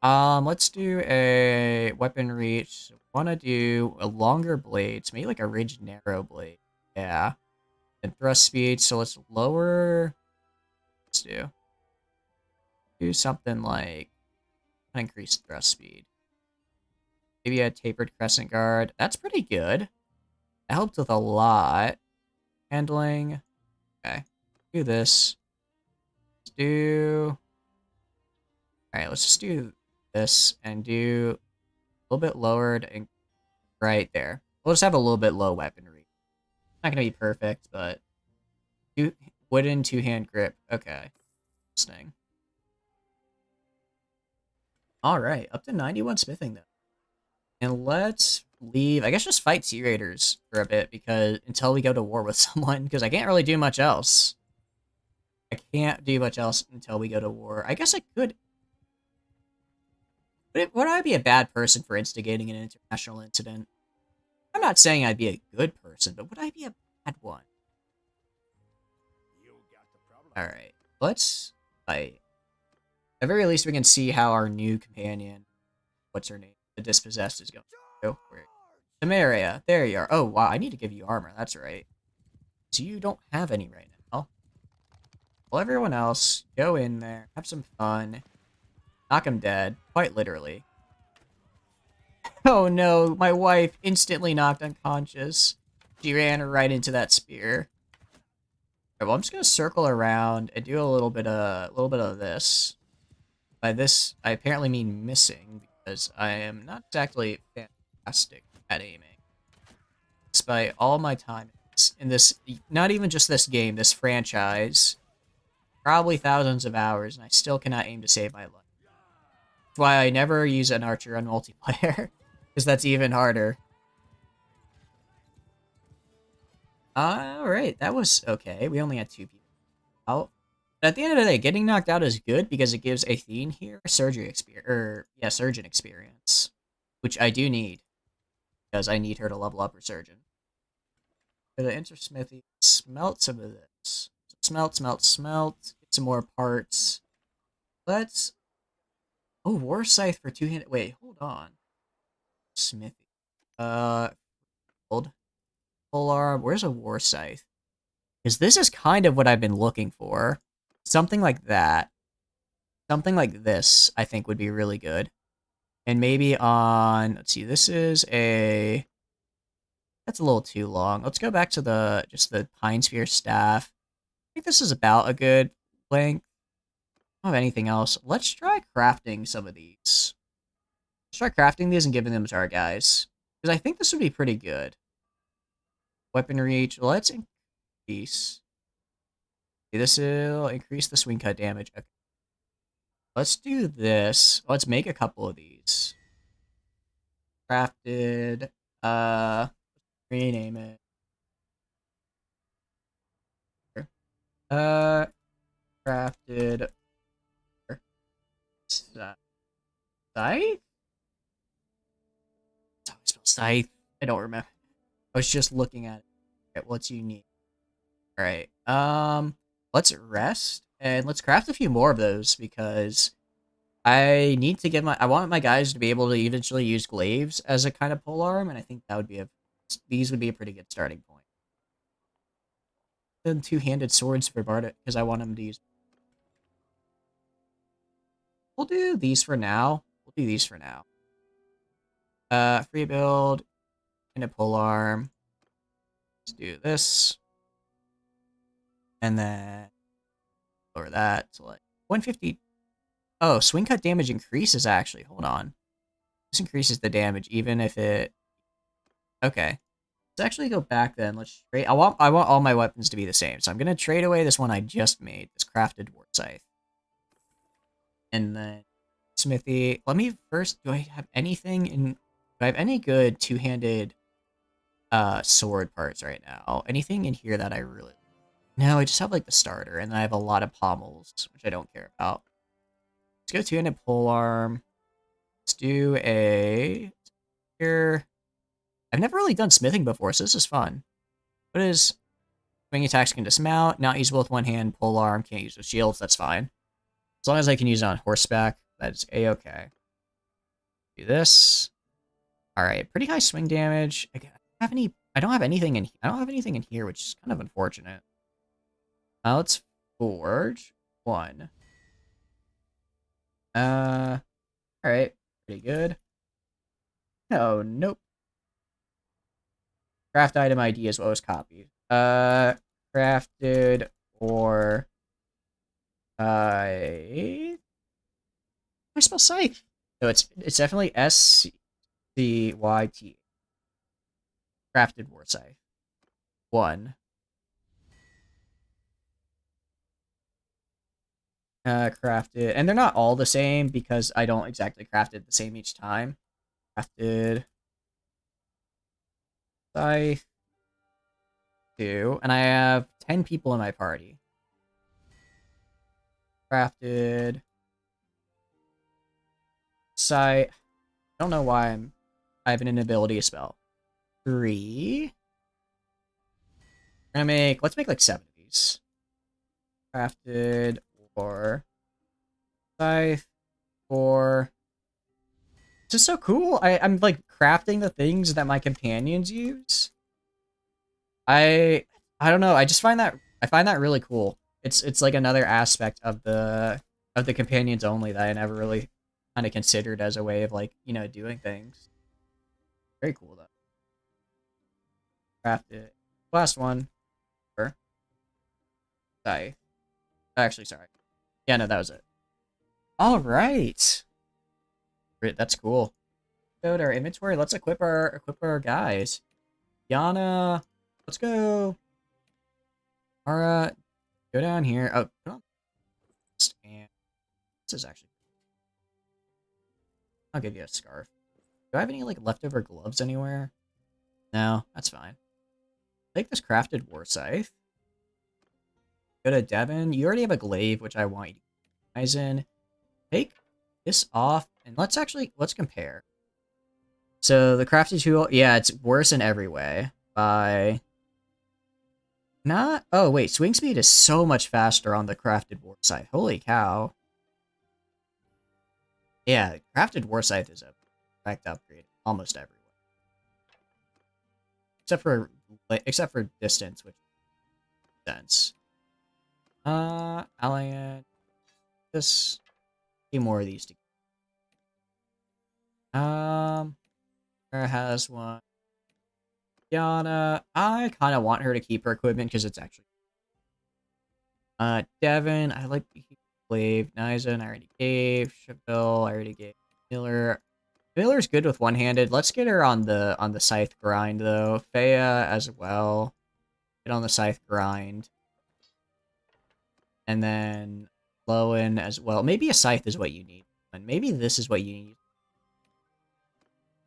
Let's do a weapon reach. Wanna do a longer blade, so maybe like a ridged narrow blade. Yeah. And thrust speed, so let's lower. Let's do something like increase thrust speed. Maybe a tapered crescent guard. That's pretty good. That helped with a lot. Handling. Okay. Do this. Let's do. Alright, let's just do this and do a little bit lowered and right there. We'll just have a little bit low weaponry. Not gonna be perfect, but wooden two-hand grip. Okay. Interesting. Alright, up to 91 smithing though. And let's leave. I guess just fight Sea Raiders for a bit because until we go to war with someone, because I can't really do much else. I can't do much else until we go to war. I guess I could. Would I be a bad person for instigating an international incident? I'm not saying I'd be a good person, but would I be a bad one? Alright, let's fight. At the very least, we can see how our new companion, what's her name, the Dispossessed, is going. Oh, where? Temeria, there you are. Oh, wow, I need to give you armor, that's right. So you don't have any right now. Well, everyone else, go in there, have some fun. Knock him dead, quite literally. Oh no, my wife instantly knocked unconscious. She ran right into that spear. Right, well, I'm just gonna circle around and do a little bit of this. By this, I apparently mean missing because I am not exactly fantastic at aiming. Despite all my time in this, not even just this game, this franchise, probably thousands of hours, and I still cannot aim to save my life. That's why I never use an archer on multiplayer, because that's even harder. Alright, that was okay. We only had 2 people out. But at the end of the day, getting knocked out is good because it gives Athene here surgery experience, surgeon experience, which I do need because I need her to level up her surgeon. For the intersmithy, smelt some of this. Smelt. Get some more parts. Let's. Oh, war scythe for 2-handed. Wait, hold on. Smithy. Hold. Full arm. Where's a war scythe? Because this is kind of what I've been looking for. Something like that. Something like this, I think, would be really good. And maybe on... Let's see, this is a... That's a little too long. Let's go back to just the Pine Spear staff. I think this is about a good length. I don't have anything else. Let's try crafting some of these. Let's try crafting these and giving them to our guys. Because I think this would be pretty good. Weapon reach. Let's increase. This will increase the swing cut damage. Okay. Let's do this. Let's make a couple of these. Crafted. Rename it. Crafted. Scythe? That's how I spell scythe. I don't remember. I was just looking at it. Okay, what's unique? Alright. Let's rest and let's craft a few more of those because I need to get I want my guys to be able to eventually use glaives as a kind of polearm, and I think that would be these would be a pretty good starting point. Then 2-handed swords for Bardic because I want him to use. We'll do these for now. Free build and a pole arm. Let's do this. And then lower that to like 150. Oh, swing cut damage increases actually. Hold on. This increases the damage even if it... Okay. Let's actually go back then. Let's trade. I want all my weapons to be the same. So I'm gonna trade away this one I just made, this crafted war scythe. And then smithy. Let me first, do I have anything in... Do I have any good two-handed sword parts right now? Anything in here that I really... No, I just have like the starter, and then I have a lot of pommels, which I don't care about. Let's go two-handed polearm. Let's do a... Here. I've never really done smithing before, so this is fun. What is... Swing attacks can dismount, not usable with one hand, polearm, can't use with shields, that's fine. As long as I can use it on horseback, that's a-okay. Do this. Alright, pretty high swing damage. I don't have anything in here, which is kind of unfortunate. Now let's forge one. Alright, pretty good. Oh, nope. Craft item ID is what was copied. Crafted or I spell scythe. So it's definitely SCYT. Crafted war scythe. One. Crafted, and they're not all the same because I don't exactly craft it the same each time. Crafted scythe 2, and I have 10 people in my party. Crafted scythe. I don't know why I have an inability to spell. 3. Let's make like 7 of these. Crafted or scythe 4. This is so cool. I'm like crafting the things that my companions use. I don't know. I find that really cool. It's like another aspect of the companions only that I never really kind of considered as a way of like, you know, doing things. Very cool though. Crafted. Last one. Sorry. Actually, sorry. Yeah, no, that was it. All right. That's cool. Go to our inventory. Let's equip our guys. Yana, let's go. Mara, go down here. Oh, come on. And this is actually... I'll give you a scarf. Do I have any like leftover gloves anywhere? No, that's fine. Take this crafted war scythe. Go to Devon. You already have a glaive, which I want you to guys in. Take this off, and let's compare. So the crafted tool, yeah, it's worse in every way. By not... Oh, wait, swing speed is so much faster on the crafted war scythe. Holy cow. Yeah, crafted war scythe is a perfect upgrade almost everywhere. Except for distance, which makes sense. Alliant. This... A few more of these to... Sarah has one. Yana, I kind of want her to keep her equipment because it's actually... Devin, I like the Glaive. Nizen, I already gave. Chaville, I already gave. Miller. Miller's good with one-handed. Let's get her on the scythe grind, though. Faya as well. Get on the scythe grind. And then Lowen as well. Maybe a scythe is what you need. And maybe this is what you need.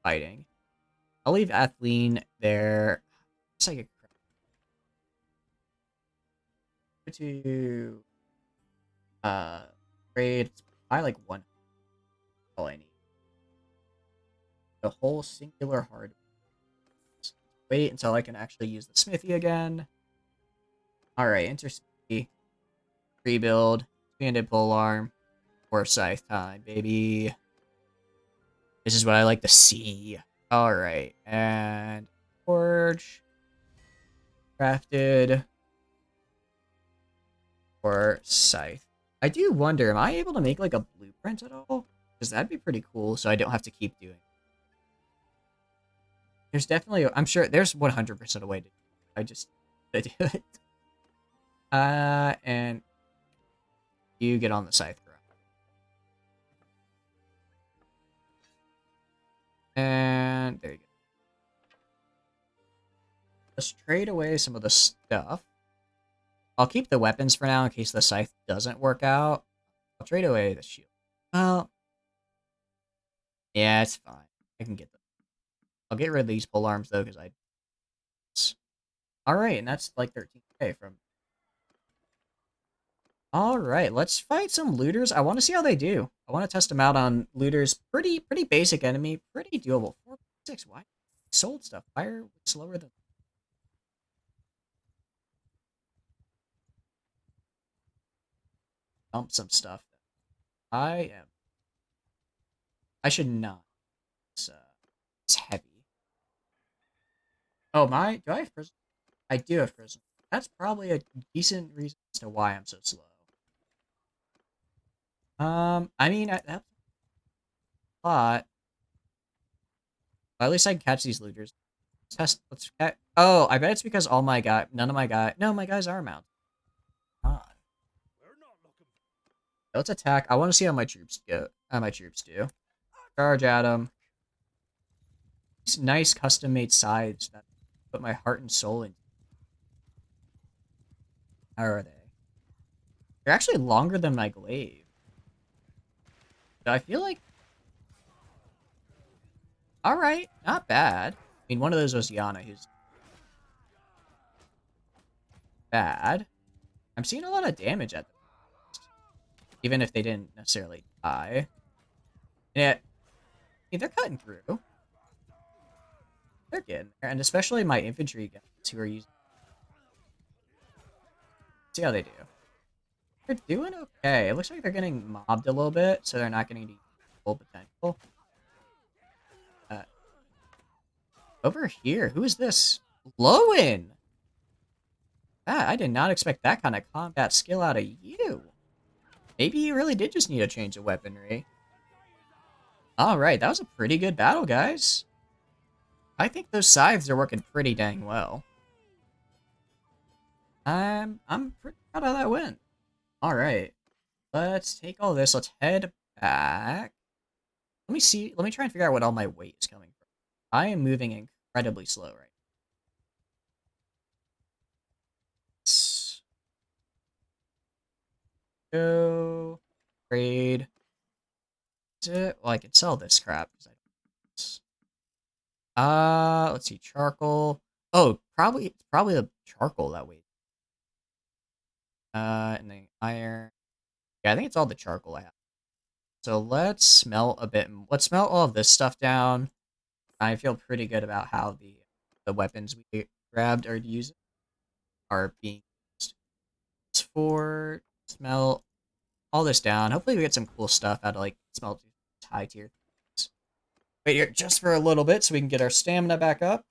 Fighting. I'll leave Athleen there. It's like a to grade. I like one. All I need. The whole singular hard. Wait until I can actually use the smithy again. Alright, enter smithy. Rebuild. Two-handed polearm. Or scythe time, baby. This is what I like to see. Alright, and forge. Crafted. Or scythe. I do wonder, am I able to make like a blueprint at all? Because that'd be pretty cool, so I don't have to keep doing it. There's definitely, I'm sure there's 100% a way to do it. I just to do it. And you get on the scythe ground. And there you go. Let's trade away some of the stuff. I'll keep the weapons for now in case the scythe doesn't work out. I'll trade away the shield. Well, yeah, it's fine. I can get them. I'll get rid of these pole arms though, because I. All right, and that's like 13k from. All right, let's fight some looters. I want to see how they do. I want to test them out on looters. Pretty basic enemy. Pretty doable. 4.6. Why? Sold stuff. Fire slower than. Dump some stuff. I am. I should not. It's heavy. Oh my! Do I have prison? I do have prison. That's probably a decent reason as to why I'm so slow. I mean, that's a lot. Well, at least I can catch these looters. Let's test. Let's get. Oh, I bet it's because none of my guys. No, my guys are mounted. Ah. Let's attack. I want to see how my troops go. How my troops do. Charge at them. These nice custom-made sides that put my heart and soul into. How are they? They're actually longer than my glaive. So I feel like. All right, not bad. I mean, one of those was Yana, who's bad. I'm seeing a lot of damage at them, even if they didn't necessarily die. Yeah, they're cutting through. They're getting there, and especially my infantry guys who are using. See how they do. They're doing okay. It looks like they're getting mobbed a little bit, so they're not getting to full potential. Over here, who is this? Lowen! I did not expect that kind of combat skill out of you. Maybe you really did just need a change of weaponry. Alright, that was a pretty good battle, guys. I think those scythes are working pretty dang well. I'm pretty proud of how that went. Alright. Let's take all this. Let's head back. Let me see. Let me try and figure out what all my weight is coming from. I am moving incredibly slow right now. Go. Trade. Well, I could sell this crap. Let's see. Charcoal. Oh, it's probably the charcoal that weight. And then iron. Yeah, I think it's all the charcoal I have. So let's smelt a bit. Let's smelt all of this stuff down. I feel pretty good about how the weapons we grabbed are being used. It's for smelt all this down. Hopefully we get some cool stuff out of like smelt high tier. Wait here just for a little bit so we can get our stamina back up.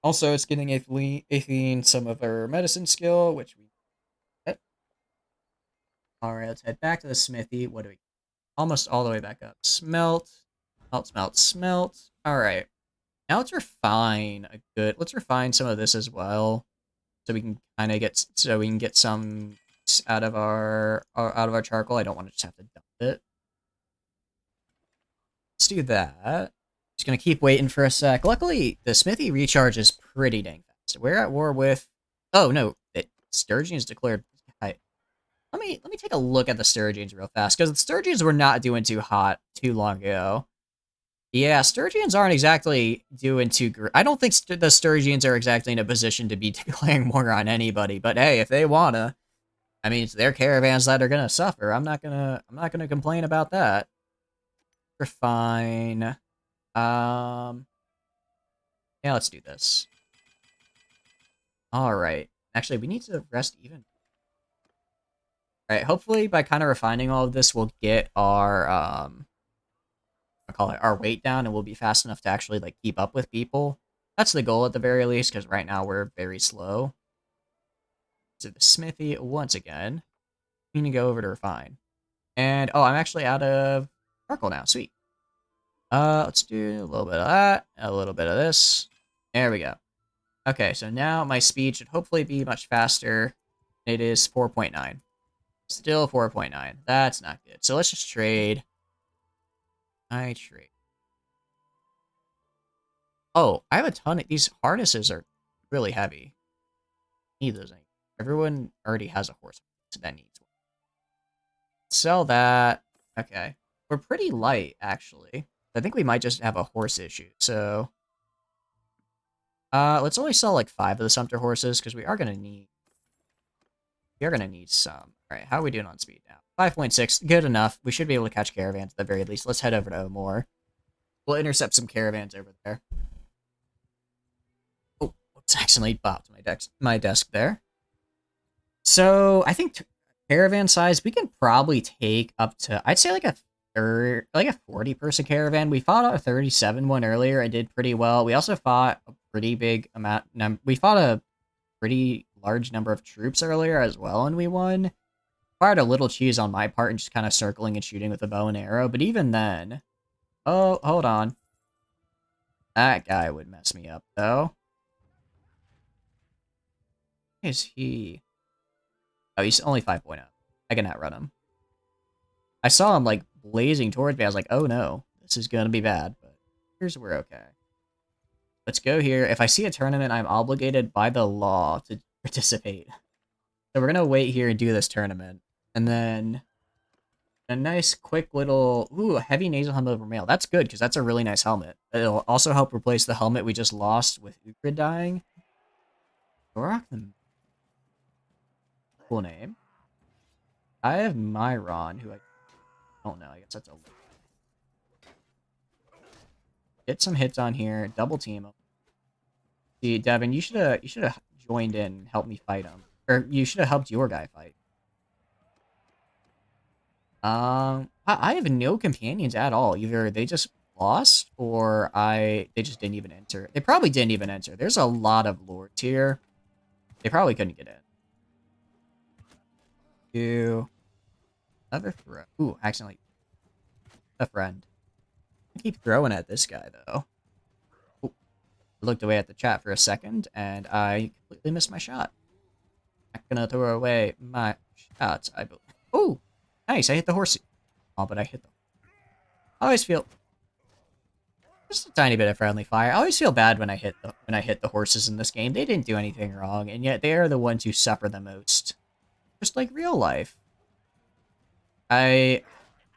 Also, it's getting Athene some of her medicine skill, which we get. Alright, let's head back to the smithy. What do we almost all the way back up? Smelt. Smelt. Alright. Now let's refine let's refine some of this as well. So we can kind of get some out of our charcoal. I don't want to just have to dump it. Let's do that. Just gonna keep waiting for a sec. Luckily, the smithy recharge is pretty dang fast. We're at war with. Oh no, Sturgians declared. Let me take a look at the Sturgians real fast because the Sturgians were not doing too hot too long ago. Yeah, Sturgians aren't exactly doing too great. I don't think the Sturgians are exactly in a position to be declaring war on anybody. But hey, if they wanna, I mean, it's their caravans that are gonna suffer. I'm not gonna complain about that. We're fine. Yeah, let's do this. All right. Actually, we need to rest even. All right. Hopefully, by kind of refining all of this, we'll get our I call it our weight down, and we'll be fast enough to actually like keep up with people. That's the goal at the very least, because right now we're very slow. So the smithy once again. We need to go over to refine. And oh, I'm actually out of charcoal now. Sweet. Let's do a little bit of that, a little bit of this. There we go. Okay, so now my speed should hopefully be much faster. It is 4.9. Still 4.9. That's not good. So let's just trade. I trade. Oh, I have a ton of these harnesses are really heavy. Need those. Everyone already has a horse that needs one. Sell that. Okay. We're pretty light, actually. I think we might just have a horse issue. So, let's only sell like 5 of the Sumpter horses because we are gonna need some. All right, how are we doing on speed now? 5.6, good enough. We should be able to catch caravans at the very least. Let's head over to Omor. We'll intercept some caravans over there. Oh, whoops, accidentally bopped my desk there. So I think caravan size, we can probably take up to, I'd say like a 40-person caravan. We fought a 37 one earlier and did pretty well. We also fought a pretty big amount. We fought a pretty large number of troops earlier as well, and we won. Fired a little cheese on my part and just kind of circling and shooting with a bow and arrow. But even then, oh, hold on. That guy would mess me up though. Is he? Oh, he's only 5.0. I can outrun him. I saw him, like, blazing towards me. I was like, oh no, this is gonna be bad. But here's we're okay. Let's go here. If I see a tournament, I'm obligated by the law to participate. So we're gonna wait here and do this tournament. And then a nice, quick little... Ooh, a heavy nasal helmet over mail. That's good, because that's a really nice helmet. It'll also help replace the helmet we just lost with Uhtred dying. Gorak the... Cool name. I have Myron, who I don't know. I guess that's a... Get some hits on here. Double team him. See, Devin, you should have joined in and helped me fight him. Or you should have helped your guy fight. I have no companions at all. Either they just lost or they just didn't even enter. They probably didn't even enter. There's a lot of lords here. They probably couldn't get in. Another throw. Ooh, accidentally. A friend. I keep throwing at this guy though. Ooh. I looked away at the chat for a second and I completely missed my shot. I'm gonna throw away my shots. I believe. Ooh, nice. I hit the horsey. Oh, but I hit them. I always feel just a tiny bit of friendly fire. I always feel bad when I hit the horses in this game. They didn't do anything wrong, and yet they are the ones who suffer the most. Just like real life. I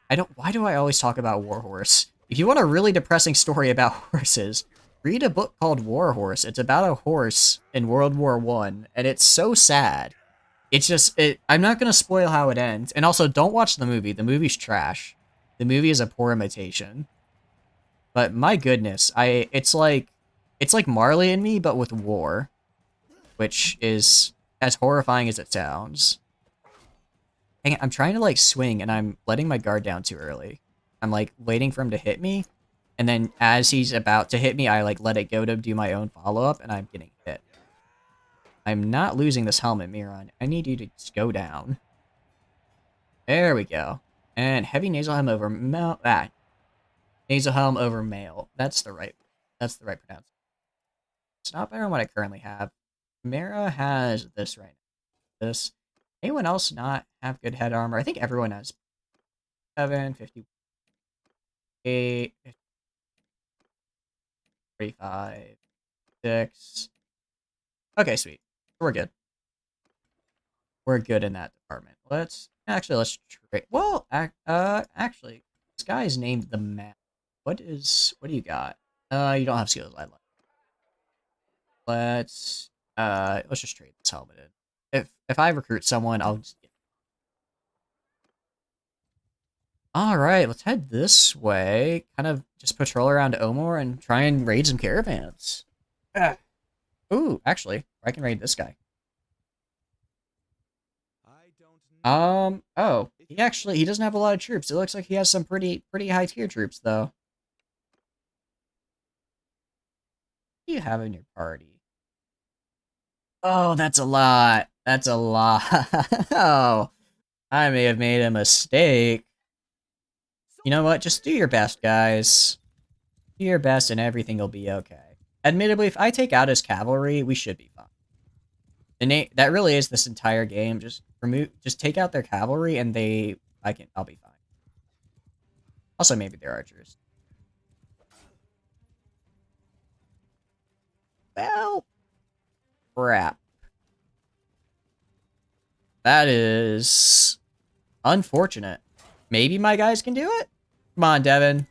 don't. Why do I always talk about Warhorse? If you want a really depressing story about horses, read a book called Warhorse. It's about a horse in World War I, and it's so sad. It's just, I'm not going to spoil how it ends. And also, don't watch the movie. The movie's trash. The movie is a poor imitation. But my goodness, it's like Marley and Me, but with war. Which is as horrifying as it sounds. Dang it, I'm trying to, like, swing, and I'm letting my guard down too early. I'm, like, waiting for him to hit me. And then as he's about to hit me, I, like, let it go to do my own follow-up, and I'm getting hit. I'm not losing this helmet, Miran. I need you to just go down. There we go. And heavy nasal helm over mail. Nasal helm over mail. That's the right pronunciation. It's not better than what I currently have. Mara has this right now. This. Anyone else not have good head armor? I think everyone has 7, 58, 35, 6. Okay, sweet. We're good. We're good in that department. Let's trade. Well, actually, this guy is named the Map. What do you got? You don't have skills. I like. Let's just trade this helmet in. If I recruit someone, I'll just. All right, let's head this way. Kind of just patrol around Omor and try and raid some caravans. Ooh, actually, I can raid this guy. Oh, he doesn't have a lot of troops. It looks like he has some pretty high tier troops though. What do you have in your party? Oh, that's a lot. That's a lot. Oh, I may have made a mistake. You know what? Just do your best, guys. Do your best and everything will be okay. Admittedly, if I take out his cavalry, we should be fine. And that really is this entire game. Just take out their cavalry and I'll be fine. Also, maybe they're archers. Well, crap. That is unfortunate. Maybe my guys can do it? Come on, Devin.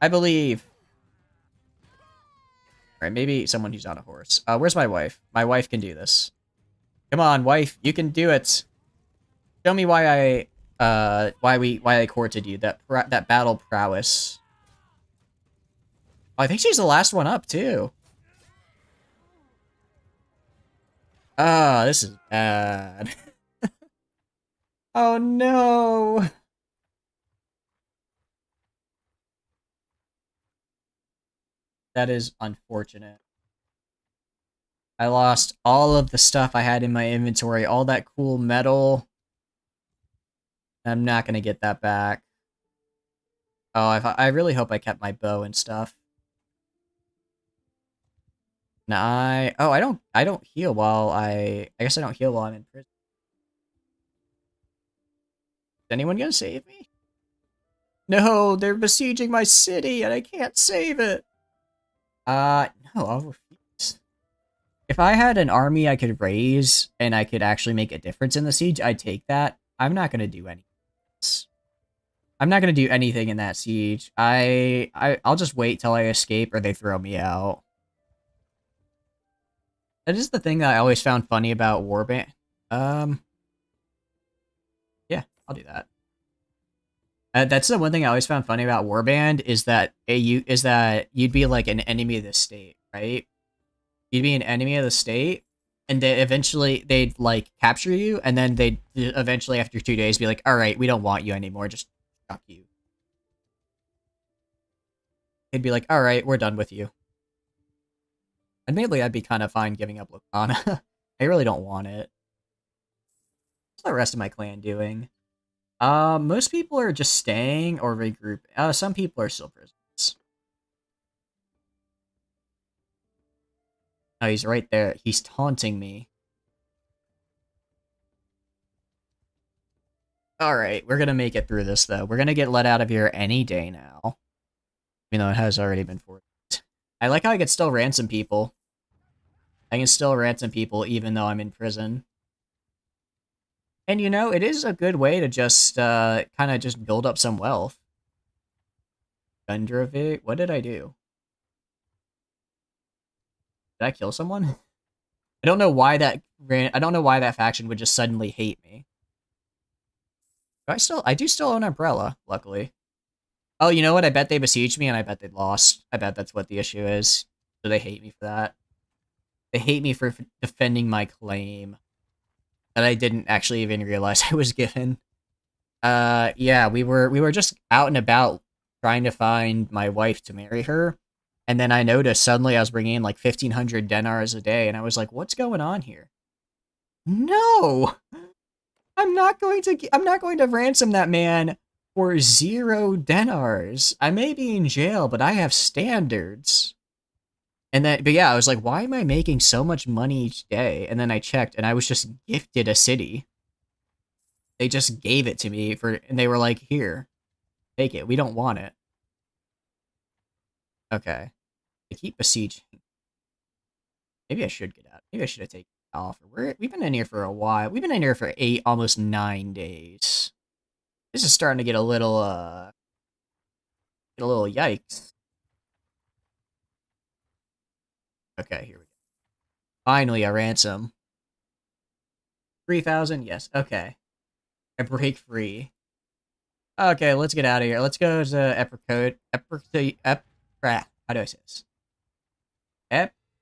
I believe. Alright, maybe someone who's on a horse. Where's my wife? My wife can do this. Come on, wife. You can do it. Show me why I courted you. That battle prowess. Oh, I think she's the last one up, too. Ah, this is bad. Oh, no. That is unfortunate. I lost all of the stuff I had in my inventory, all that cool metal. I'm not going to get that back. Oh, I really hope I kept my bow and stuff. Now I don't heal while I guess I don't heal while I'm in prison. Is anyone going to save me? No, they're besieging my city and I can't save it. No, I'll refuse. If I had an army I could raise and I could actually make a difference in the siege, I'd take that. I'm not going to do anything. I'm not going to do anything in that siege. I'll just wait till I escape or they throw me out. That is the thing that I always found funny about Warband. Yeah, I'll do that. That's the one thing I always found funny about Warband is that you'd be like an enemy of the state, right? You'd be an enemy of the state, and then eventually they'd like capture you, and then they'd eventually after 2 days be like, "All right, we don't want you anymore. Just fuck you." They'd be like, "All right, we're done with you." Admittedly, I'd be kind of fine giving up Locana. I really don't want it. What's the rest of my clan doing? Most people are just staying or regrouping. Some people are still prisoners. Oh, he's right there. He's taunting me. Alright, we're gonna make it through this, though. We're gonna get let out of here any day now. Even though it has already been forced. I like how I can still ransom people. I can still ransom people even though I'm in prison. And you know, it is a good way to just, kind of just build up some wealth. Gundravik? What did I do? Did I kill someone? I don't know why that faction would just suddenly hate me. I do still own Umbrella, luckily. Oh, you know what? I bet they besieged me and I bet they lost. I bet that's what the issue is. So they hate me for that. They hate me for defending my claim that I didn't actually even realize I was given. Yeah, we were just out and about trying to find my wife to marry her. And then I noticed suddenly I was bringing in like 1,500 dinars a day, and I was like, what's going on here? No! I'm not going to ransom that man for 0 dinars. I may be in jail, but I have standards. But yeah, I was like, why am I making so much money each day? And then I checked, and I was just gifted a city. They just gave it to me and they were like, here, take it. We don't want it. Okay. They keep besieging. Maybe I should get out. Maybe I should have taken it off. We've been in here for a while. We've been in here for almost 9 days. This is starting to get a little yikes. Okay, here we go. Finally, a ransom. 3,000? Yes, okay. I break free. Okay, let's get out of here. Let's go to how do I say this?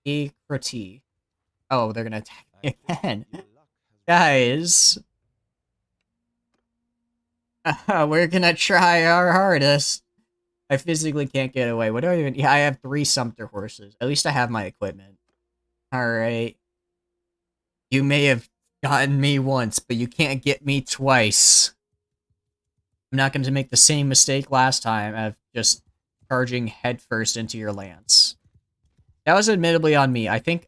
Epicrati. Oh, they're gonna attack me again. Guys. We're gonna try our hardest. I physically can't get away. What do I even... Yeah, I have 3 Sumpter horses. At least I have my equipment. Alright. You may have gotten me once, but you can't get me twice. I'm not going to make the same mistake last time of just charging headfirst into your lance. That was admittedly on me. I think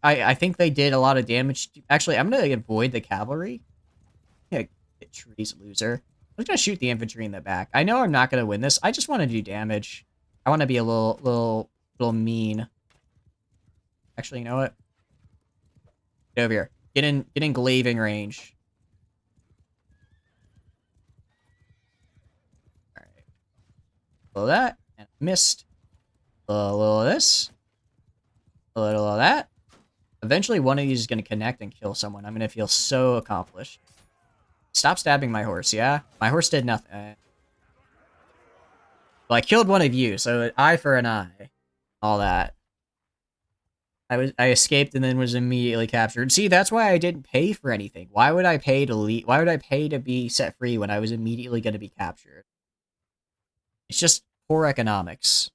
they did a lot of damage. Actually, I'm gonna avoid the cavalry. Yeah, get trees, loser. I'm just gonna shoot the infantry in the back. I know I'm not gonna win this. I just want to do damage. I want to be a little mean. Actually, you know what? Get over here. Get in glaving range. All right. A little of that, and missed. A little of this. A little of that. Eventually, one of these is gonna connect and kill someone. I'm gonna feel so accomplished. Stop stabbing my horse, yeah? My horse did nothing. Well, I killed one of you, so an eye for an eye. All that. I escaped and then was immediately captured. See, that's why I didn't pay for anything. Why would I pay to leave? Why would I pay to be set free when I was immediately going to be captured? It's just poor economics.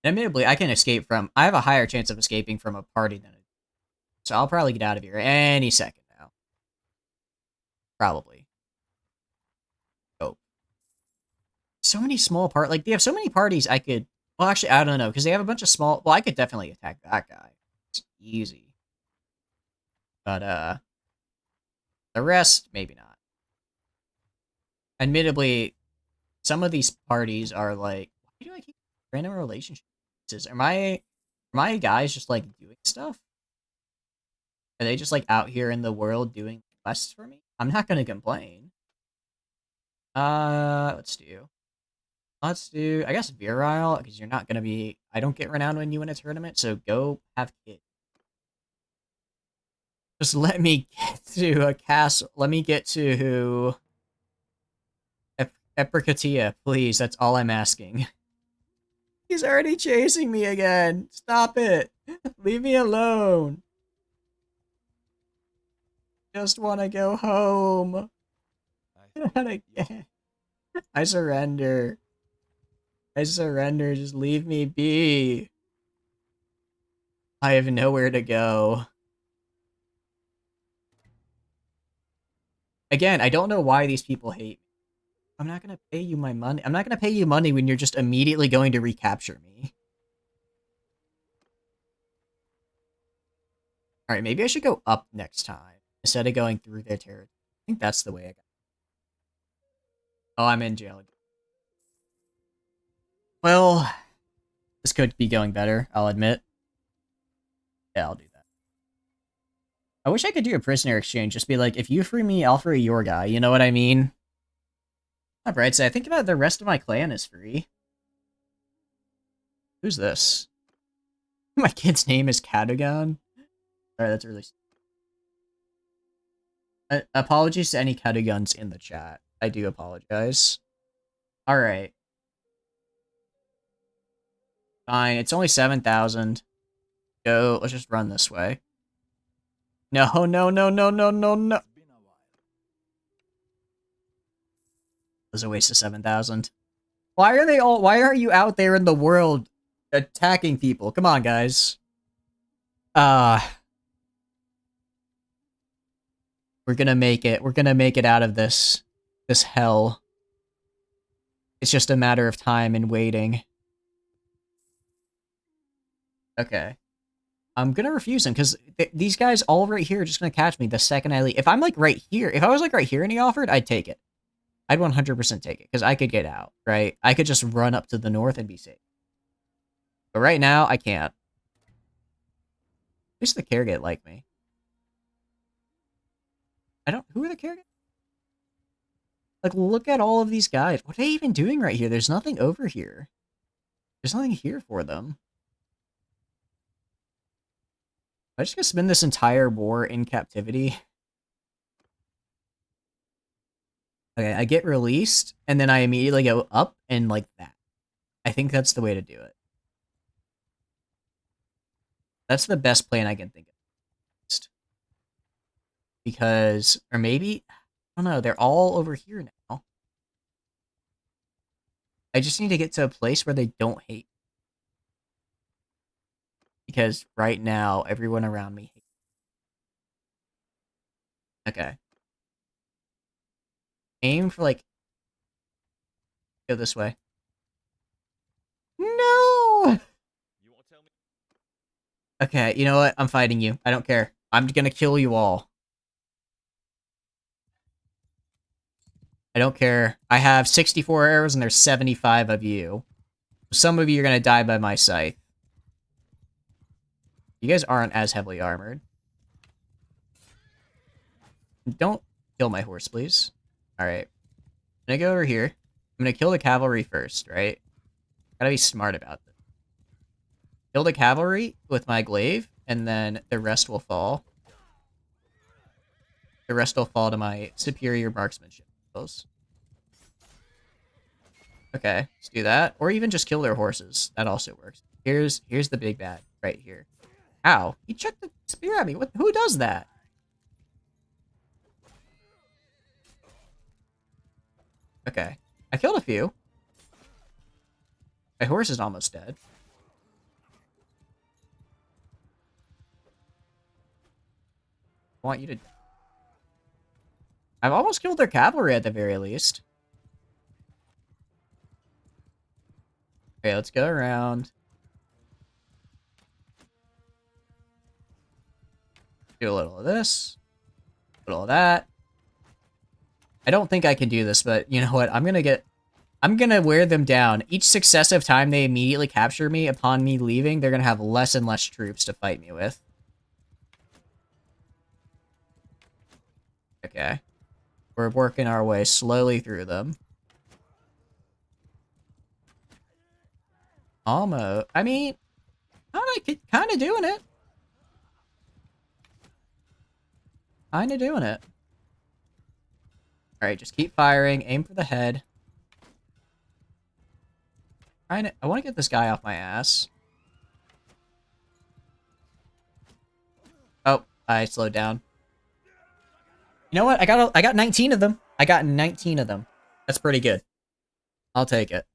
Admittedly, I can escape from... I have a higher chance of escaping from a party than... So I'll probably get out of here any second now. Probably. Oh. So many small Like, they have so many parties I could... Well, actually, I don't know, because they have a bunch of small... Well, I could definitely attack that guy. It's easy. But, the rest, maybe not. Admittedly, some of these parties are like, why do I keep random relationships? Are my guys just like doing stuff? Are they just like out here in the world doing quests for me? I'm not gonna complain. Let's do. I guess Virile, because you're not gonna be. I don't get renowned when you win a tournament, so go have kids. Just let me get to a castle. Let me get to Epricatia, please. That's all I'm asking. He's already chasing me again. Stop it. Leave me alone. Just want to go home. Not again. I surrender. I surrender. Just leave me be. I have nowhere to go. Again, I don't know why these people hate me. I'm not gonna pay you my money. I'm not gonna pay you money when you're just immediately going to recapture me. Alright, maybe I should go up next time instead of going through their territory. I think that's the way I got. Oh, I'm in jail. Well, this could be going better, I'll admit. Yeah, I'll do that. I wish I could do a prisoner exchange. Just be like, if you free me, I'll free your guy. You know what I mean? Not bright side. I think about the rest of my clan is free. Who's this? My kid's name is Cadogan. Alright, that's really... apologies to any Cadogans in the chat. I do apologize. Alright. Fine, it's only 7,000. Go, let's just run this way. No, no, no, no, no, no, no. It was a waste of 7,000. Why are you out there in the world attacking people? Come on, guys. We're gonna make it. We're gonna make it out of this hell. It's just a matter of time and waiting. Okay. I'm gonna refuse him, because these guys all right here are just gonna catch me the second I leave. If I'm like right here, if I was like right here and he offered, I'd take it. I'd 100% take it, because I could get out, right? I could just run up to the north and be safe. But right now, I can't. At least the Cairgit like me. Who are the Cairgit? Like, look at all of these guys. What are they even doing right here? There's nothing over here. There's nothing here for them. I'm just gonna spend this entire war in captivity. Okay, I get released, and then I immediately go up and like that. I think that's the way to do it. That's the best plan I can think of. Because, or maybe, I don't know, they're all over here now. I just need to get to a place where they don't hate. Because right now, everyone around me hates. Okay. Aim for like Go this way. No! Okay, you know what? I'm fighting you. I don't care. I'm gonna kill you all. I don't care. I have 64 arrows and there's 75 of you. Some of you are gonna die by my scythe. You guys aren't as heavily armored. Don't kill my horse, please. Alright. I'm gonna go over here. I'm gonna kill the cavalry first, right? Gotta be smart about this. Kill the cavalry with my glaive, and then the rest will fall. The rest will fall to my superior marksmanship skills. Okay, let's do that. Or even just kill their horses. That also works. Here's the big bad right here. Ow. He chucked the spear at me. Who does that? Okay. I killed a few. My horse is almost dead. I want you to... I've almost killed their cavalry at the very least. Okay, let's go around. Do a little of this. A little of that. I don't think I can do this, but you know what? I'm gonna wear them down. Each successive time they immediately capture me upon me leaving, they're gonna have less and less troops to fight me with. Okay. We're working our way slowly through them. Almost. I mean, kind of doing it. Kind of doing it. Alright, just keep firing. Aim for the head. I want to get this guy off my ass. Oh, I slowed down. You know what? I got 19 of them. I got 19 of them. That's pretty good. I'll take it.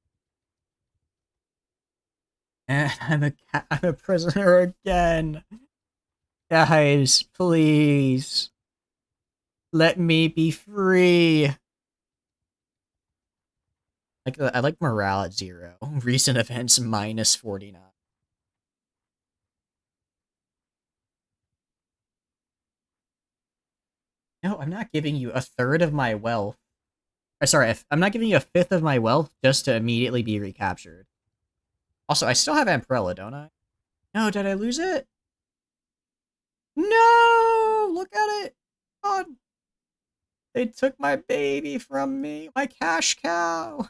And I'm a prisoner again. Guys, please. Let me be free. I like morale at 0. Recent events minus 49. No, I'm not giving you a third of my wealth. Sorry, I'm not giving you a fifth of my wealth just to immediately be recaptured. Also, I still have Amprella, don't I? No, did I lose it? No! Look at it! God. They took my baby from me. My cash cow.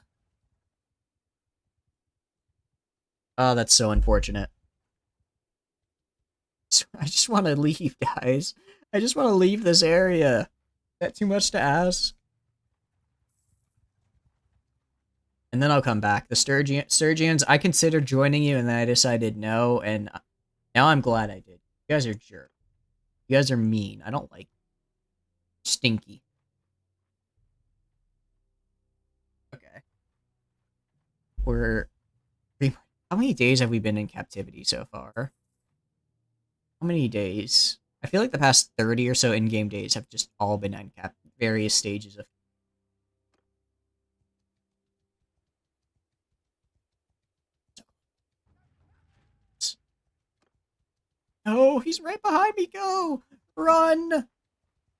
Oh, that's so unfortunate. I just want to leave, guys. I just want to leave this area. Is that too much to ask? And then I'll come back. The Sturgians, I considered joining you, and then I decided no, and now I'm glad I did. You guys are jerks. You guys are mean. I don't like stinky. Okay. How many days have we been in captivity so far? How many days? I feel like the past 30 or so in-game days have just all been in various stages of... Oh, he's right behind me. Go! Run!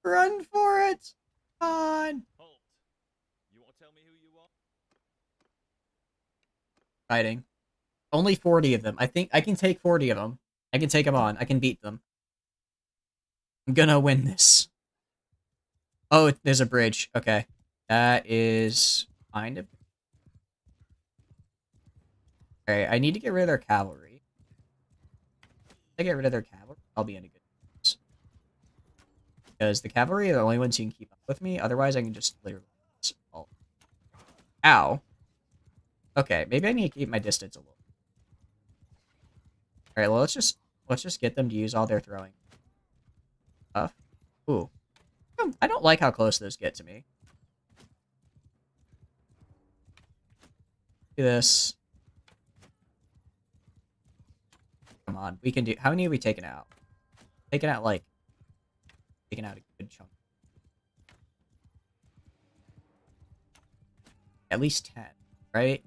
Run for it! Come on! Halt. You won't tell me who you are? Fighting. Only 40 of them. I think I can take 40 of them. I can take them on. I can beat them. I'm gonna win this. Oh, there's a bridge. Okay. That is kind of... Okay, I need to get rid of their cavalry. If I get rid of their cavalry, I'll be in a good place. Because the cavalry are the only ones who can keep up with me. Otherwise, I can just literally... Ow. Okay, maybe I need to keep my distance a little. Alright, well, let's just get them to use all their throwing stuff. Ooh. I don't like how close those get to me. Do this. Come on, we can do... How many have we taken out? Taken out a good chunk. At least 10, right?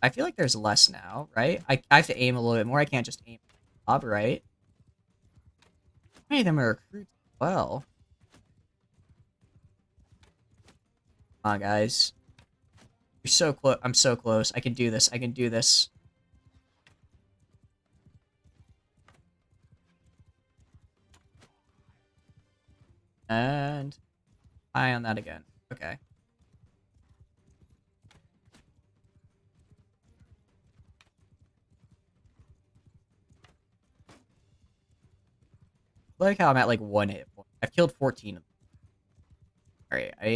I feel like there's less now, right? I have to aim a little bit more. I can't just aim up, right? How many of them are recruits as well? Come on, guys. You're so close. I'm so close. I can do this. I can do this. And eye on that again. Okay. I like how I'm at like 1 hit point. I've killed 14 of them. Alright, I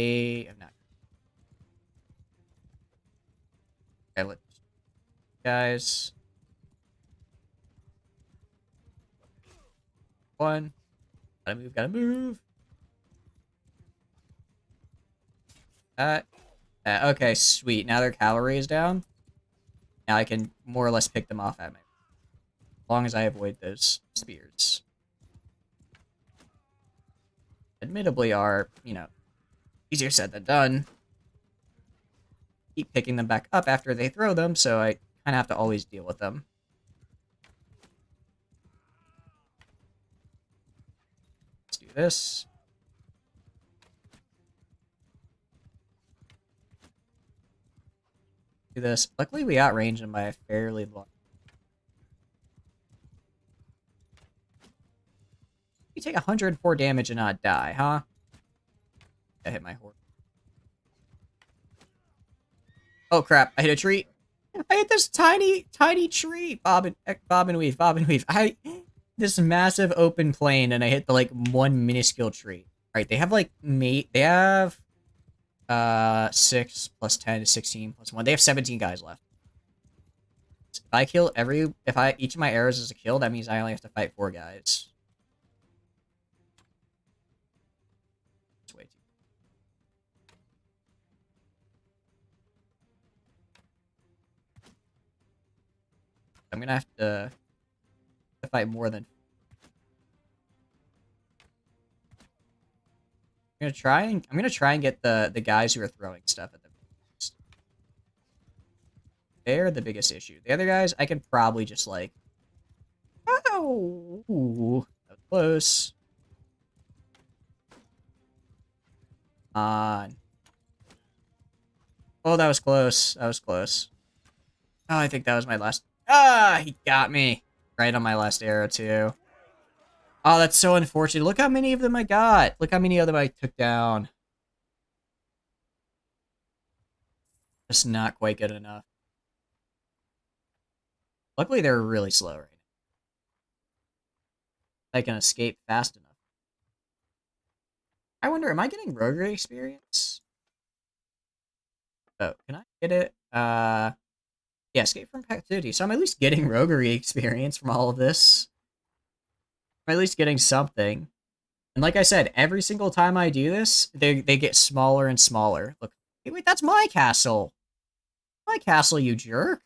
am not. Okay, let's guys. One. Gotta move, gotta move. Okay, sweet. Now their cavalry is down. Now I can more or less pick them off at me. As long as I avoid those spears. Admittedly are, you know, easier said than done. Keep picking them back up after they throw them, so I kind of have to always deal with them. Let's do this. Do this. Luckily, we outrange them by a fairly long. You take 104 damage and not die, huh? I hit my horse. Oh crap! I hit a tree. I hit this tiny tree. Bob and weave, bob and weave. This massive open plain, and I hit the like one minuscule tree. All right, they have like they have 6 plus 10 is 16 plus 1. They have 17 guys left. If I kill each of my arrows is a kill, that means I only have to fight 4 guys. That's way too. I'm gonna have to fight more than. I'm gonna try and get the guys who are throwing stuff at them. They're the biggest issue. The other guys, I can probably just like. Oh, ooh, that was close. On. Oh, that was close. That was close. Oh, I think that was my last. Ah, he got me right on my last arrow too. Oh, that's so unfortunate. Look how many of them I got. Look how many of them I took down. Just not quite good enough. Luckily, they're really slow right now. I can escape fast enough. I wonder, am I getting roguery experience? Oh, can I get it? Yeah, escape from captivity. So I'm at least getting roguery experience from all of this. I'm at least getting something. And like I said, every single time I do this, they get smaller and smaller. Look, hey, wait, that's my castle. My castle, you jerk.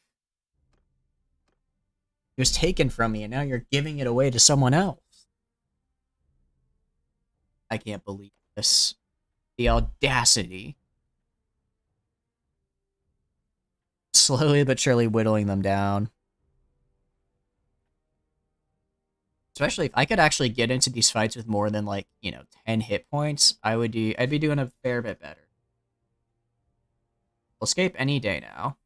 It was taken from me, and now you're giving it away to someone else. I can't believe this. The audacity. Slowly but surely whittling them down. Especially if I could actually get into these fights with more than, like, 10 hit points, I'd be doing a fair bit better. We'll escape any day now.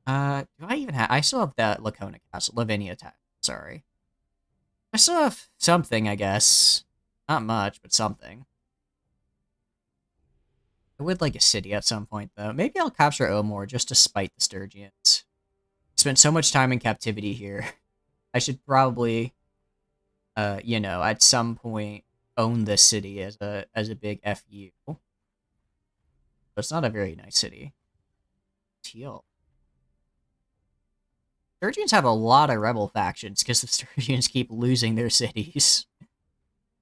Do I even have... I still have that Lacona Castle. Lavinia attack. Sorry. I still have something, I guess. Not much, but something. I would like a city at some point, though. Maybe I'll capture Omor just to spite the Sturgians. Spent so much time in captivity here. I should probably, at some point own this city as a big FU. But it's not a very nice city. Teal. Sturgians have a lot of rebel factions because the Sturgians keep losing their cities.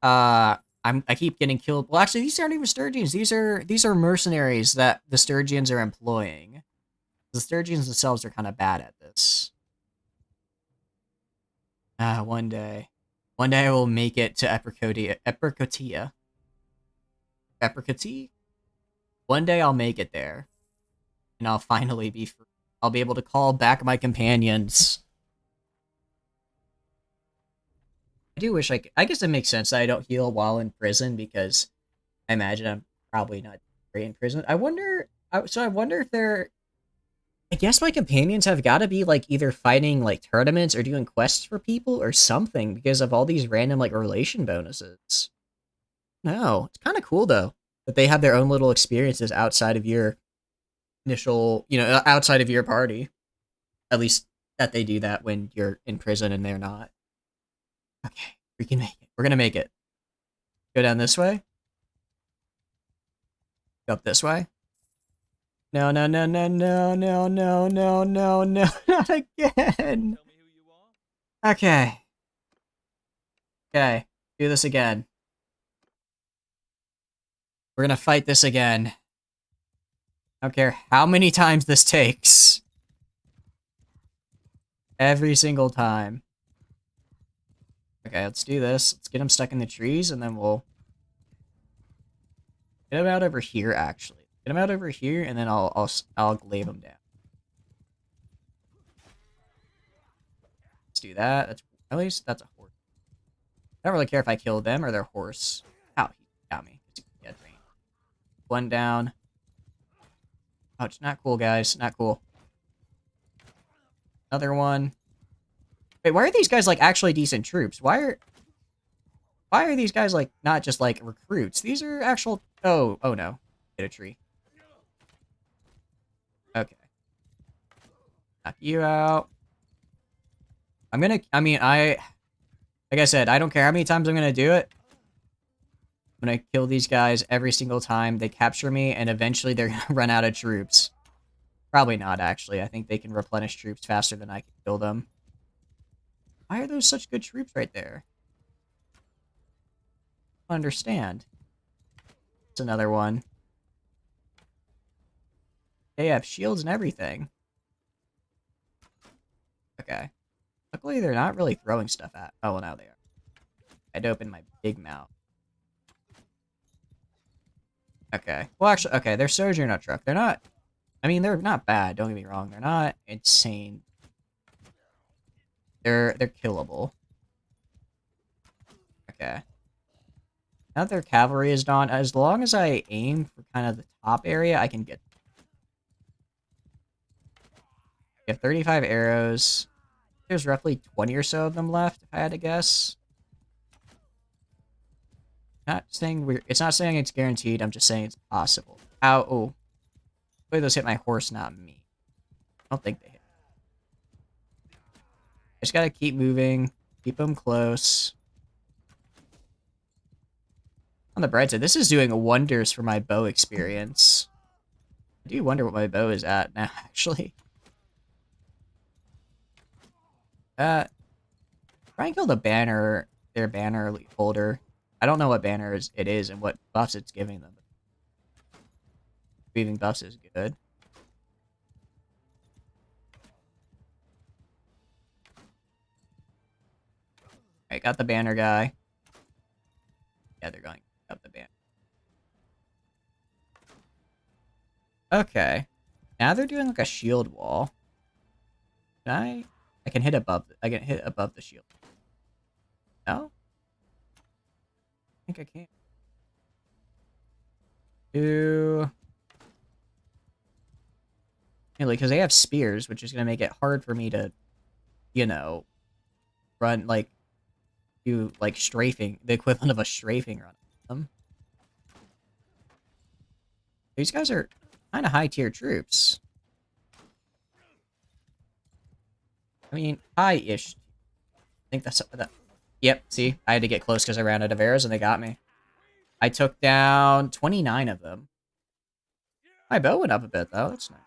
I keep getting killed. Well, actually, these aren't even Sturgians. These are mercenaries that the Sturgians are employing. The Sturgians themselves are kind of bad at this. One day I will make it to Epercotia. Efficacy. One day I'll make it there, and I'll finally be free. I'll be able to call back my companions. I do wish I could. I guess it makes sense that I don't heal while in prison because I imagine I'm probably not great in prison. I wonder. So I wonder if they're. I guess my companions have got to be like either fighting like tournaments or doing quests for people or something because of all these random like relation bonuses. No, it's kind of cool though that they have their own little experiences outside of your initial, outside of your party. At least that they do that when you're in prison and they're not. Okay, we can make it. We're gonna make it. Go down this way. Go up this way. No, no, no, no, no, no, no, no, no, no, not again. Tell me who you are? Okay. Okay, do this again. We're gonna fight this again. I don't care how many times this takes. Every single time. Okay, let's do this. Let's get him stuck in the trees, and then we'll get him out over here. Actually, get him out over here, and then I'll glaive him down. Let's do that. That's at least that's a horse. I don't really care if I kill them or their horse. Ow, he got me. One down. Ouch, not cool, guys. Not cool. Another one. Wait, why are these guys like actually decent troops? Why are these guys like not just like recruits? These are actual. Oh no, hit a tree. Okay, knock you out. Like I said, I don't care how many times I'm gonna do it. I'm gonna kill these guys every single time they capture me, and eventually they're gonna run out of troops. Probably not, actually. I think they can replenish troops faster than I can kill them. Why are those such good troops right there? I don't understand. It's another one. They have shields and everything. Okay. Luckily, they're not really throwing stuff at. Oh, well, now they are. I had to open my big mouth. Okay. Well, actually, okay, they're Sojourner truck. They're not... I mean, they're not bad, don't get me wrong. They're not insane. They're killable. Okay. Now that their cavalry is done, as long as I aim for kind of the top area, I can get... We have 35 arrows. There's roughly 20 or so of them left, if I had to guess. Not saying it's not saying it's guaranteed, I'm just saying it's possible. Ow, oh. Wait, those hit my horse, not me. I don't think they hit. I just gotta keep moving, keep them close. On the bright side, this is doing wonders for my bow experience. I do wonder what my bow is at now, actually. Try and kill the banner, their banner holder. I don't know what banner it is and what buffs it's giving them. Breathing buffs is good. Alright, got the banner guy. Yeah, they're going up the banner. Okay. Now they're doing like a shield wall. Can I can hit above the shield. No? I think I can. Because they have spears, which is going to make it hard for me to, run, like, do, like, strafing, the equivalent of a strafing run on them. These guys are kind of high-tier troops. I mean, high-ish. I think that's... Yep, see? I had to get close because I ran out of arrows and they got me. I took down 29 of them. My bow went up a bit, though. That's nice.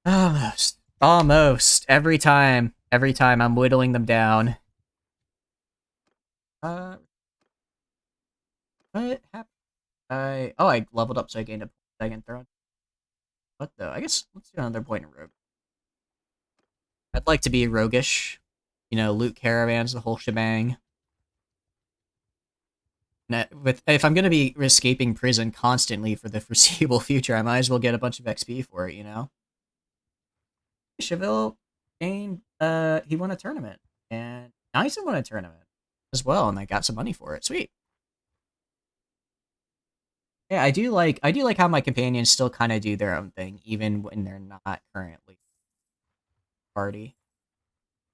Almost. Almost. Every time I'm whittling them down. What happened? I leveled up so I gained a second throw. What though? I guess let's do another point in rogue. I'd like to be roguish. Loot caravans, the whole shebang. If I'm gonna be escaping prison constantly for the foreseeable future, I might as well get a bunch of XP for it, you know? Cheville gained, he won a tournament. And Nyson won a tournament as well, and I got some money for it. Sweet. Yeah, I do like how my companions still kind of do their own thing, even when they're not currently party.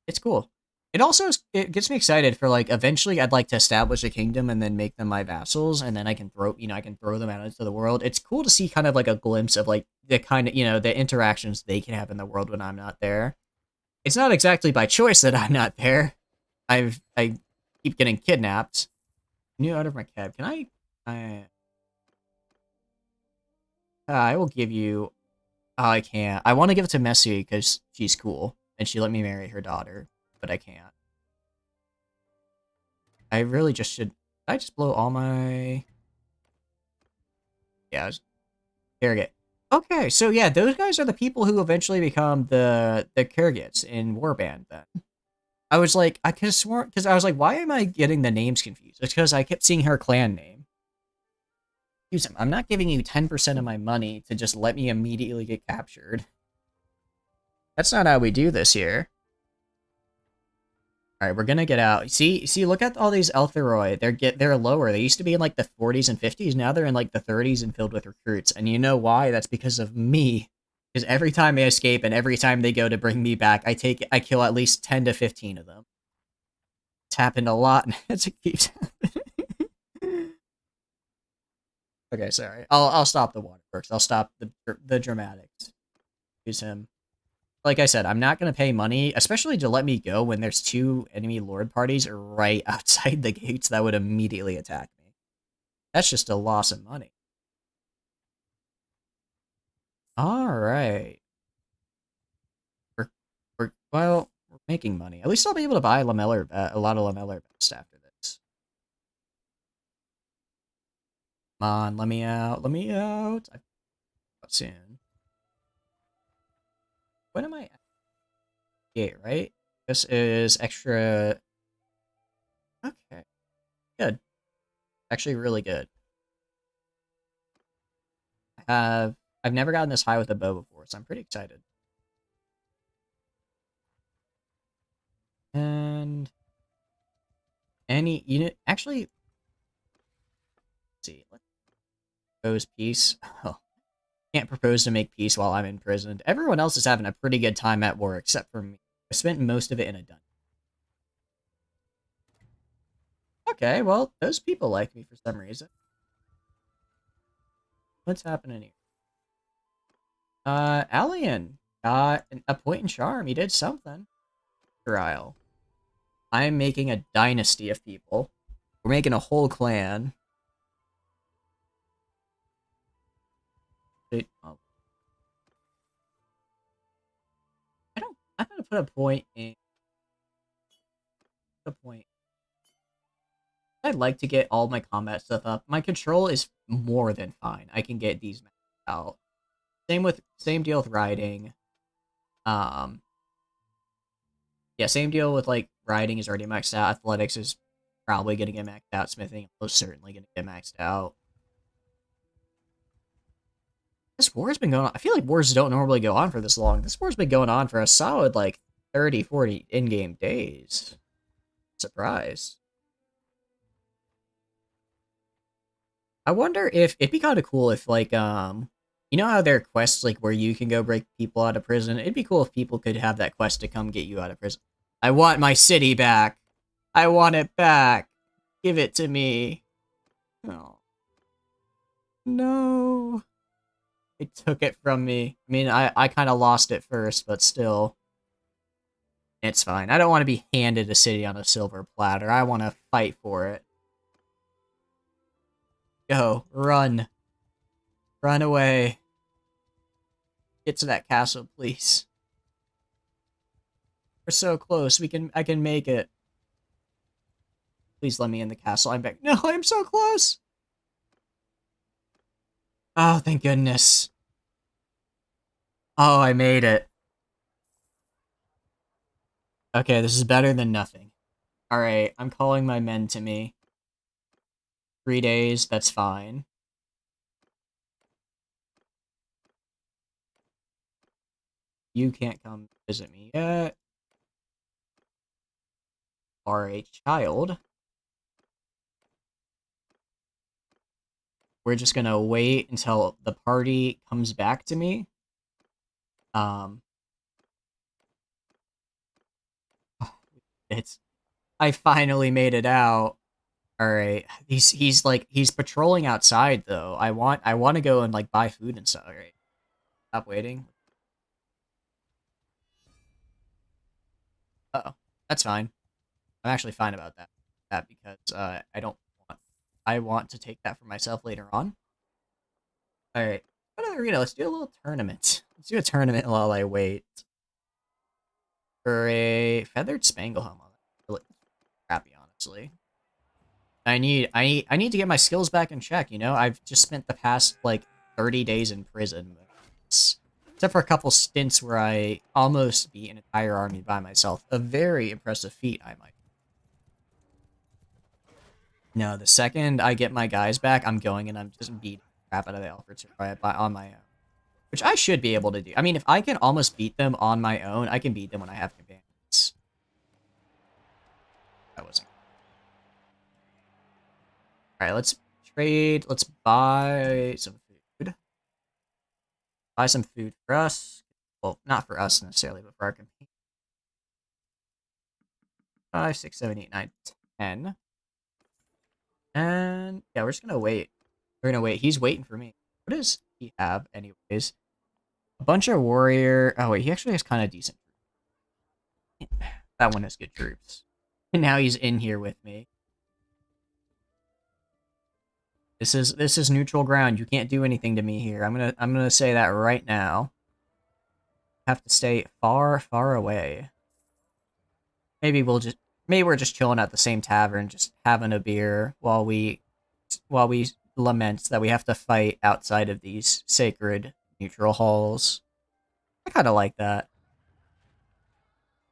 It's cool. It gets me excited for like eventually I'd like to establish a kingdom and then make them my vassals, and then I can throw them out into the world. It's cool to see kind of like a glimpse of like the kind of the interactions they can have in the world when I'm not there. It's not exactly by choice that I'm not there. I keep getting kidnapped. New out of my cab. Can I will give you. Oh, I can't. I want to give it to Messi because she's cool and she let me marry her daughter, but I can't. I really just should. Did I just blow all my. Yeah, Kargat. Okay, so yeah, those guys are the people who eventually become the Kargats in Warband. Then I was like, I could have sworn because I was like, why am I getting the names confused? It's because I kept seeing her clan name. Use him. I'm not giving you 10% of my money to just let me immediately get captured. That's not how we do this here. All right, we're gonna get out. See, look at all these Eltheroi. They're lower. They used to be in like the 40s and 50s. Now they're in like the 30s and filled with recruits. And you know why? That's because of me. Because every time they escape and every time they go to bring me back, I kill at least 10 to 15 of them. It's happened a lot, and it keeps happening. Okay, sorry. I'll stop the waterworks. I'll stop the dramatics. Use him. Like I said, I'm not going to pay money, especially to let me go when there's two enemy lord parties right outside the gates that would immediately attack me. That's just a loss of money. All right. We're making money. At least I'll be able to buy a lot of Lamellar best after this. Come on, let me out. Let me out. Soon. When am I at? Gate, right? This is extra. Okay. Good. Actually, really good. I've never gotten this high with a bow before, so I'm pretty excited. And any unit actually let's see. Let's propose peace. Oh, can't propose to make peace while I'm imprisoned. Everyone else is having a pretty good time at war except for me. I spent most of it in a dungeon. Okay, well, those people like me for some reason. What's happening here? Alien got a point in charm. He did something. Trial. I'm making a dynasty of people. We're making a whole clan. Oh, I'm gonna put a point in. A point. I'd like to get all my combat stuff up. My control is more than fine. I can get these maxed out. Same deal with riding. Um, yeah, same deal with like riding is already maxed out. Athletics is probably gonna get maxed out. Smithing most certainly gonna get maxed out. This war's been going on. I feel like wars don't normally go on for this long. This war's been going on for a solid like 30, 40 in-game days. Surprised. I wonder if it'd be kind of cool if like you know how there are quests like where you can go break people out of prison? It'd be cool if people could have that quest to come get you out of prison. I want my city back. I want it back. Give it to me. Oh. No. It took it from me. I mean, I kind of lost it first, but still. It's fine. I don't want to be handed a city on a silver platter. I want to fight for it. Go. Run. Run away. Get to that castle, please. We're so close. I can make it. Please let me in the castle. I'm back. No, I'm so close. Oh, thank goodness. Oh, I made it. Okay, this is better than nothing. Alright, I'm calling my men to me. 3 days, that's fine. You can't come visit me yet. Are a child. We're just gonna wait until the party comes back to me. Um, it's I finally made it out. All right, he's patrolling outside though. I want to go and like buy food and stuff. All right, stop waiting. Oh, that's fine. I'm actually fine about that because I don't want I want to take that for myself later on. All right, go to the arena. Let's do a little tournament. Let's do a tournament while I wait for a feathered spangle helmet. Really crappy, honestly. I need to get my skills back in check. You know, I've just spent the past like 30 days in prison, except for a couple stints where I almost beat an entire army by myself. A very impressive feat, I might. No, the second I get my guys back, I'm going and I'm just beating the crap out of the Alfreds on my own. Which I should be able to do. I mean, if I can almost beat them on my own, I can beat them when I have companions. That wasn't. Alright, let's trade. Let's buy some food. Buy some food for us. Well, not for us necessarily, but for our companions. 5, 6, 7, 8, 9, 10. And yeah, we're just gonna wait. We're gonna wait. He's waiting for me. What does he have, anyways? A bunch of warrior. Oh wait, he actually has kind of decent. That one has good troops. And now he's in here with me. This is neutral ground. You can't do anything to me here. I'm gonna say that right now. Have to stay far, far away. Maybe we're just chilling at the same tavern, just having a beer while we lament that we have to fight outside of these sacred neutral halls. I kind of like that.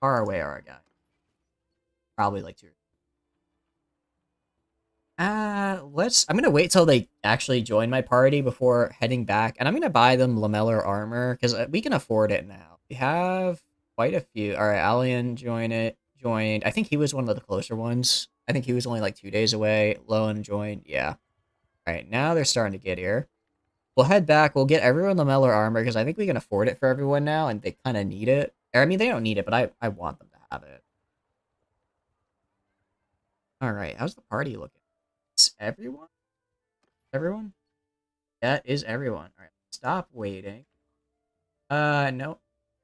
Far away are our guys. Probably like two. I'm gonna wait till they actually join my party before heading back, and I'm gonna buy them lamellar armor because we can afford it now. We have quite a few. All right, Alien joined. I think he was one of the closer ones. I think he was only like 2 days away. Lowen joined. Yeah. All right, now they're starting to get here. We'll head back. We'll get everyone lamellar armor because I think we can afford it for everyone now, and they kind of need it. Or, I mean, they don't need it, but I want them to have it. All right, how's the party looking? It's everyone. Everyone. That is everyone. All right, stop waiting. No.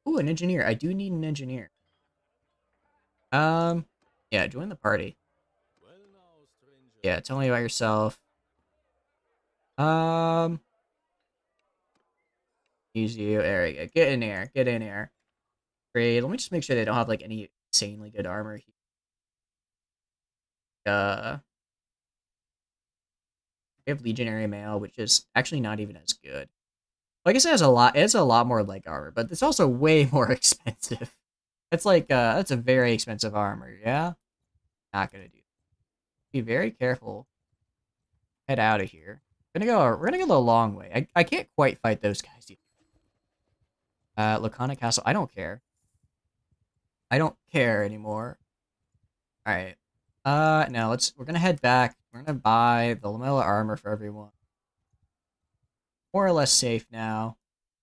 Ooh, an engineer. I do need an engineer. Um, yeah, join the party. Well now, stranger. Yeah, tell me about yourself. Um, use you. There we go. Get in here. Get in here. Great. Let me just make sure they don't have like any insanely good armor here. We have legionary mail, which is actually not even as good. Well, I guess it has a lot. It's a lot more leg armor, but it's also way more expensive. That's like that's a very expensive armor. Yeah, not gonna do. Be very careful. Head out of here. We're gonna go the long way. I can't quite fight those guys yet. Laconic Castle. I don't care. I don't care anymore. All right. No. We're gonna head back. We're gonna buy the Lamella armor for everyone. More or less safe now,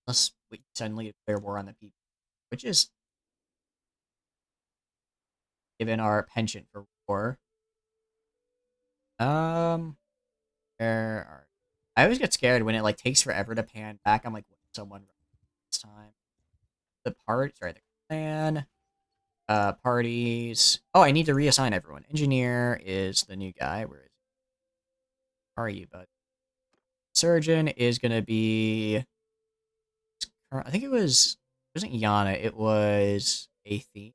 unless we suddenly declare war on the people, which is given our penchant for war. Um, where are I always get scared when it like takes forever to pan back. I'm like, someone this time. The clan, parties. Oh, I need to reassign everyone. Engineer is the new guy. Where are you, bud? Surgeon is gonna be. I think it wasn't Yana. It was Athene.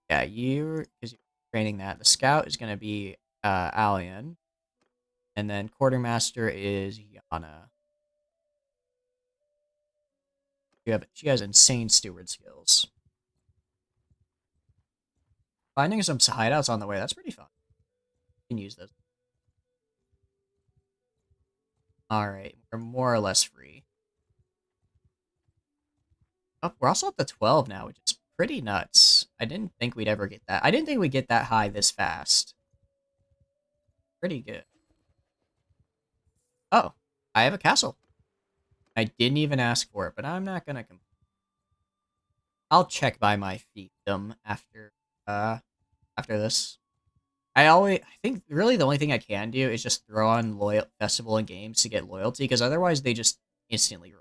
Yeah, because you're training that. The scout is gonna be Alian, and then quartermaster is Yana. She has insane steward skills. Finding some hideouts on the way, that's pretty fun. can use those. Alright, we're more or less free. Oh, we're also up to 12 now, which is pretty nuts. I didn't think we'd ever get that. I didn't think we'd get that high this fast. Pretty good. Oh, I have a castle. I didn't even ask for it, but I'm not gonna complain. I'll check by my fiefdom after this. I think really the only thing I can do is just throw on loyal festival and games to get loyalty, because otherwise they just instantly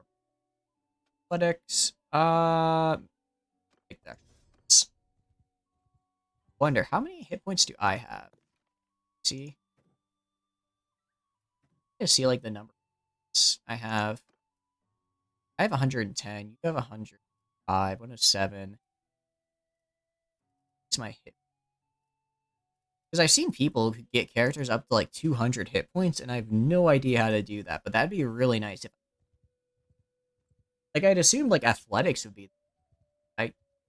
athletics. Take that. Wonder how many hit points do I have? See, I see like the numbers I have. I have 110. You have 105. 107. It's my hit. Because I've seen people who get characters up to like 200 hit points, and I have no idea how to do that. But that'd be really nice if, like, I'd assume like athletics would be,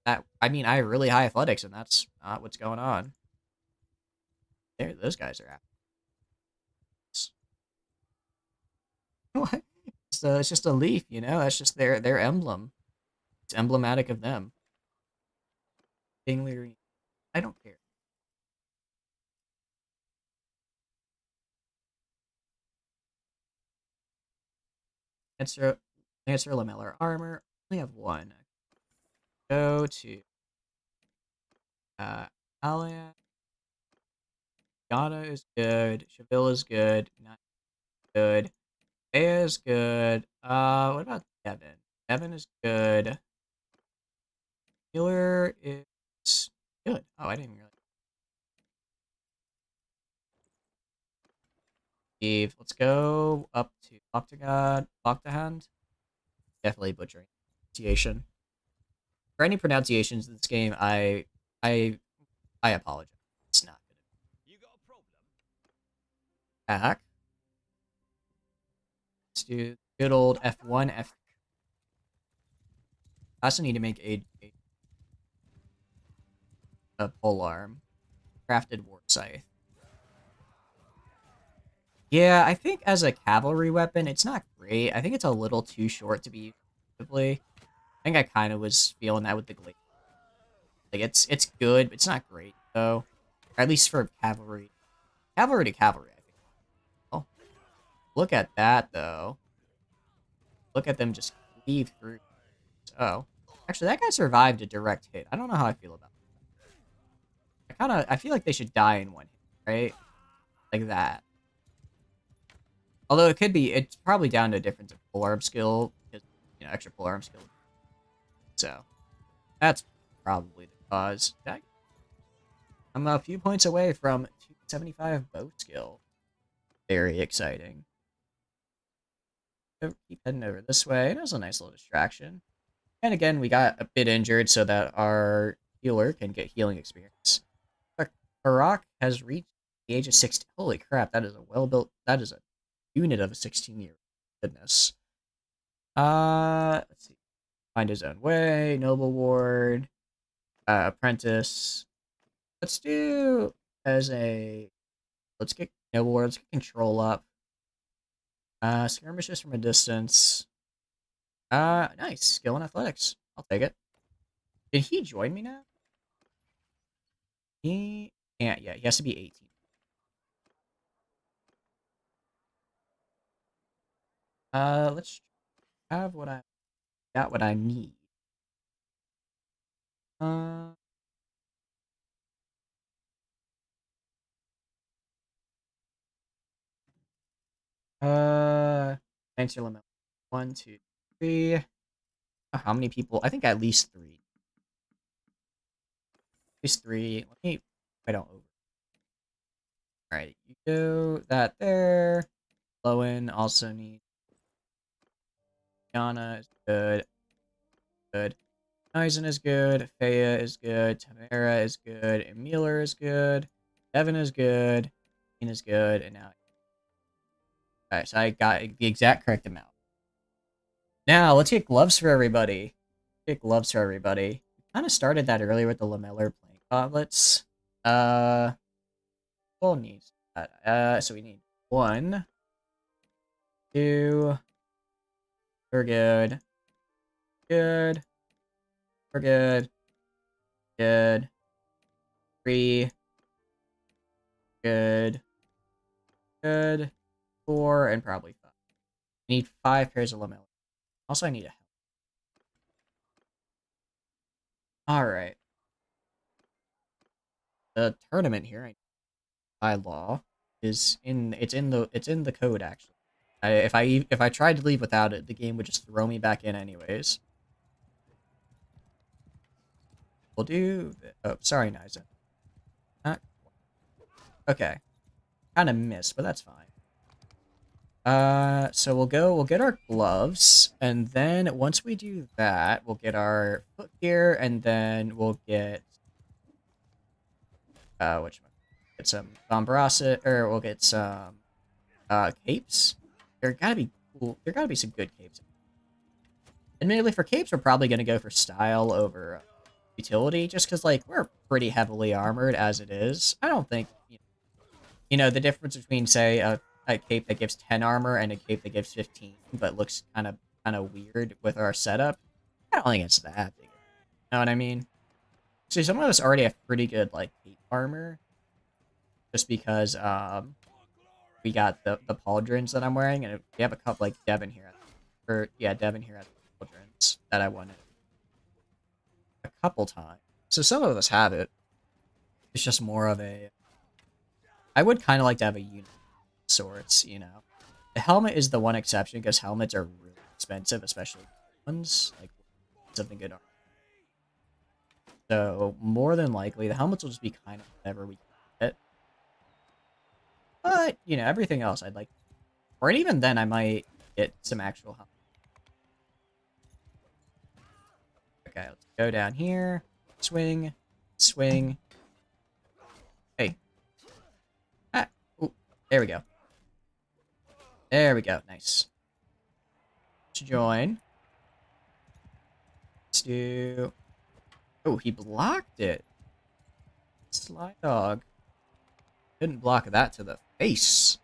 I mean, I have really high athletics, and that's not what's going on. There, those guys are at. What? It's just a leaf, you know. That's just their emblem. It's emblematic of them. King Lear, I don't care. Lancer lamellar armor. Only have one. Go to Alia. Yada is good. Shaville is good. Not good. Aya is good. What about Devin? Devin is good. Healer is good. Oh, I didn't really. Steve, let's go up to Octagod. Octahand. Definitely butchering pronunciation. For any pronunciations in this game, I apologize. It's not good. You got a problem? Attack. Let's do good old F1, F. I also need to make a pole arm. Crafted war scythe. Yeah, I think as a cavalry weapon, it's not great. I think it's a little too short to be used effectively. I think I kind of was feeling that with the glaive. Like it's good, but it's not great though. Or at least for cavalry. Cavalry to cavalry, I think. Oh, look at that though. Look at them just cleave through. Oh, actually, that guy survived a direct hit. I don't know how I feel about it. I feel like they should die in one hit, right? Like that. Although it's probably down to a difference of polearm skill, because, you know, extra polearm skill. So, that's probably the cause. I'm a few points away from 275 bow skill. Very exciting. So keep heading over this way. It was a nice little distraction. And again, we got a bit injured so that our healer can get healing experience. Barak has reached the age of 16. Holy crap, that is a well-built... That is a unit of a 16-year. Goodness. Let's see. Find his own way. Noble Ward. Apprentice. Let's do as a... Let's get Noble Ward. Let's get control up. Skirmishes from a distance. Nice. Skill and athletics. I'll take it. Did he join me now? He can't yet. He has to be 18. Let's have what I got what I need. Uh Answer limit. 1, 2, 3. How many people? I think at least 3. At least 3. Let me I don't over. Alright, you go that there. Lowen also needs. Yana is good. Good. Eisen is good. Faya is good. Tamara is good. Emiller is good. Devin is good. Ian is good. And now. Alright, so I got the exact correct amount. Now, let's get gloves for everybody. Get gloves for everybody. Kind of started that earlier with the lamellar playing gauntlets. Full knees. So we need 1, 2. We're good. Good. We're good. Good. 3. Good. Good. 4, and probably 5. I need 5 pairs of lamella. Also, I need a helmet. Alright. The tournament here, by law, is in the code actually. If I tried to leave without it, the game would just throw me back in anyways. We'll do. Oh, sorry, Niza. Not okay. Kind of missed, but that's fine. So we'll get our gloves, and then once we do that, we'll get our foot gear, and then we'll get get some Bombrasa, or we'll get some capes. There gotta be cool. There gotta be some good capes. Admittedly, for capes, we're probably gonna go for style over utility, just because like we're pretty heavily armored as it is. I don't think the difference between say a cape that gives 10 armor and a cape that gives 15, but looks kind of weird with our setup. I don't think it's that big. You know what I mean? See, some of us already have pretty good like cape armor, just because we got the pauldrons that I'm wearing, and we have a couple like Devin here, Devin here at the pauldrons that I wanted a couple times. So some of us have it. It's just more of a. I would kind of like to have a unit of sorts, you know. The helmet is the one exception because helmets are really expensive, especially ones like something good. So more than likely, the helmets will just be kind of whatever we get. But everything else I'd like, or even then I might get some actual helmets. Okay, let's go down here. Swing, swing. Hey. Ah, ooh, there we go. There we go. Nice. Let's join. Let's do. Oh, he blocked it. Sly dog. Didn't block that to the face.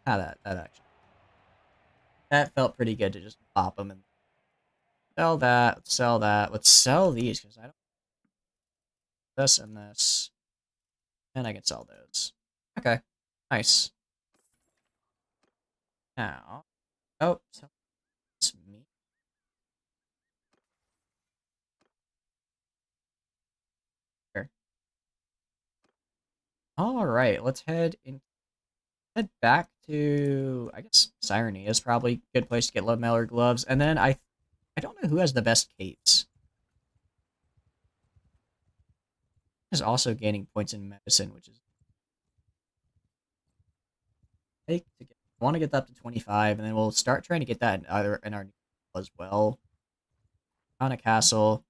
That felt pretty good to just pop them and sell that. Let's sell that. Let's sell these because I don't. This and this. And I can sell those. Okay. Nice. Now. Oh, so it's me. Here. Alright, let's head back to I guess Cyrene is probably a good place to get Lameller gloves. And then I don't know who has the best capes. Is also gaining points in medicine, which is I want to get that up to 25, and then we'll start trying to get that in our as well. On a castle.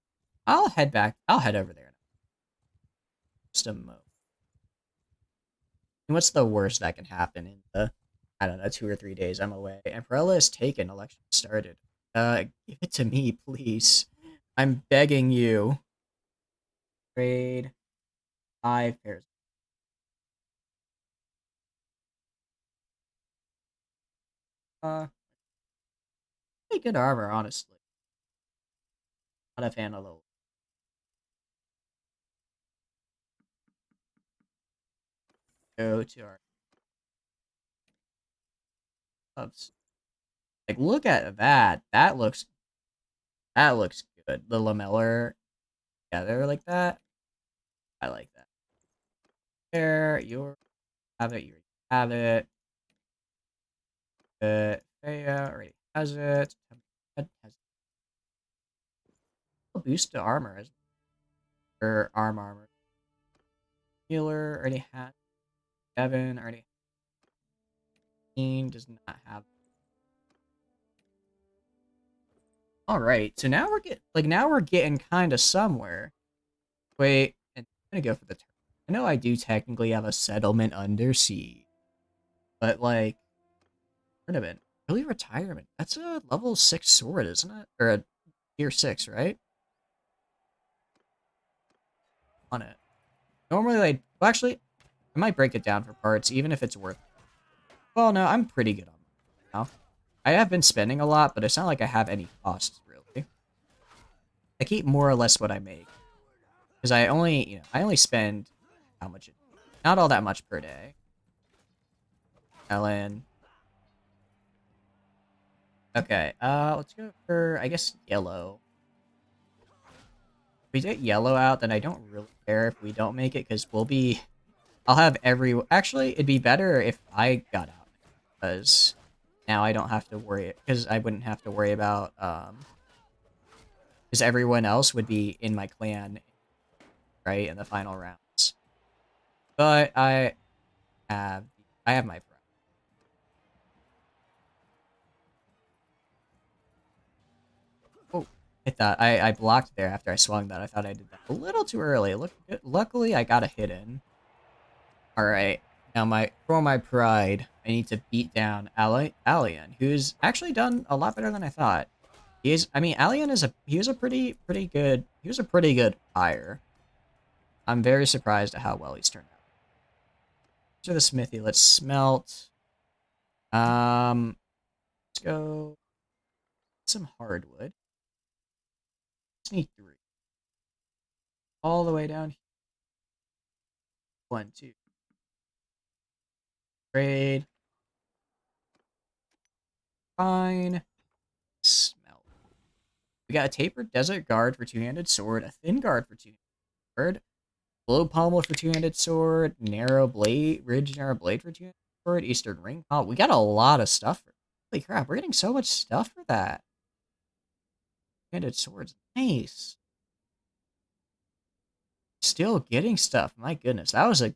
I'll head back. I'll head over there. Just a moment. And what's the worst that can happen in the, I don't know, 2 or 3 days I'm away? Emperella is taken. Election started. Give it to me, please. I'm begging you. Trade 5 pairs. Pretty good armor, honestly. Not a fan of the. Go to our clubs. Like, look at that. That looks good. The lamellar together like that. I like that. There, you have it. You have it. Freya already has it. Has a boost to armor as or armor. Healer already has. Devin already. Does not have. All right, so now we're getting kind of somewhere. Wait, and I'm gonna go for the turn. I know I do technically have a settlement under siege, but like, tournament, early retirement. That's a level 6 sword, isn't it? Or a tier 6, right? On it. Normally, like, well, actually, I might break it down for parts, even if it's worth. Well, no, I'm pretty good on it now. I have been spending a lot, but it's not like I have any costs really. I keep more or less what I make because I only spend how much? Not all that much per day. Ellen. Okay, let's go for, I guess, yellow. If we get yellow out, then I don't really care if we don't make it, because I'll have actually, it'd be better if I got out, because now I don't have to worry, because I wouldn't have to worry about, because everyone else would be in my clan, right, in the final rounds. But have, I have my pride. Oh, hit that. I blocked there after I swung that. I thought I did that a little too early. Luckily, I got a hit in. Alright. Now for my pride, I need to beat down Alien, who's actually done a lot better than I thought. Alien he was a pretty good buyer. I'm very surprised at how well he's turned out. To the smithy, let's smelt. Let's go some hardwood. Just need 3. All the way down here. 1, 2. Trade. Fine. Smelt. We got a tapered desert guard for 2-handed sword, a thin guard for 2-handed sword, blow pommel for 2-handed sword, ridge narrow blade for 2-handed sword, eastern ring pommel. We got a lot of stuff. Holy crap, we're getting so much stuff for that. 2-handed swords, nice. Still getting stuff. My goodness, that was a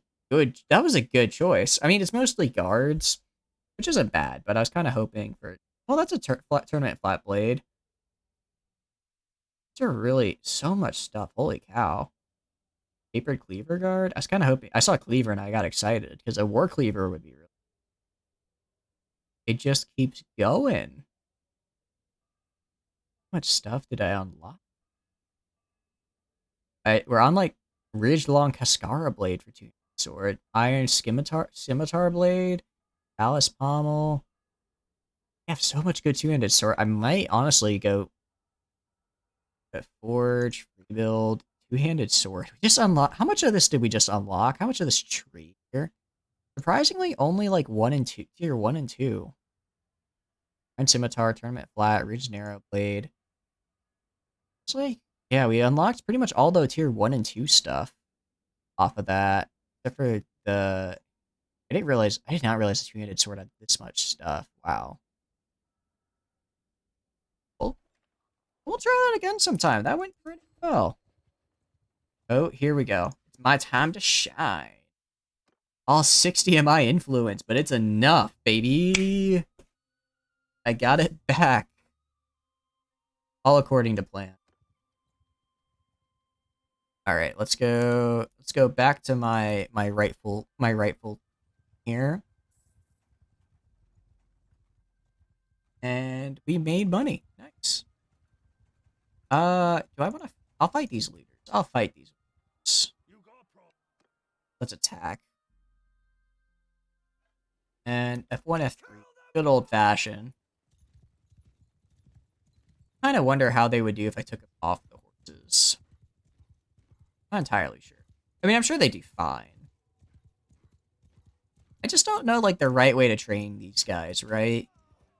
good choice. I mean, it's mostly guards, which isn't bad, but I was kind of hoping for. Well, that's a tournament flat blade. These are really so much stuff. Holy cow. Tapered cleaver guard? I was kind of hoping. I saw cleaver and I got excited because a war cleaver would be really. It just keeps going. How much stuff did I unlock? We're on like ridged long Cascara blade for 2 sword, iron scimitar blade, Alice pommel. I have so much good 2-handed sword. I might honestly go forge, rebuild, 2-handed sword. We just unlock. How much of this did we just unlock? How much of this tree here? Surprisingly, only like 1 and 2, tier 1 and 2. Iron scimitar, tournament flat, ridge narrow blade. Actually, yeah, we unlocked pretty much all the tier 1 and 2 stuff off of that. Except for I did not realize the 2-handed sword had this much stuff. Wow. We'll try that again sometime. That went pretty well. Oh, here we go. It's my time to shine. All 60 of my influence, but it's enough, baby. I got it back. All according to plan. All right, let's go back to my rightful here. And we made money. Nice. Do I want to? I'll fight these leaders. I'll fight these leaders. Let's attack. And F1, F3. Good old fashioned. Kind of wonder how they would do if I took them off the horses. Not entirely sure. I mean, I'm sure they do fine. I just don't know, like, the right way to train these guys, right?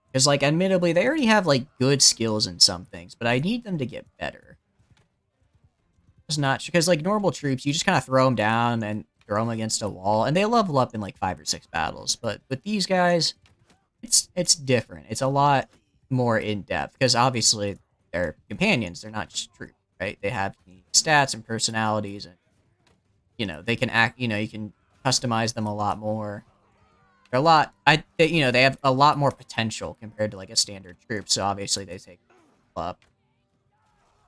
Because, like, admittedly, they already have, like, good skills in some things, but I need them to get better. It's not, because, like, normal troops, you just kind of throw them down and throw them against a wall, and they level up in, like, 5 or 6 battles. But with these guys, it's different. It's a lot more in-depth, because obviously they're companions. They're not just troops, right? They have stats and personalities, and, you know, they can act, you know, you can customize them a lot more. They're they have a lot more potential compared to, like, a standard troop, so obviously they take up.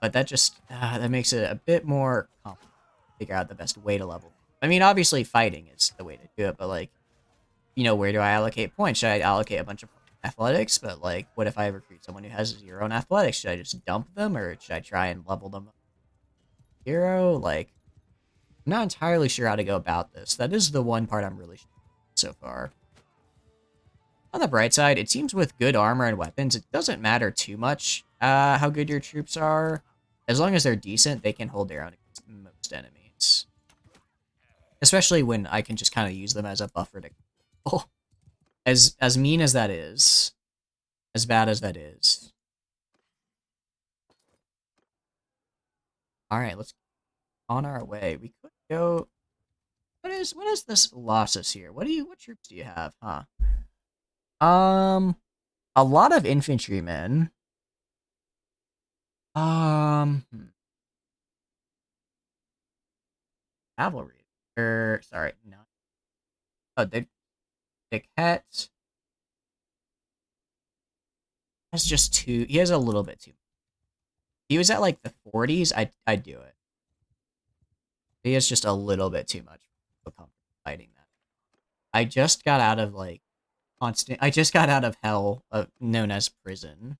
But that just, that makes it a bit more complicated to figure out the best way to level. I mean, obviously fighting is the way to do it, but, like, you know, where do I allocate points? Should I allocate a bunch of athletics? But, like, what if I recruit someone who has 0 in athletics? Should I just dump them, or should I try and level them up? 0? Like, I'm not entirely sure how to go about this. That is the one part I'm really sure so far. On the bright side, it seems with good armor and weapons, it doesn't matter too much how good your troops are. As long as they're decent, they can hold their own against most enemies. Especially when I can just kind of use them as a buffer to... Oh, as mean as that is, as bad as that is. Alright, let's on our way. We could go... What is this Lossus here? What troops do you have, huh? A lot of infantrymen. Cavalry. Sorry, no. Oh, they Piquet. That's just too. He has a little bit too. If he was at like the 40s, I'd do it. He has just a little bit too much fighting that. I just got out of like constant. I just got out of hell, known as prison.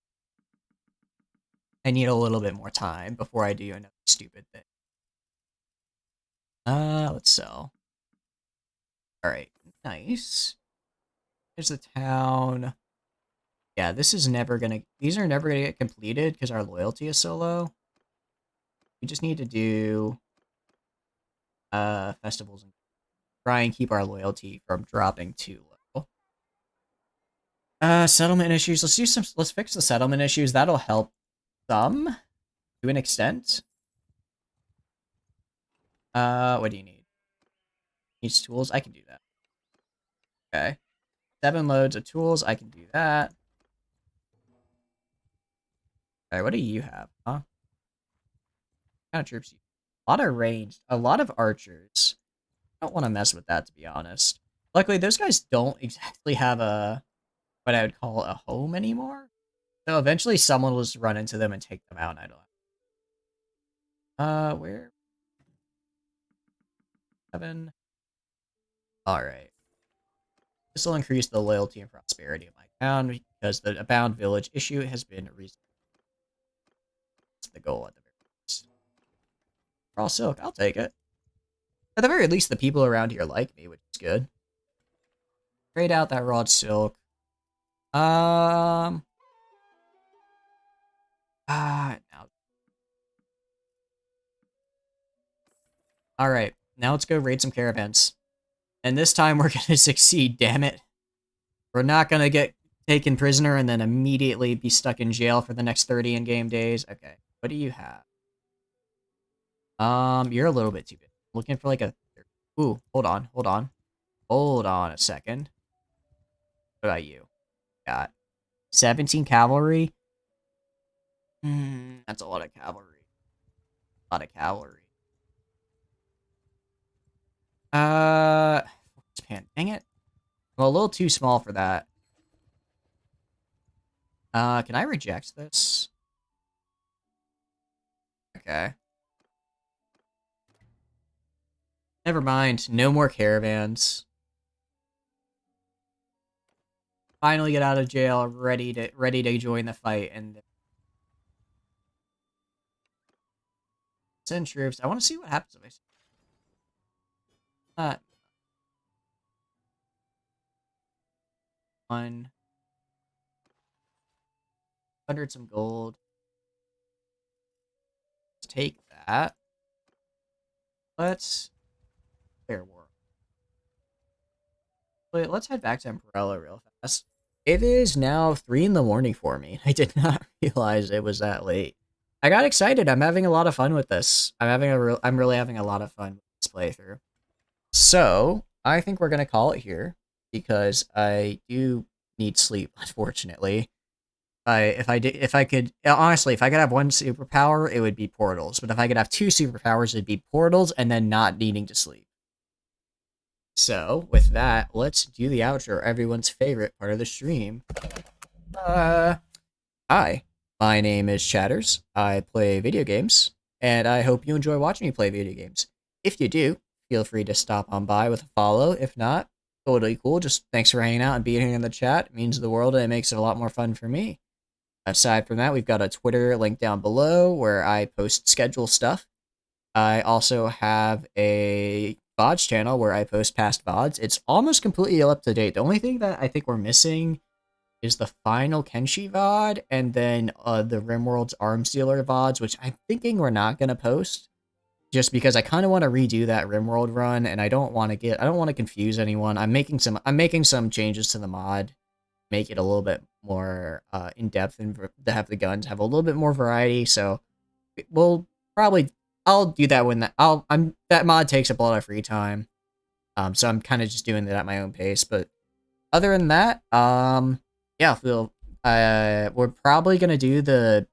I need a little bit more time before I do another stupid thing. Let's sell. Alright, nice. Here's the town. Yeah, these are never gonna get completed because our loyalty is so low. We just need to do festivals and try and keep our loyalty from dropping too low. Settlement issues. Let's fix the settlement issues. That'll help some to an extent. What do you need? Needs tools? I can do that. Okay. 7 loads of tools, I can do that. Alright, what do you have, huh? What kind of troops do you have? A lot of ranged, a lot of archers. I don't want to mess with that, to be honest. Luckily, those guys don't exactly have what I would call a home anymore. So eventually someone will just run into them and take them out, and I don't. Where? 7. Alright. This will increase the loyalty and prosperity of my town because the Abound Village issue has been resolved. That's the goal at the very least. Raw silk, I'll take it. At the very least, the people around here like me, which is good. Trade out that raw silk. Now. Alright, now let's go raid some caravans. And this time we're gonna succeed, damn it. We're not gonna get taken prisoner and then immediately be stuck in jail for the next 30 in-game days. Okay, what do you have? You're a little bit too big. Looking for like a... Ooh, hold on. Hold on a second. What about you? Got 17 cavalry? That's a lot of cavalry. Japan. Dang it. I'm a little too small for that. Can I reject this? Okay. Never mind. No more caravans. Finally get out of jail, ready to join the fight, and send troops. I want to see what happens if I 100 some gold. Let's take that. Let's clear war. Wait, let's head back to Umbrella real fast. It is now 3 in the morning for me. I did not realize it was that late. I got excited. I'm having a lot of fun with this. I'm really having a lot of fun with this playthrough. So I think we're gonna call it here because I do need sleep, unfortunately. If I could have one superpower, it would be portals. But if I could have 2 superpowers, it'd be portals and then not needing to sleep. So with that, let's do the outro. Everyone's favorite part of the stream. Hi, my name is Chatters. I play video games, and I hope you enjoy watching me play video games. If you do, feel free to stop on by with a follow. If not, totally cool. Just thanks for hanging out and being here in the chat. It means the world, and it makes it a lot more fun for me. Aside from that, we've got a Twitter link down below where I post schedule stuff. I also have a VODs channel where I post past VODs. It's almost completely up to date. The only thing that I think we're missing is the final Kenshi VOD, and then the Rimworld's Arms Dealer VODs, which I'm thinking we're not gonna post, just because I kind of want to redo that Rimworld run, and I don't want to confuse anyone. I'm making some changes to the mod, make it a little bit more in depth, and to have the guns have a little bit more variety. So we'll probably I'll do that when that mod takes up a lot of free time. So I'm kind of just doing that at my own pace. But other than that, yeah, we're probably gonna do the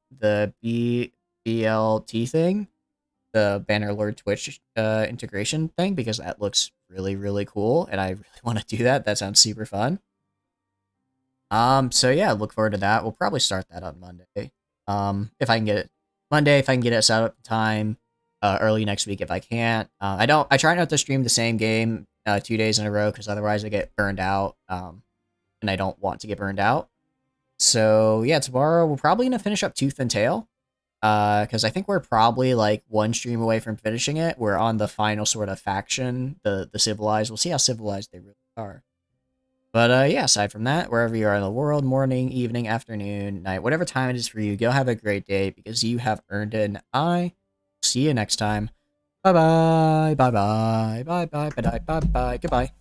BLT thing, the Bannerlord Twitch integration thing, because that looks really, really cool, and I really want to do that. That sounds super fun. So yeah, look forward to that. We'll probably start that on Monday. If I can get it Monday, if I can get it set up in time, early next week if I can't. I try not to stream the same game 2 days in a row, because otherwise I get burned out. And I don't want to get burned out. So yeah, tomorrow we're probably gonna finish up Tooth and Tail. Because I think we're probably like one stream away from finishing it. We're on the final sort of faction, the civilized. We'll see how civilized they really are. But yeah, aside from that, wherever you are in the world, morning, evening, afternoon, night, whatever time it is for you, go have a great day, because you have earned it. And I see you next time. Bye bye, bye bye, bye bye, bye bye, bye bye, goodbye.